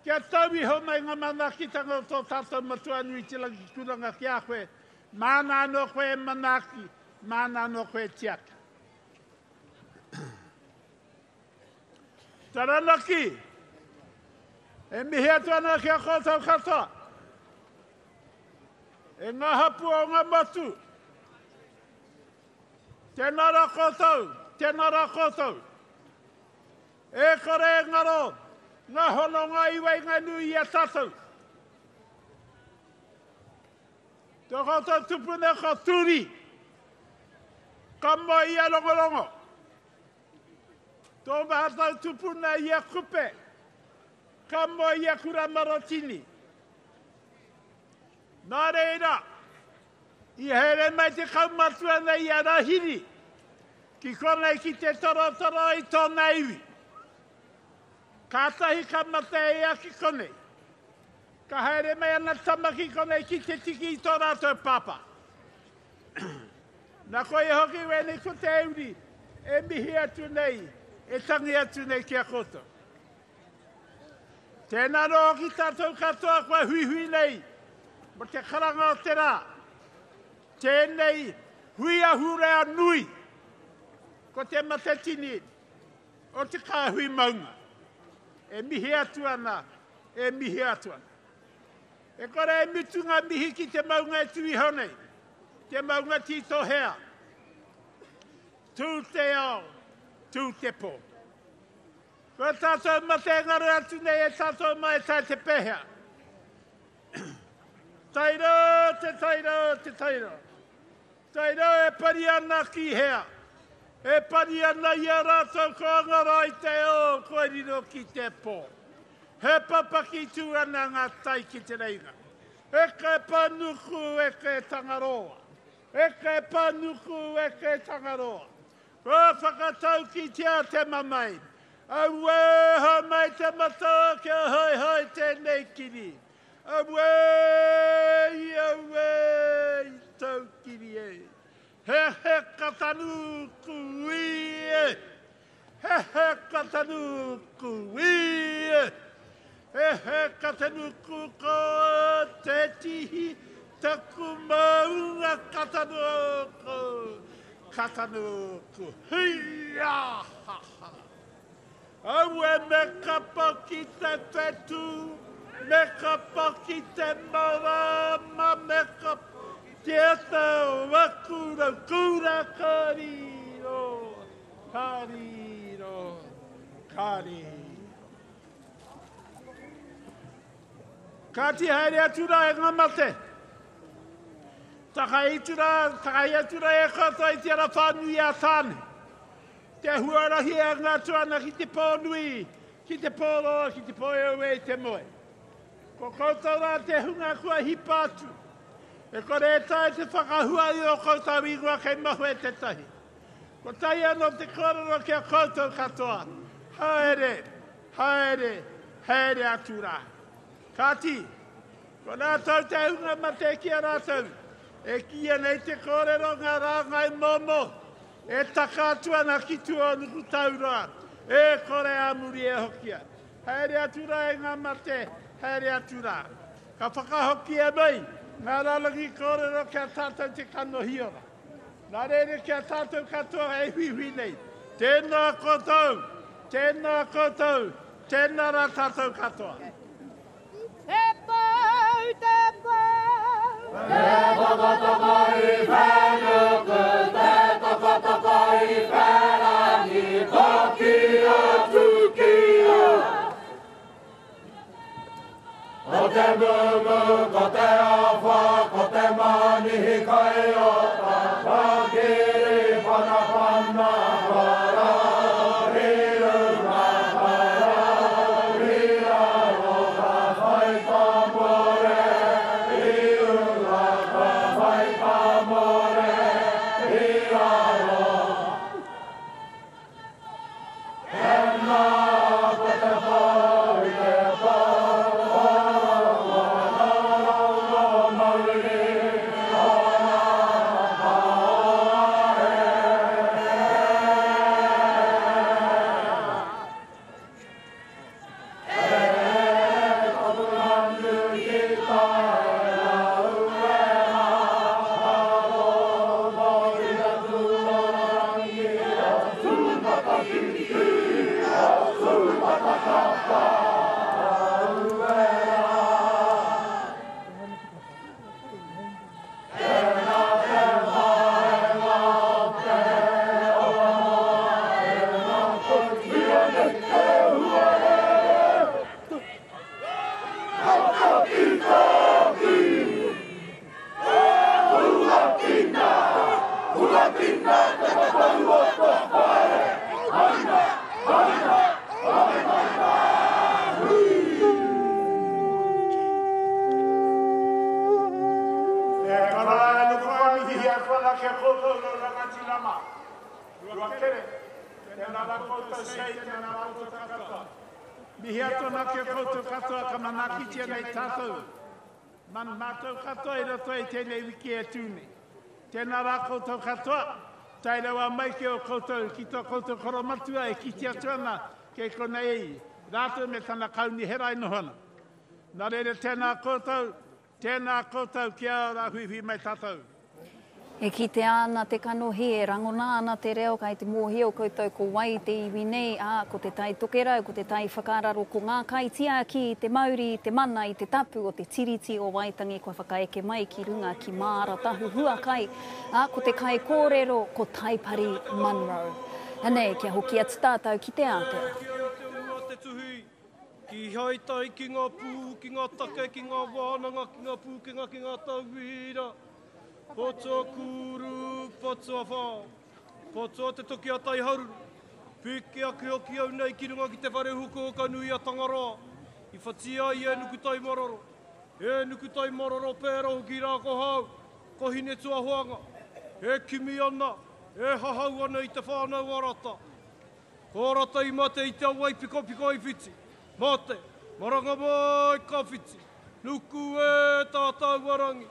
kia tauhi ho mai ngā manakitanga o tō tātou matua nui te lagi kuranga kia koe. Mana anō koe manaki, mana anō koe tiaka. Taranaki, e mihi atu ana kia kōtau katoa. E ngā hapu o ngā matu. Tēnara kōtau, tēnara kōtau. E kore e ngaro, ngā hono ngā iwai ngā nui a tātou. Tō kōtau tupune ko turi. Ka mo i a rongorongo. Tō mahatau tupuna i a kupe. Ka mo i a kura Māratahu. Nā reira, i here mai te kaumatua nei a rahiri, ki konei ki te torotoro i tōna iwi. Kātahi ka mate e a ki konei. Ka here mai ana tama ki konei ki te tiki i tō rātou papa. Nā koe hoki wene ko te euri, e mihi atu nei, e tangi atu nei kia koto. Tēnā roho ki tātou katoa koe hui hui nei, mo te karanga o te rā. Tēnei hui ahurea nui. Ko te Matatini o te Kāhui Maunga. E mihi atu ana, e mihi atu ana. E kore e mitunga mihi ki te maunga e tui honei. Te maunga tito hea. Tū te ao, tū te pō. Ko tātou mate ngare atu nei e tātou mai tai te pehea. Tairo, te tairo, te tairo. Tairo e pari ana ki hea. E pari ana i a rātou ko angarai te o koe riro ki te pō. He papaki tū ana ngā tai ki te reina. E kai panuku e kai tangaroa. E kai panuku e kai tangaroa. Ko whakatau ki tia te mamai. Aue mai te matoa kia hoi hoi tēnei kiri. Away, away, tau kiri e. He katanu kui e. He katanu kui e. He katanu ko te tihi taku maunga katanu ko. Katanu ku. Hiya! Awe me kapa ki te petu. Me kapa ki te marama, me kapa te atau wakura, kura kariro, kariro, kariro. Kati haere atura e ngamate. Taka atura e kata i te ara whanui a tāne. Te huarahi e ngā tuana ki te pōnui, ki te pōroa, ki te pōeo e te moe. Ko koutou rā te hunga kua hipa atu. E kore e tae te whakahua i o koutou ingoa kei mahu e te tahi. Ko tai anō te kororo kia koutou katoa. Haere, haere, haere atu rā. Kāti, ko rātou te hunga ma te kia rātou. E kia nei te kōrero ngā rāngai momo. E taka atu ana ki tua nuku tauroa. E kore amuri e hokia. Haere atu rā e ngā mate. Haere atu rā. Ka whakahoki e mai, ngā rālangi kōrero kia tātou te kano hiora. Nā reire kia tātou katoa e hui nei. Tēnā koutou, tēnā koutou, tēnā rā tātou katoa. Te pau, te pau. Te tokotoko i whanuku, te tokotoko i wharangi, toki atu kia. O te mumu, ko te awha, ko te manihi kai o ta, whakiri whana whana whana. Mihi atona ke koutou katoa ka manaki tia nei tātou. Man mātou katoa I roto I tēnei wiki e tūne. Tēnā rā koutou katoa, tai rewa mai ke o koutou, ki tō koutou koromatua e kiti atuana ke konei rātou me tana kauni herai nohona. Nā rere tēnā koutou kia rā hui mai tātou. E ki te ana te kanohi, e rangona ana te reo kai te mōhi o koutou ko wai te iwi nei, ko te tai tokerau, ko te tai whakararo ko ngā kaitia ki te Māori, te mana I te tapu o te tiriti o waitangi ko whakaeke mai ki runga ki Māratahu Huakai, ko te whaikōrero ko taipari Monroe. Anei, kia hoki atu tātou ki te Aotea. Ki haitai ki ngā pū, ki ngā take, ki ngā Wānanga, ki ngā Pukenga, ki ngā tauira. Poto kuru, poto awha, poto te toki a tai haru. Pike a ki hoki au nei ki runga ki te whare huko o ka nui a tangaroa. I whatia I e nuku tai maroro. E nuku tai maroro pēra o ki rā ko hau, ko hine tua hoanga. E kimi ana, e hahau ana I te whānau arata. Ko rata I mate I te awai piko I whiti. Mate, maranga mai ka whiti. Nuku e tātau warangi.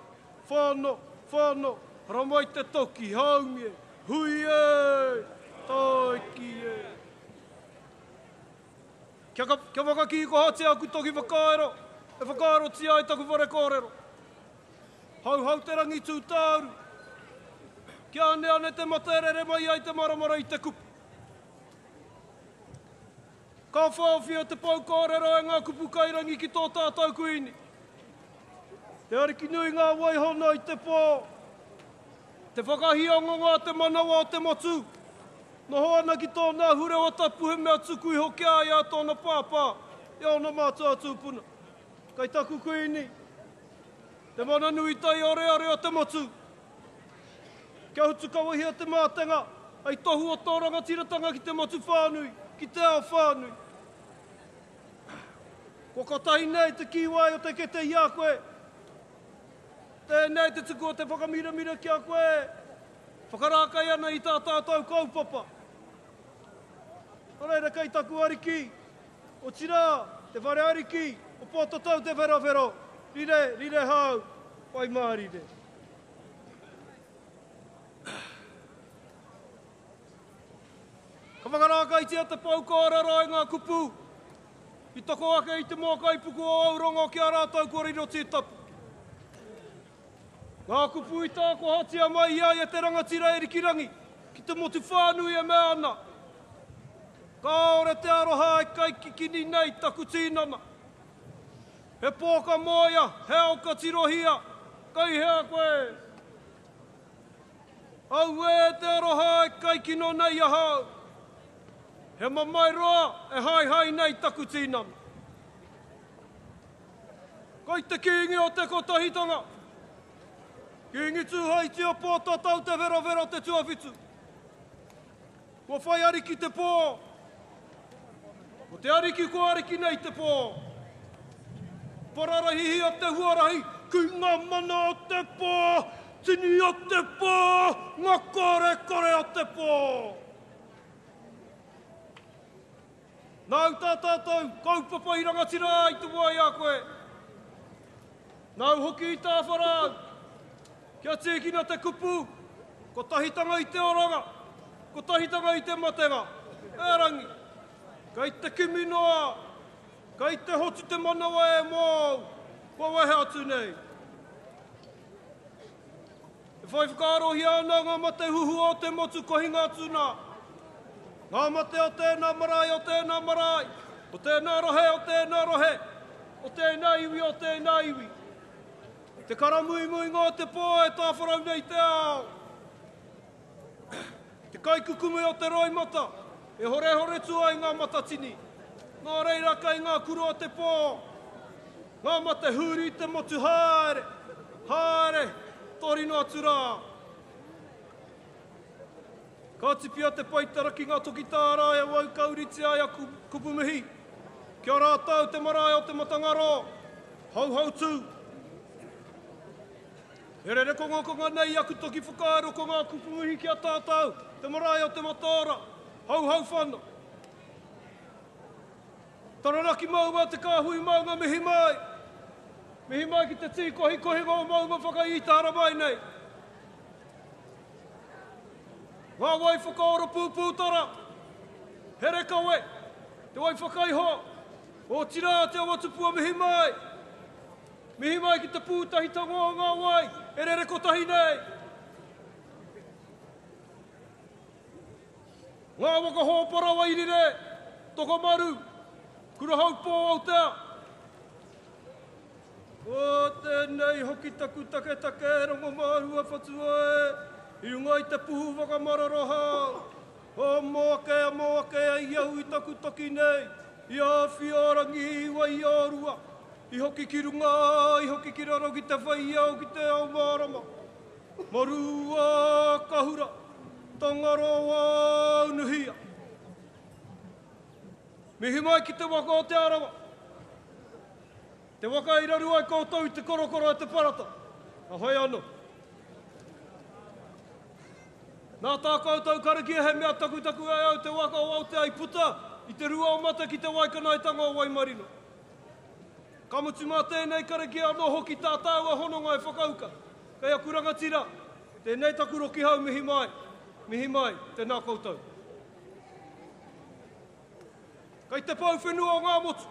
Whāno, ramai te toki, haungi e, hui e, taiki e. Kia whakaki I ko hate aku toki whakaero, e whakaero tia I taku whaikōrero. Hau te rangi tūtāru. Kia ane te materere mai ai te maramara I te kupu. Ka whawhia te pōwhiri e ngā kupu kairangi ki tō tātou kuini. Te ariki nui ngā waihona I te pō. Te whakahiongonga te manawa o te motu. Noho ana ki tōna hure o tapu he mea tuku I hoki ai a tōna pāpā. I ona mātua tūpuna. Kai taku kuini. Te mana nui tai ore o te motu. Kia hutu kawahia te mātenga. Ai tohu o tō rangatiratanga ki te motu whānui. Ki te ao whānui. Ko katahi nei te kiwai o te kete ia koe. Tēnei te tuku o te whakamira ki a koe. Whakarākai ana I tā tātou kaupapa. Oreira kei taku ariki. O tira, te whare ariki. O pōtatau te wherawhero. Rire hau. Wai mārire. Ka whakarākai tia te whaikōrero I ngā kupu. I toko ake I te mōkai puku o aurongo ki a rātou kua riro tītapu. Ngā kupu I tāko hatia mai ia e te rangatira e rikirangi, ki te motu whānui e mea ana. Kāore te aroha e kai ki kini nei taku tīnana. He pōka moia, he auka tirohia, kai hea koe. Au e te aroha e kai kino nei a hau. He mamai roa e hai nei taku tīnana. Kai te kingi o te kotahitanga. Kingi tūhai tia pōtatau te vera te tuawhitu. Ko whai ariki te pō. Ko te ariki ko ariki nei te pō. Pararahihi o te huarahi, ki ngā mana o te pō. Tini o te pō, ngā kore o te pō. Nau tātātou, kaupapa I rangatira I te wai a koe. Nau hoki I tā wharau. Kia tēkina te kupu, ko tahitanga I te oranga, ko tahitanga I te matenga. E rangi, kai te kimi noa, kai te hotu te manawa e mōu, kua wehe atu nei. E whai whakarohi ana ngā mate huhu o te motu kohinga tuna. Ngā mate o tēnā marae, o tēnā rohe, o tēnā iwi. Te karamui ngā te pō e tāwharau nei te ao. Te kaikukume o te roimata, e hore tua I ngā matatini. Ngā reira kai ngā kuru o te pō. Ngā mate huri te motu haere, haere, torino atu rā. Ka tipia te paitara ki ngā toki tārai e wau kauriti ai a kupumihi. Kia rātau te marae o te matangaro, hau hau tū. E re konga nei aku toki whakaaro ko ngā kupumihi ki a tātou, te marae o te matāra, hau hau whana. Taranaki maua te Kāhui Maunga mihi mai. Mihi mai ki te tī kohi ngā maunga whakaitara mai nei. Ngā wai whakaoro pūpūtara, here kawe, te wai whakaiho, o tira te awa tupua mihi mai. Mihi mai ki te pūtahi tangoa ngā wai, e re kotahi nei. Ngā waka hōpara wairire, toko maru, kura hau pō au tea. O tēnei hoki taku take rongo mārua whatua e, i runga i te puhu wakamaroroha. O moake a iau i taku toki nei, i a whiarangi wa i ārua. I hoki ki runga, i hoki ki raro ki te whai au ki te au mārama. Marua kahura, tangaroa unuhia. Mihi mai ki te waka o te arawa. Te waka i raru ai koutou i te korokoro e te parata. Ahoi anō. Nā tā koutou karakia he mea taku e au te waka o Aotea i puta, i te rua o mata ki te waikanaitanga o Waimarino. Ka mutu mā tēnei karakia anō hoki tā tāua hononga e whakauka. Kei a kurangatira, tēnei taku roki hau mihi mai, tēnā koutou. Kei te pau whenua o Ngāmotu.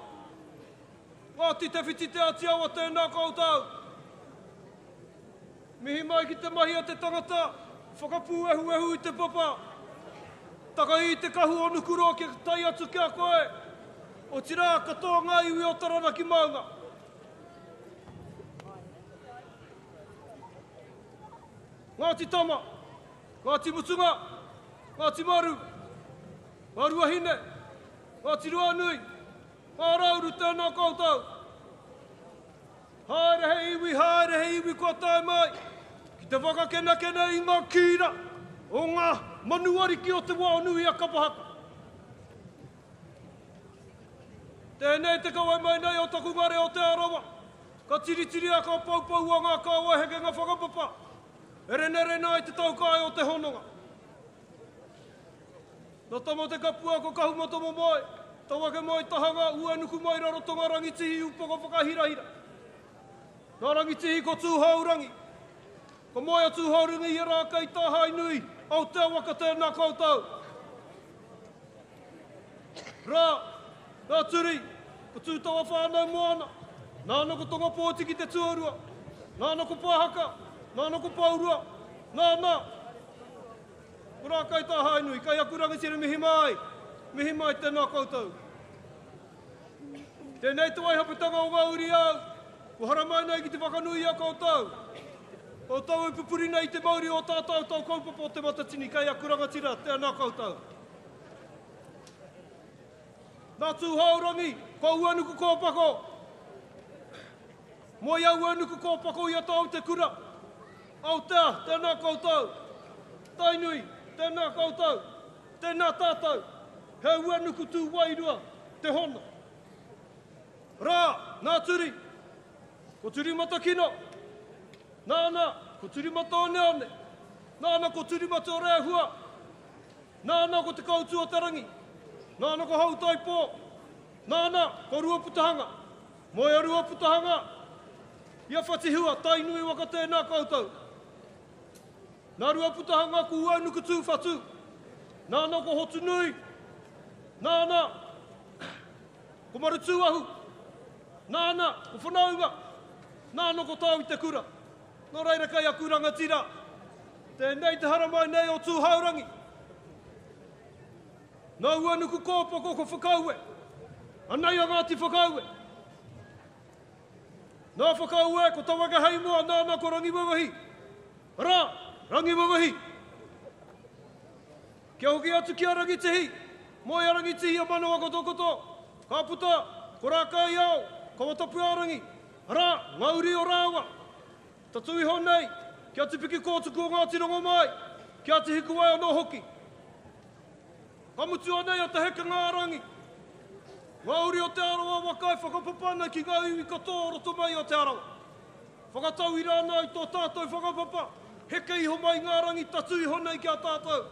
Ngāti te whiti te ati awa tēnā koutou. Mihi mai ki te mahi a te tangata, whakapū ehu i te papa. Taka i te kahu o nukuro ki tai atu kia koe. O tira katoa ngā iwi o Taranaki Maunga. Ngāti tama, ngāti mutunga, ngāti maru, marua hine, ngāti rua nui, ngā rauru tēnā koutou. Haere he iwi kua tae mai, ki te whakakena i ngā kīra, o ngā manuari ki o te wā nui a kapahaka. Tēnei te kawai mai nei o taku ngare o te arawa, ka tiritiri a ka paupau a ngā kāua heke ngā whakapapa. E rene ai te taukai o te hononga. Nā tamo te kapua ko kahumatomo mai, tawake mai tahanga, ua nuku mai rarotonga rangitihi upoko whakahirahira. Nā rangitihi ko tūhaurangi. Ko mai a tūhaurangi i rā kei tāhai nui, au te waka tēnā koutou. Rā, nā turi, ko tūtawa whānau moana, nāna ko tonga pōti ki te tuarua, nāna ko pāhaka, nāna ko paurua, nāna. Ko rā kei tāhai nui, kei akuranga sira mihi mai tēnā koutou. Tēnei te waihapitanga o Ngauri au, ko hara mai nei ki te whakanui a koutou. Koutou i pupuri nei te Māori o tātou tau kaupapa o Te Matatini, kei akuranga tira tēnā koutou. Nā tūhaurangi, ko uanuku kōpako. Moi au uanuku kōpako i atau te kura. Aotea, tēnā koutou. Tainui, tēnā koutou. Tēnā tātou. He uanuku tū wairua, te hona. Rā, nā turi. Ko turi mata kino. Nāna, ko turi mata o neone. Nāna, ko turi mata o rehua. Nāna, ko te kautu o tarangi. Nāna, ko hau taipō. Nāna, ko rua putahanga. Moi a rua putahanga. Ia whatihua, tainui waka tēnā koutou. Nā rua putahanga ko uanuku tū whatu. Nāna, ko hotu nui. Nāna, ko marutu ahu. Nāna, ko whanaunga. Nāna, ko tāu i te kura. Nō reira kei a kuranga tira. Tēnei te hara mai nei o tūhaurangi. Nā uanuku kōpako ko whakaue. Anei a ngāti whakaue. Nā whakaue ko tawaka hei mua nāna ko rangi wawahi. Rā, rangi wawahi. Kia hoki atu ki a rangitihi. Moi a rangitihi a manawa koto. Ka puta, ko rā kai au, ka watapu arangi. Ara, ngauri o rāua. Tatui honei, kia te piki kōtuku o Ngāti Rongo mai, kia te hiku wai no hoki. Kamutu anei o te heka ngārangi. Ngauri o te Aroha Huakai whakapapana ki ngā iwi katoa roto mai o te Aroha. Whakatau i rāna i tō tātou whakapapa. Heke iho mai ngārangi tatui honei kia tātou.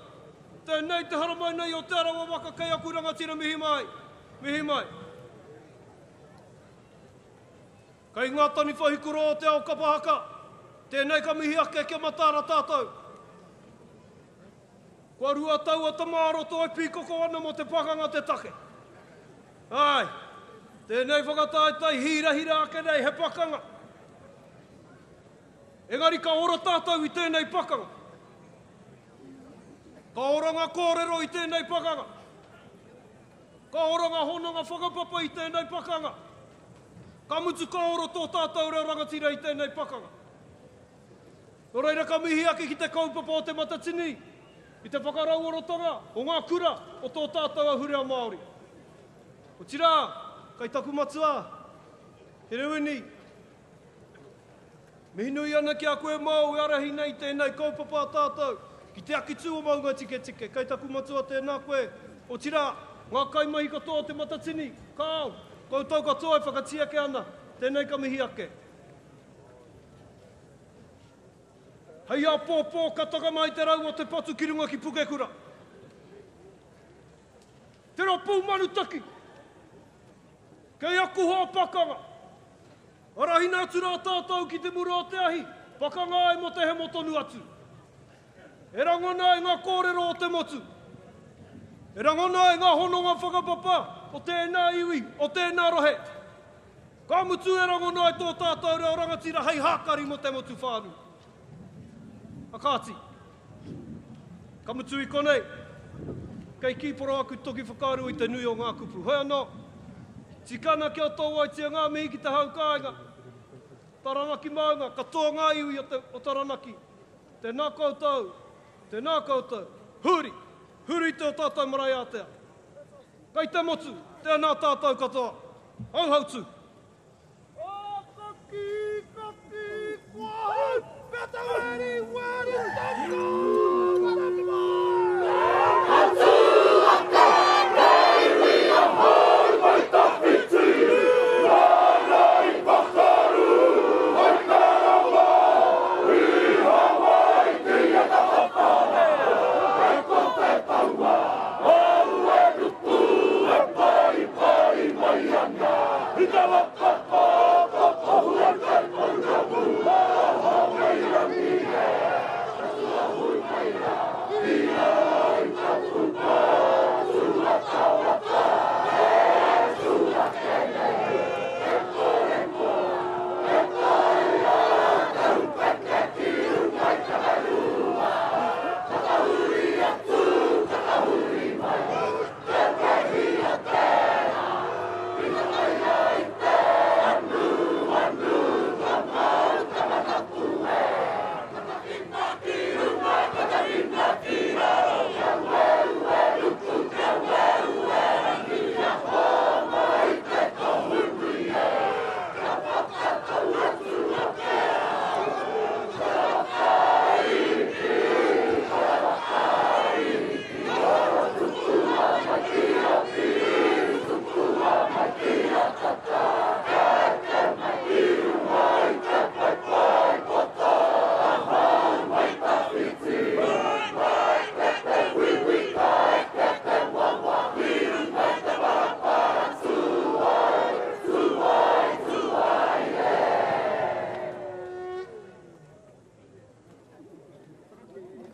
Tēnei te haramai nei o te Aroha Huakai aku rangatira mihi mai. Mihi mai. Kei ngā tani whahikuro o te ao kapahaka. Tēnei ka mihi ake kia matara tātou. Kua rua tau a tamāroto ai pīkoko ana mo te pakanga te take. Ai, tēnei whakataitai hira ake nei he pakanga. Engari ka ora tātou i tēnei pakanga. Ka oranga kōrero i tēnei pakanga. Ka oranga hononga whakapapa i tēnei pakanga. Ka mutu ka oro tō tātou reo rangatira i tēnei pakanga. Nō reira ka mihi ake ki te kaupapa o Te Matatini, i te whakarauorotonga o ngā kura o tō tātou a Hurea Māori. O tira, kai taku matua, he rewini. Me hinui ana ki a koe mau, e arahi nei tēnei kaupapa a tātou, ki te akitu o maunga tike. Kai taku matua tēnā koe. O tira, ngā kaimahi katoa o Te Matatini, kāo, koutou katoa e whakatiake ana, tēnei ka mihi ake. Hei a pōpō kataka mai te rau o te patu ki runga ki Pukekura. Te rā pū manu taki. Kei aku hoa pakanga. Arahina atu rā tātou ki te mura o te ahi. Pakanga ai mo te he motonu atu. E rangona e ngā kōrero o te motu. E rangona e ngā hononga whakapapa o tēnā iwi, o tēnā rohe. Ka mutu e rangona e tō tātou reo rangatira hei hākari mo te motu whānu. Akāti, ka mutu i konei, kei kīporo aku toki whakaru i te nui o ngā kupu. Hoi anō, tikana kia tō waitia ngā mihi ki te haukāinga, taranaki maunga, katoa ngā iwi o taranaki, tēnā koutou, huri te o tātou marae atea. Kei te motu, tēnā tātou katoa, hauhautu.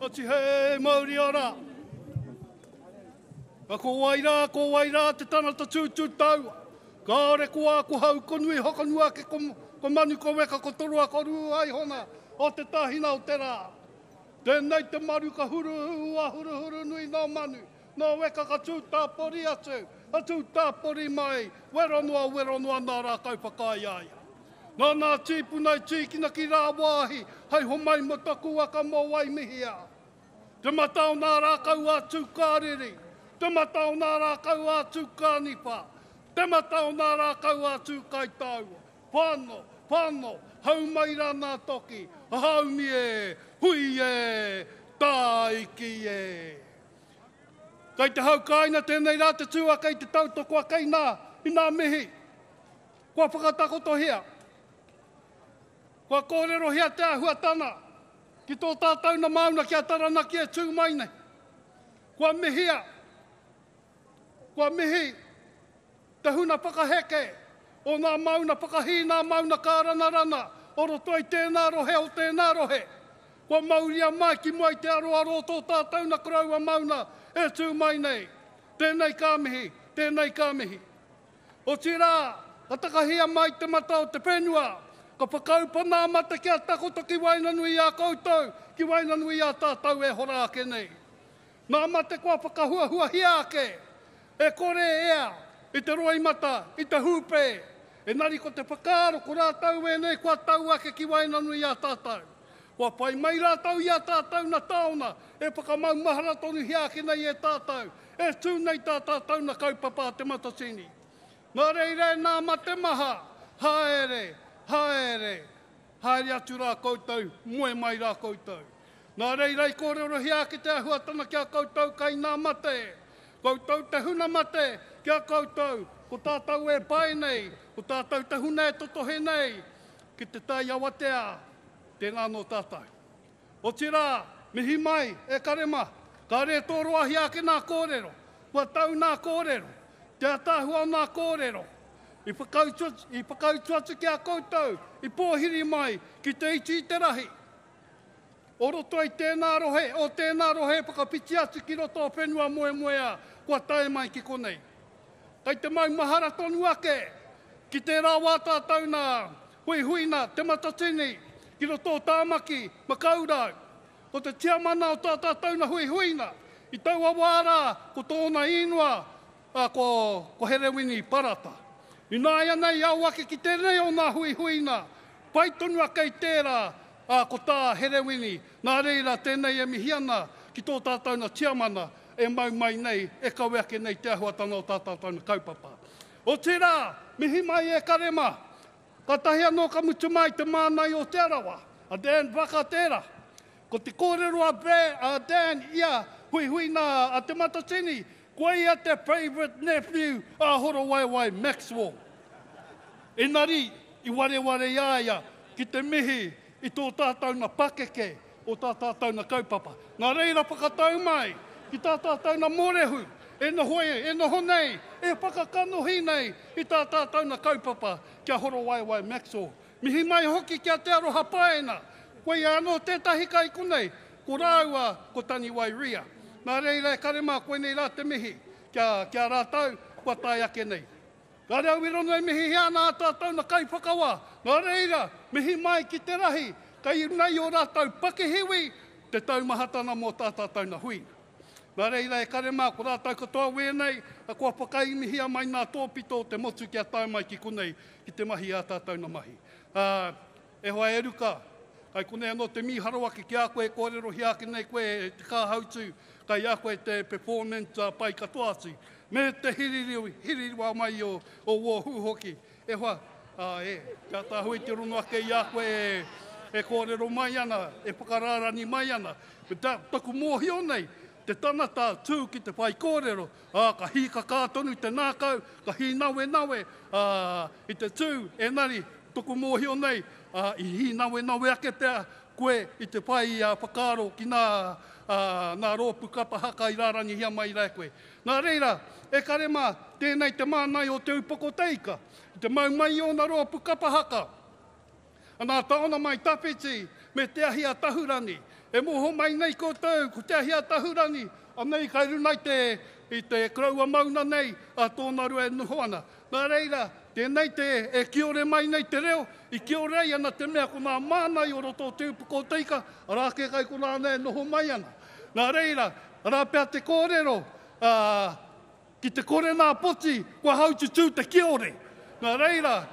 Oti hei mauri ora. Ko waira te tana ta tūtū tau. Ka ore kua ku hau konui hokanua ke ko manu ko weka ko torua ko ru ai hona o te tahina o te rā. Tēnei te maru ka huru nui no manu. No weka ka tūtā pori atu. A tūtā pori mai. Weronua nā rā kaupaka ai. Nā nā tīpuna i tīkina ki rā wāhi. Hei homai mo taku waka mo wai mihia. Te matau nā rā kau atu kāriri. Te matau nā rā kau atu kānipa. Te matau nā rā kau atu kaitau. Whāno, whāno, hau mai rāna toki, hau mi e, hui e, tāiki e. Kei te hau kaina tēnei rā te tūa kei te tautoko a kei nā, i nā mihi. Kua whakatakoto hea. Kua kōrero hea te ahuatana, ki tō tātou na mauna kia tarana ki e tū mai nei. Kua mihia, kua mihi, te huna pakaheke, o nā mauna pakahi, nā mauna kāranarana, o roto i tēnā rohe o tēnā rohe. Kua mauria mai ki mai te aroaro tō tātou na kraua mauna, e tū mai nei. Tēnei kāmihi, tēnei kāmihi. O tira, ka takahia mai te mata o te whenua, ka whakaupa nā mata kia takoto ki wainanui a koutou, ki wainanui a tātou e hora ake nei. Nā mate kua whakahuahua hia ake, e kore ea, i te roi mata, i te hupe, e nari ko te whakaaro ko rātau e nei kua tau ake ki wainanui a tātou. Kua pai mai rātau i a tātou na taona, e whakamau mahara tonu hia ake nei e tātou, e tū nei tātou na kaupapa Te Matatini. Nā reire nā mate maha, haere, haere, haere atu rā koutou, moe mai rā koutou. Nā reire i kōrero hea ki te ahuatana kia koutou kai nā mate, koutou te huna mate kia koutou, ko tātou e pai nei, ko tātou te huna e totohe nei, ki te tai awatea, tēnā no tātou. O tira, mihi mai e karema, ka re tōroa hea ki nā kōrero, kua tau nā kōrero, te atahua nā kōrero, i whakautuatu ki a koutou, i pōwhiri mai ki te iti i te rahi. O roto i tēnā rohe, o tēnā rohe whakapiti atu ki roto o whenua moe moea, kua tae mai ki konei. Kei te mau mahara tonu ake, ki te rāua tātou nā hui huina, Te Matatini, ki roto o tāmaki, makaurau, ko te tiamana o tātou na hui huina, i taua wārā, ko tōna inua, ko Herewini parata. I nā ia nei au ake ki tēnei o nā hui huina, pai tonu ake i tērā, ko tā Herewini, nā reira tēnei e mihiana, ki tō tātou na tiamana, e mau mai nei, e kawe ake nei te ahuatana o tātou na kaupapa. O tērā, mihi mai e karema, ka tahi anō ka mutu mai te mānai o te arawa, a Dan waka tērā. Ko te kōrero a Dan ia hui huina a Te Matatini, koe ia te favourite nephew a horo waiwai Maxwell. Engari, i ware iaia, ki te mihi, i tō tātou na pakeke, o tā tātou na kaupapa. Nā reira whakatau mai, ki tā tātou na morehu, e noho nei, e whakakanohi nei, i tā tātou na kaupapa, kia horo waiwai Maxwell. Mihi mai hoki kia te aroha paena, koe anō tētahi kai konei, ko rāua, ko tani wairia. Nā reira e karema koe nei rā te mihi, kia rātau, kua tai ake nei. Ka reo wirono e mihi hea nā tātou na kai whakawa. Nā reira, mihi mai ki te rahi, kai nei o rātau pakehiwi, te taumahatana mō tā tātou na hui. Nā reira e karema ko rātau katoa wēnei, a kua pakai mihia mai nā tōpito te motu kia tau mai ki konei, ki te mahi a tātou na mahi. E hoa e ruka, kai konei anō te miharo ake ki a koe kōrero hi ake nei koe te kāhautu, kai a koe te performance pai katoa atu. Me te hiririwa mai o Wāhu hoki. E hoa, kia tāhui te rono ake i a koe e kōrero mai ana, e whakarārani mai ana. Taku mōhio nei, te tanata tū ki te whaikōrero, ka hi ka kātonu te nākau, ka hi nawe, i te tū, e nari, tuku mōhio nei, i hi nawe ake pēr, koe i te pai whakaro ki nā rōpu kapahaka i rārani hia mai rai koe. Nā reira, e karema tēnei te mānai o te upoko teika, i te mau mai o nā rōpu kapahaka. Nā taona mai tapiti me te ahia tahurani, e moho mai nei koutou ko te ahia tahurani, anei kai runai i te kraua mauna nei, a tōna rua e nuhoana. Nā reira, tēnei e kiore mai nei te reo, i kiore ana te mea ko nā mānai o roto te upoko teika, arā ke kai ko nā nei noho mai ana. Nā reira, arā pēr te kōrero, ki te kore nā poti, kua hautu tū te kiore. Nā reira,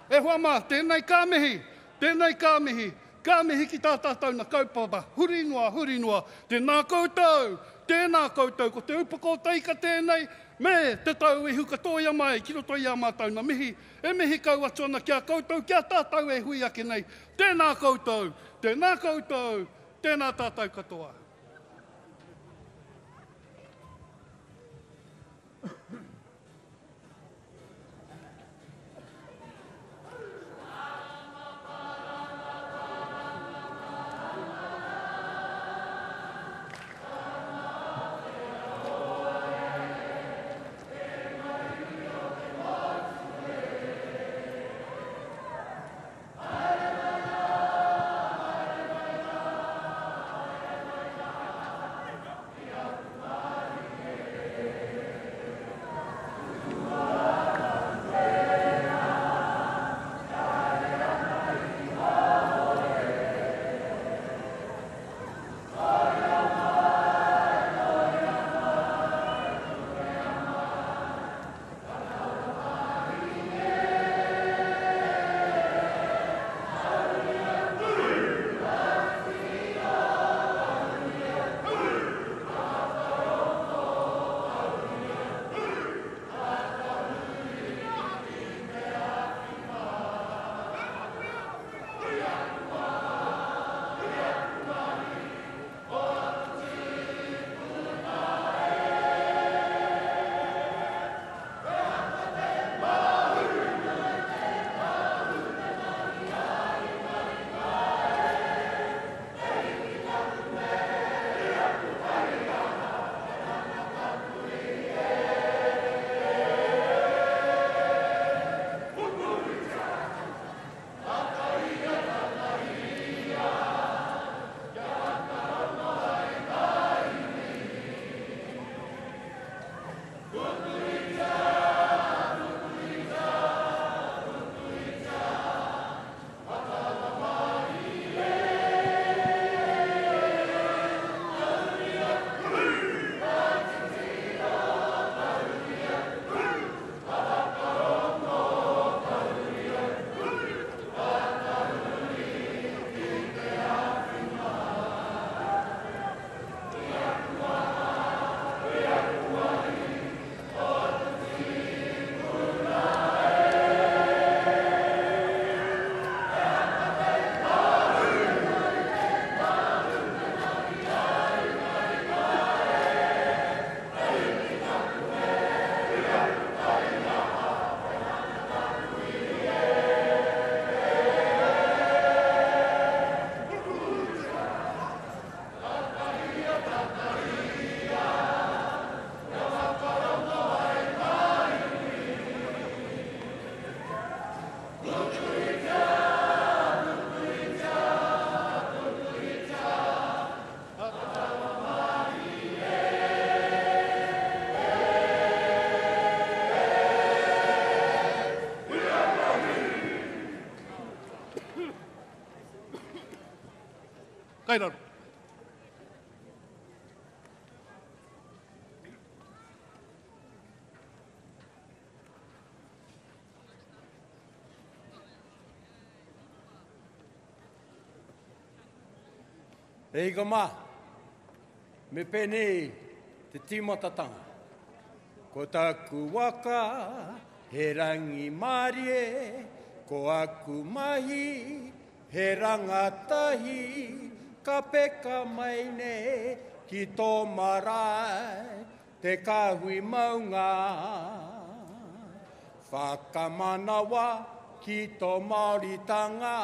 e huama, tēnei kāmihi, kāmihi ki tā tātou na kaupapa, hurinua, tēnā koutou, ko te upoko teika tēnei, Me te tau e huka toia mai, kiro toia mātau na mihi, e mihi kau atuana kia koutou, kia tātou e hui ake nei. Tēnā koutou, tēnā koutou, tēnā tātou katoa. Kairaro. Ei ka mā, me pēnei te tīmatatanga. Ko taku waka, he rangi mārie, ko aku mahi, he rangatahi, ka peka mai ne, ki tō marae, te Kāhui Maunga. Whakamanawa, ki tō Māoritanga,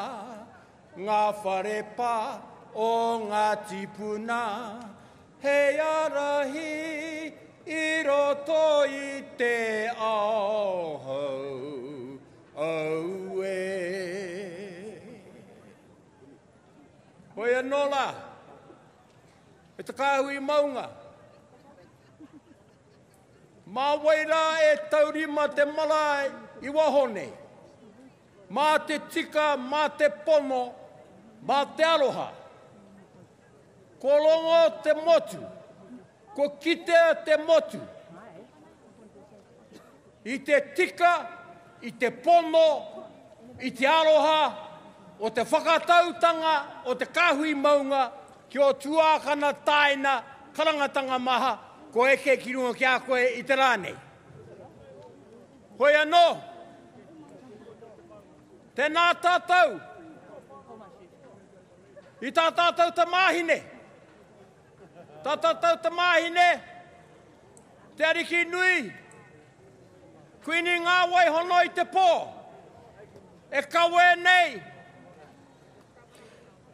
ngā wharepa, o ngā tipuna, he arahi, i roto i te auhau, au e. Hoi anola, e te Kāhui Maunga. Mā waira e taurima te malai i wahone. Mā te tika, mā te pono, mā te aroha. Ko longo te motu, ko kitea te motu. I te tika, i te pono, i te aroha, o te whakatautanga, o te Kāhui Maunga, ki o tuākana taina, karangatanga maha, ko eke ki runga ki a koe i te rānei. Hoi anō. Tēnā tātou. I tā tātou tamāhine. Tā tātou tamāhine. Te ariki nui. Kuini ngā wai hono i te pō. E kawe nei.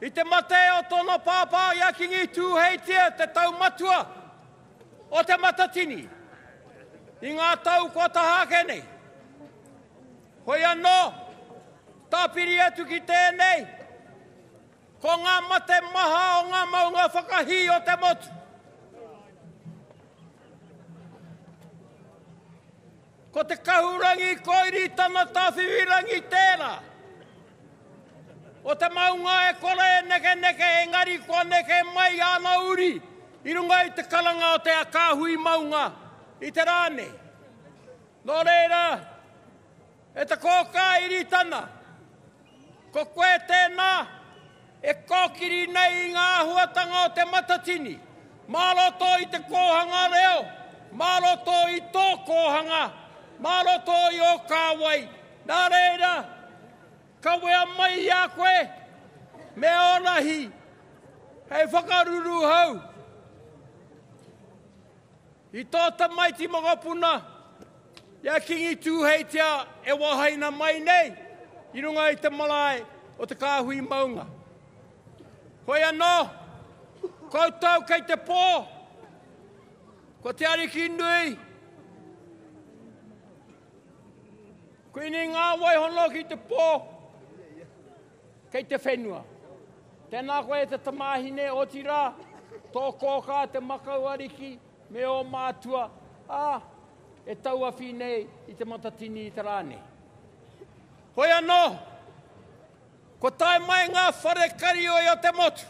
I te mate o tono pāpā i akingi tūheitia te tau matua o te Matatini. I ngā tau kua tahake nei. Hoi anō, tāpiri atu ki tēnei. Ko ngā mate maha o ngā maunga whakahi o te motu. Ko te kahurangi koiri tana tāwhiwirangi tērā. O te maunga e kore neke neke engari kua neke mai ana uri. I runga i te kalanga o te Kāhui Maunga i te rāne. Nō reira, e te kōkā iri tana. Ko koe tēnā, e kōkiri nei i ngā huatanga o te Matatini. Māroto i te kōhanga reo, māroto i tō kōhanga, māroto i o kāwai. Nā reira, ka wea mai a koe, me orahi, hei whakaruru hau. I tō tamaiti mokopuna, ia kingi tūheitia e wahaina mai nei, i runga i te malai o te Kāhui Maunga. Hoi anō, koutou kei te pō, ko te ariki nui, kuini ngā wai hono ki te pō, kei te whenua. Tēnā koe te tamāhine o tira, tō kōkā te makau ariki, me o mātua, e tau awhi nei i te Matatini i te rāne. Hoi anō, ko tae mai ngā whare karioi o te motu.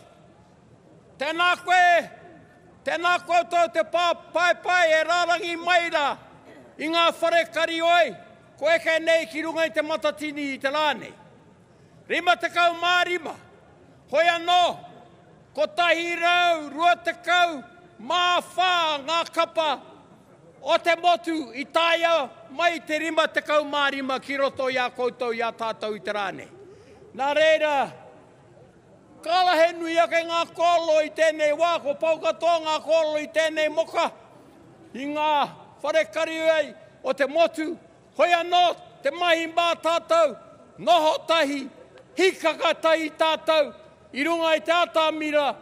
Tēnā koe tau te pai e rārangi maira i ngā whare karioi, ko eke nei ki runga i te Matatini i te rāne. Rima te kau mārima, hoi anō, ko tahi rau, rua te kau, mā whā ngā kapa o te motu i tāia mai te rima te kau mārima ki roto i a koutou i a tātou i te rāne. Nā reira, kālahe nui ake ngā kolo i tēnei wā, ko paukatoa ngā kolo i tēnei moka, i ngā whare karioi o te motu, hoi anō, te mahi mā tātou, noho tahi, hikaka tahi tātou, i runga i te atamira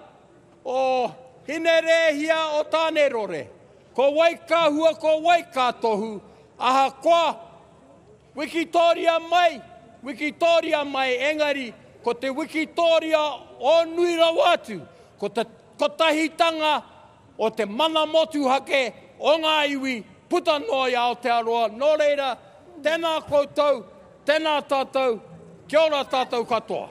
o hine rehia o tāne rore. Ko waikāhua, ko waikātohu, aha koa, wikitoria mai, engari, ko te wikitoria o nui rawatu, ko tahitanga o te mana motu hake o ngā iwi, puta noi ao te aroa. Nō reira, tēnā koutou, tēnā tātou, kia ora tātou katoa.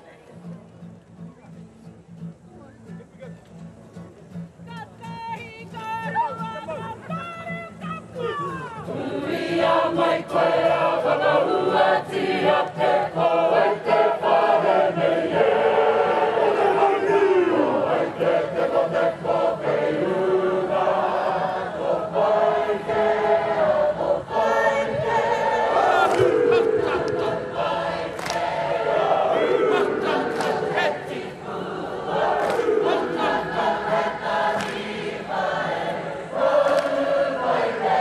Ia mai koe a whakarua tia te koe te whare nei e. O te hanu, o te koke iuna, ko paike, ko paike. Ahu, makata paike, ahu, makata heti pua, makata heta riva e, ahu, paike.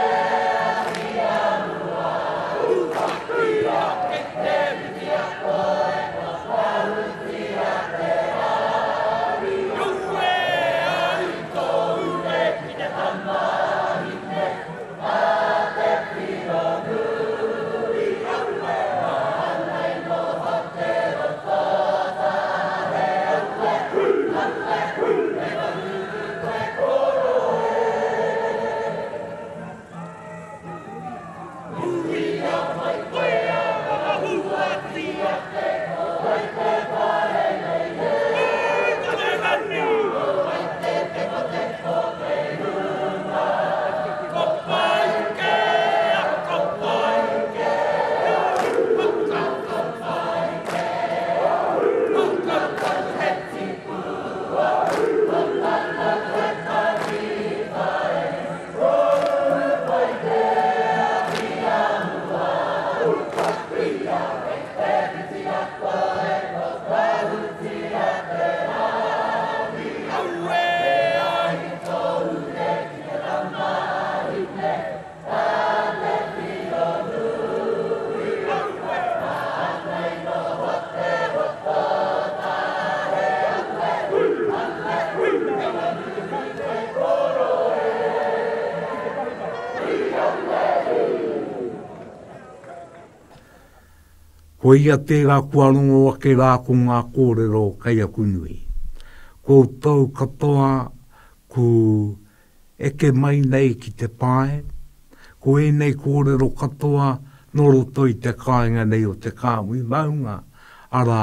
Ko ia tērā kuarongo ake rā ko ngā kōrero kai aku nui. Ko tau katoa ku eke mai nei ki te pae, ko e nei kōrero katoa noro toi te kāinga nei o te Kāhui Maunga, ara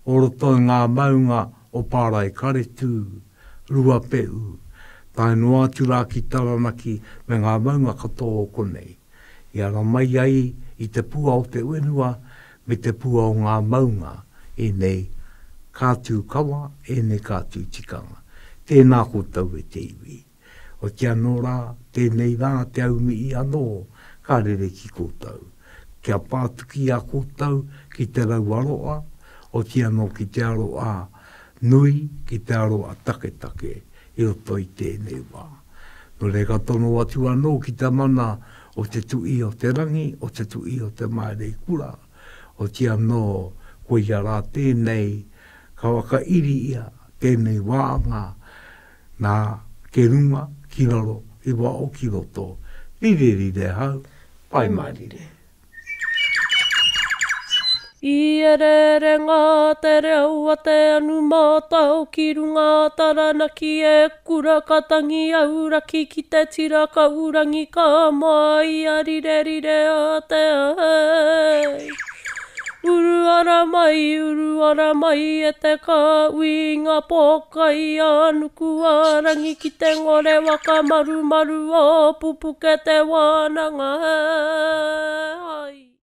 oro toi ngā maunga o pārai karetu, rua peu, tai noa tura ki taranaki me ngā maunga katoa o konei. I ara mai ai i te pua o te uenua, me te pua o ngā maunga, e nei kātū kawa, e nei kātū tikanga. Tēnā koutou e te iwi. O te anora, tēnei rā te aumi i anō, ka rere ki koutou. Kia pātuki a koutou ki te rauaroa, o te anō ki te aroa nui, ki te aroa take, i roto i tēnei wā. No re ka tono atu anō ki te mana o te tui o te rangi, o te tui o te maere kura, o te anō koe rā tēnei, ka waka iri ia tēnei wāanga, nā ke runga, ki raro, i wā o ki roto. Rire hau, pai marire. I ere ngā te reo a te anu mātau ki runga taranaki e kura katangi auraki ki te tiraka urangi ka mai a rire a te ai. Uru ara mai e te kāhui ngā pōkai anuku arangi ki te ngore waka maru o Pupuke te Wānanga. Ai.